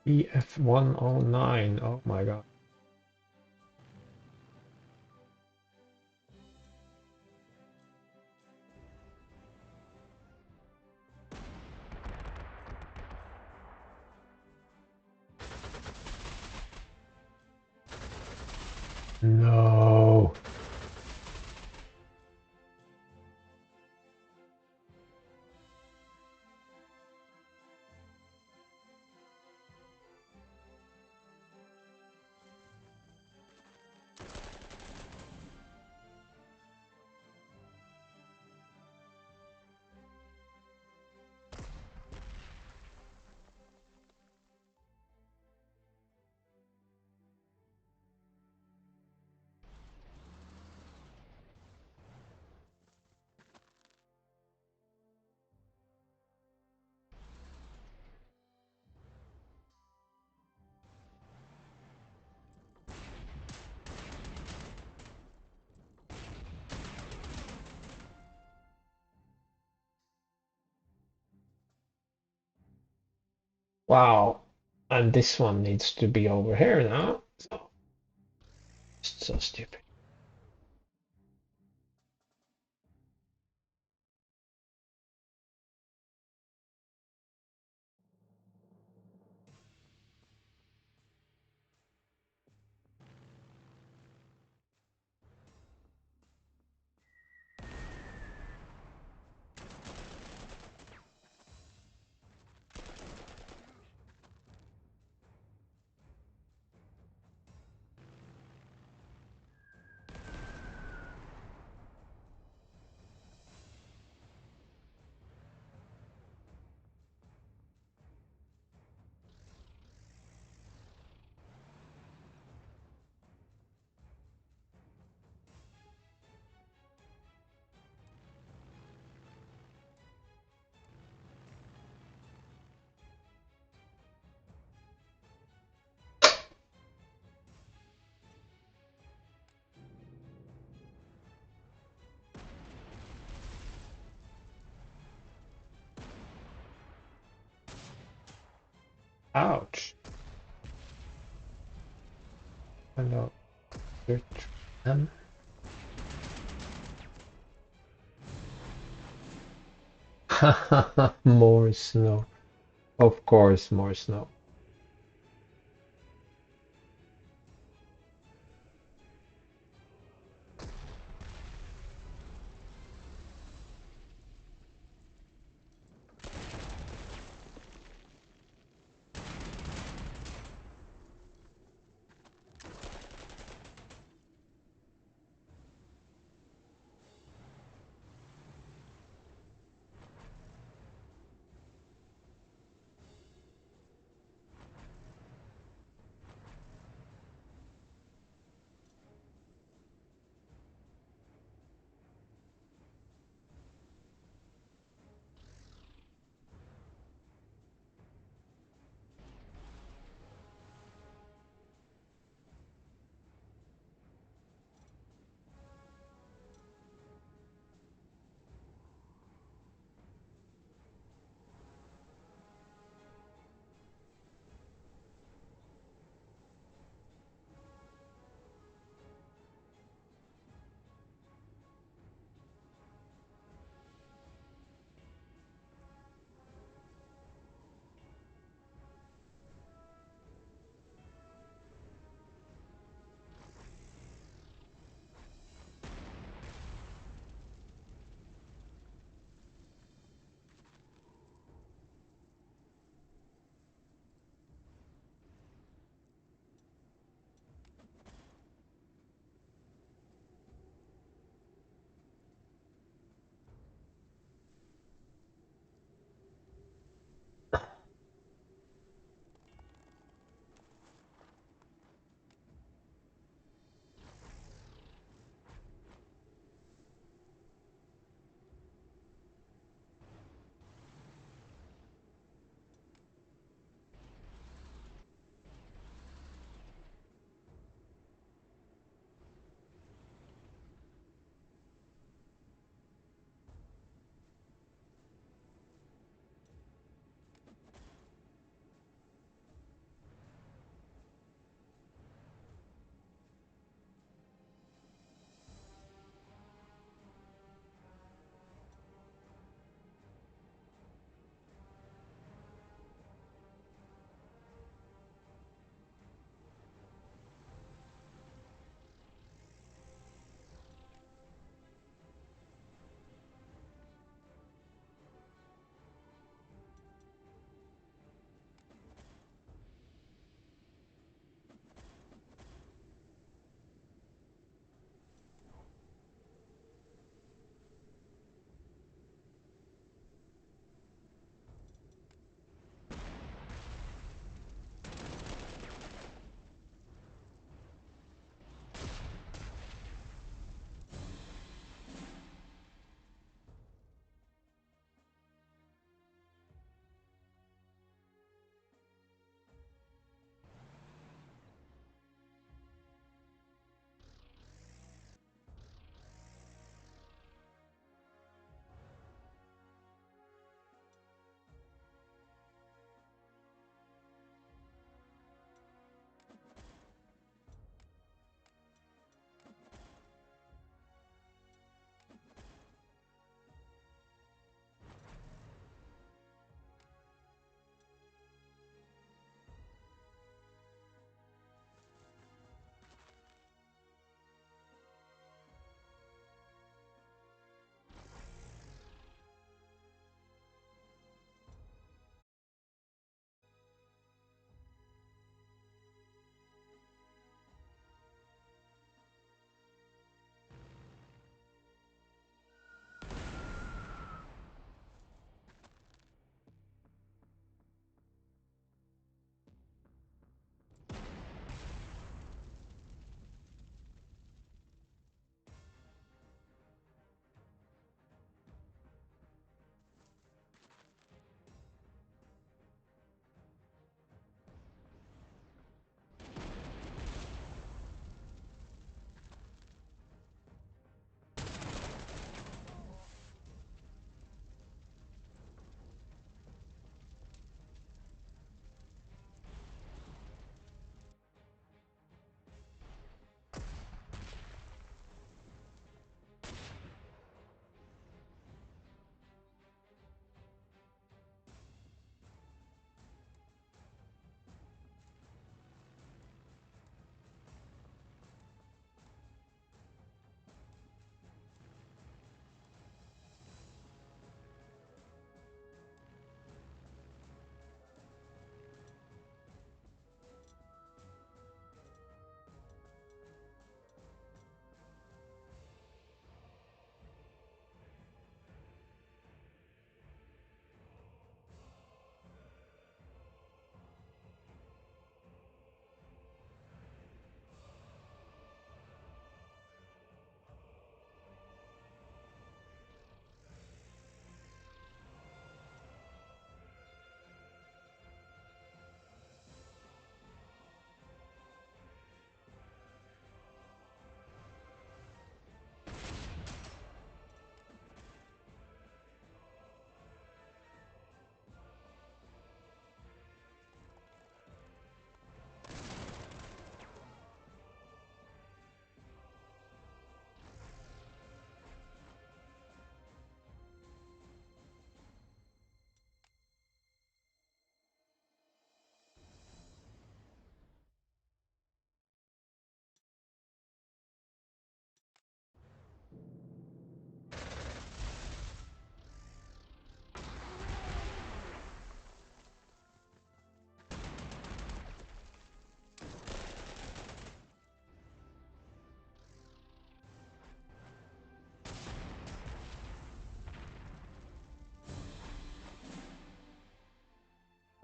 EF-109. Oh my god. No. Wow. And this one needs to be over here now. So, it's so stupid. Ouch. Hello. Search them. More snow. Of course, more snow.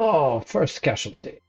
Oh, first casualty.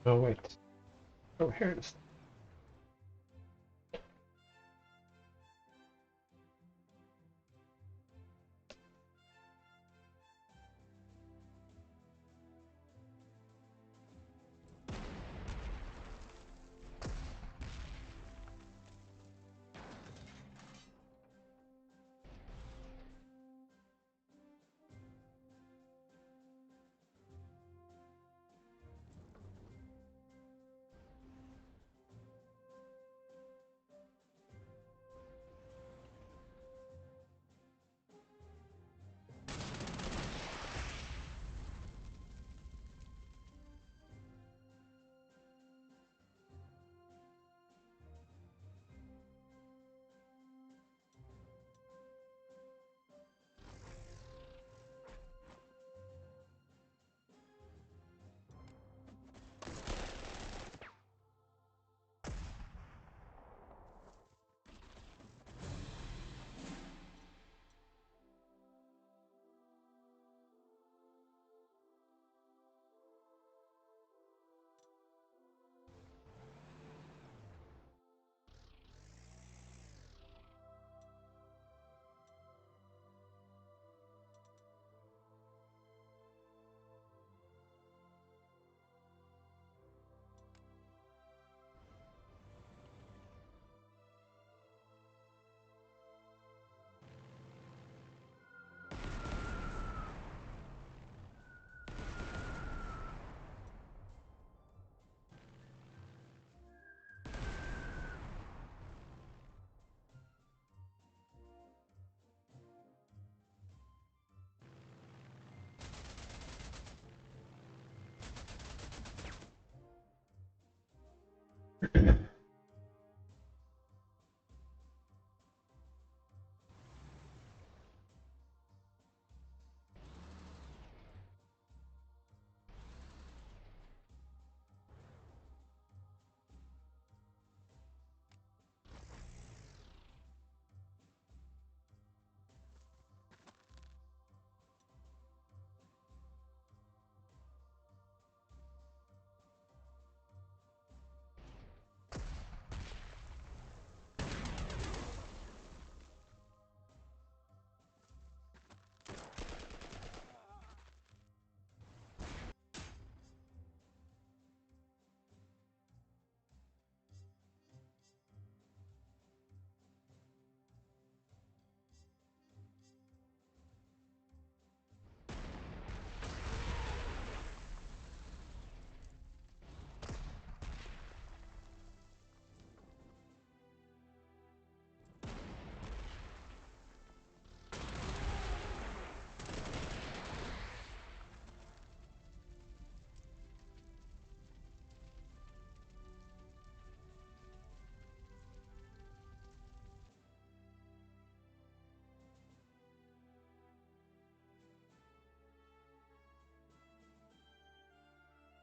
Oh, wait. Oh, here it is.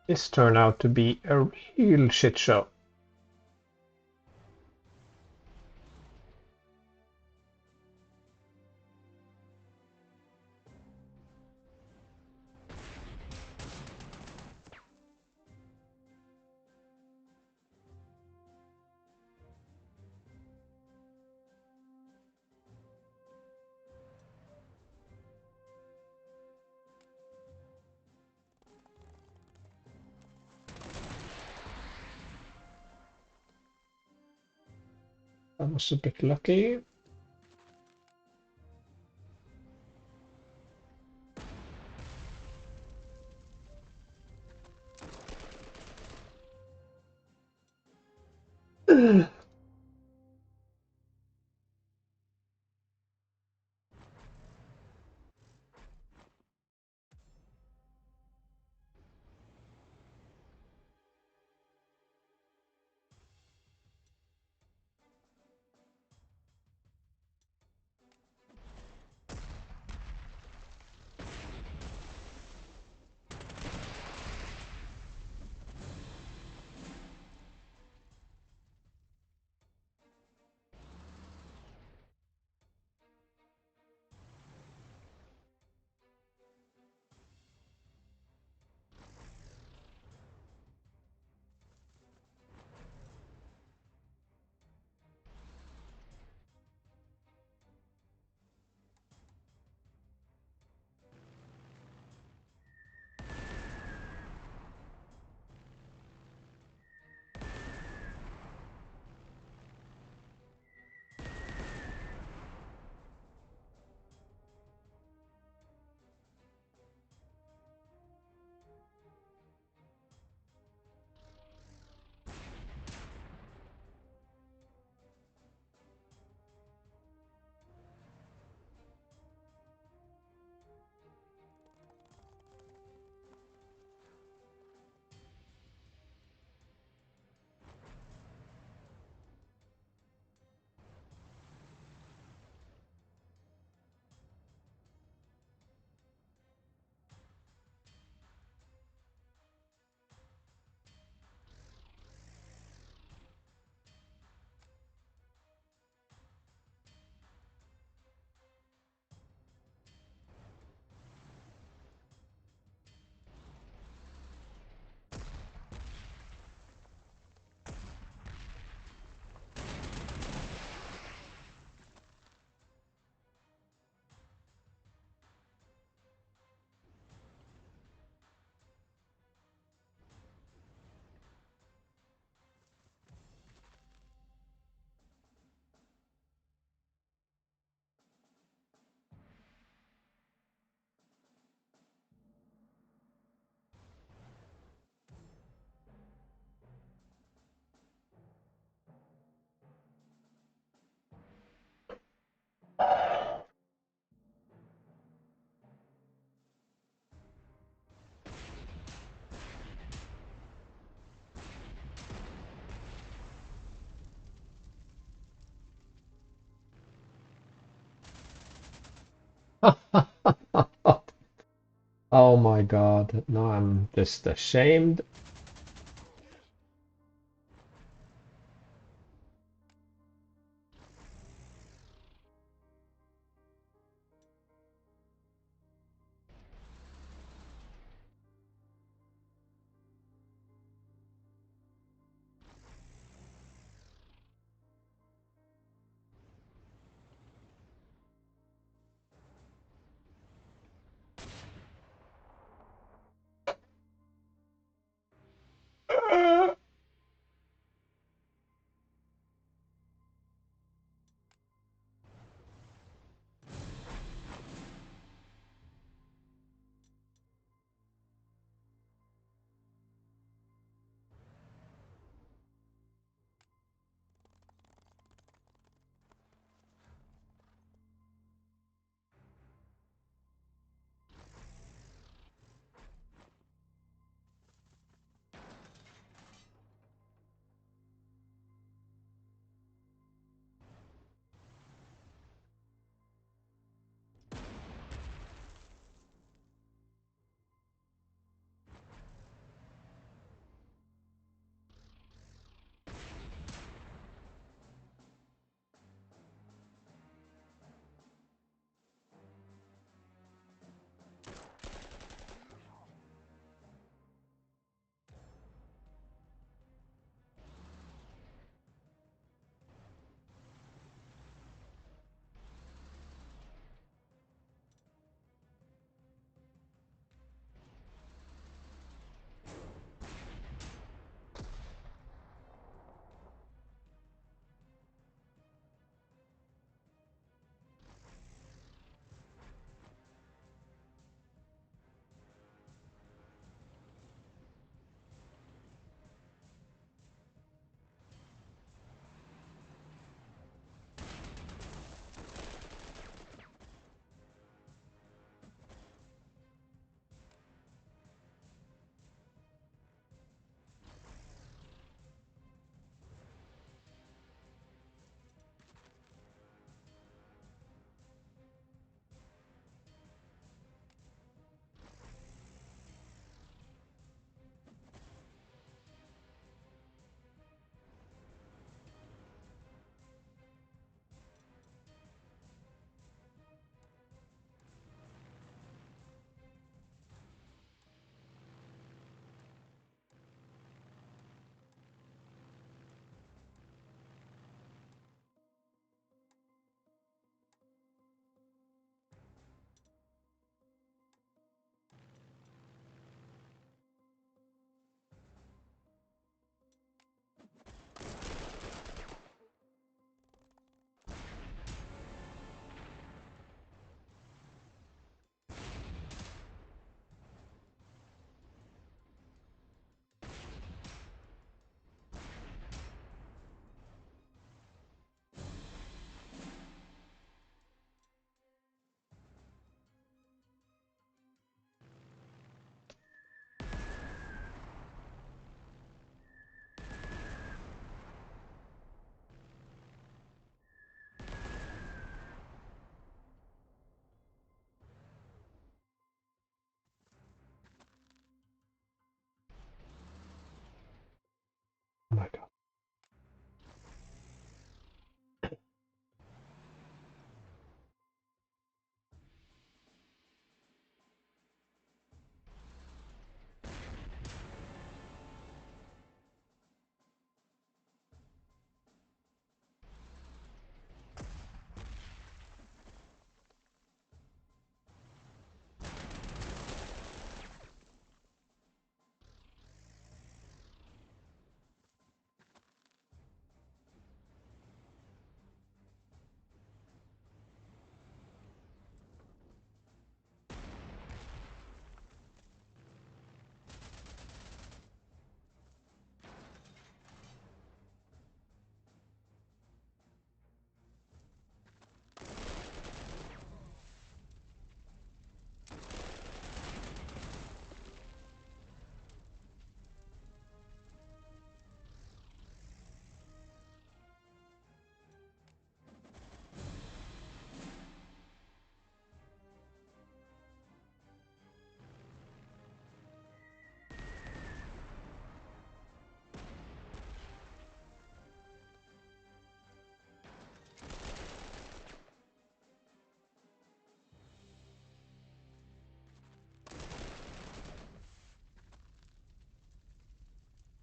This turned out to be a real shit show. I was a bit lucky. Oh my god, now I'm just ashamed.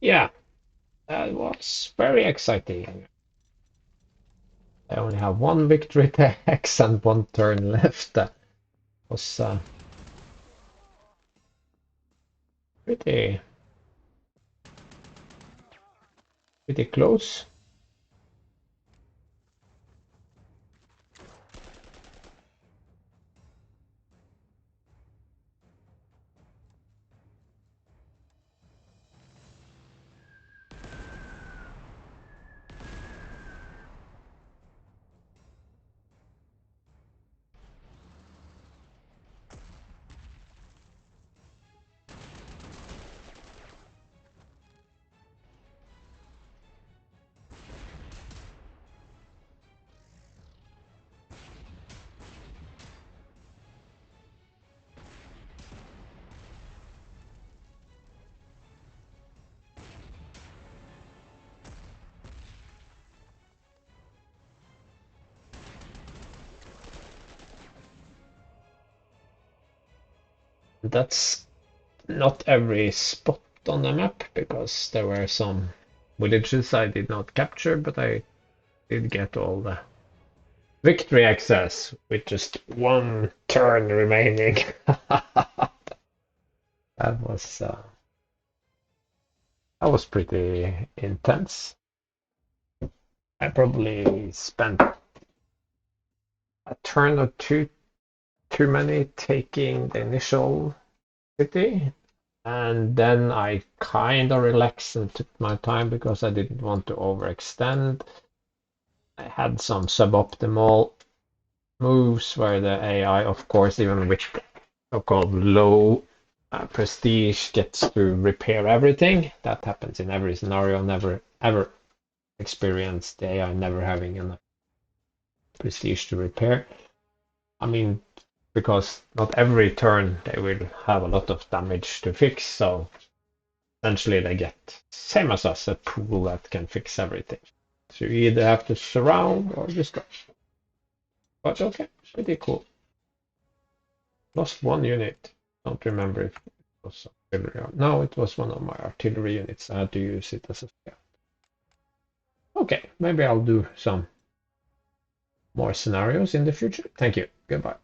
yeah, that was very exciting. I only have one victory to hex and one turn left. That was pretty close. That's not every spot on the map because there were some villages I did not capture, but I did get all the victory access with just one turn remaining. That was pretty intense. I probably spent a turn or two too many taking the initial city, and then I kind of relaxed and took my time because I didn't want to overextend. I had some suboptimal moves where the AI, of course, even with so-called low prestige, gets to repair everything. That happens in every scenario. Never ever experienced the AI never having enough prestige to repair. I mean, because not every turn they will have a lot of damage to fix, so essentially they get, same as us, a pool that can fix everything. So you either have to surround or destroy. But okay, pretty cool. Lost one unit. Don't remember if it was artillery. No, it was one of my artillery units. I had to use it as a scout. Okay, maybe I'll do some more scenarios in the future. Thank you. Goodbye.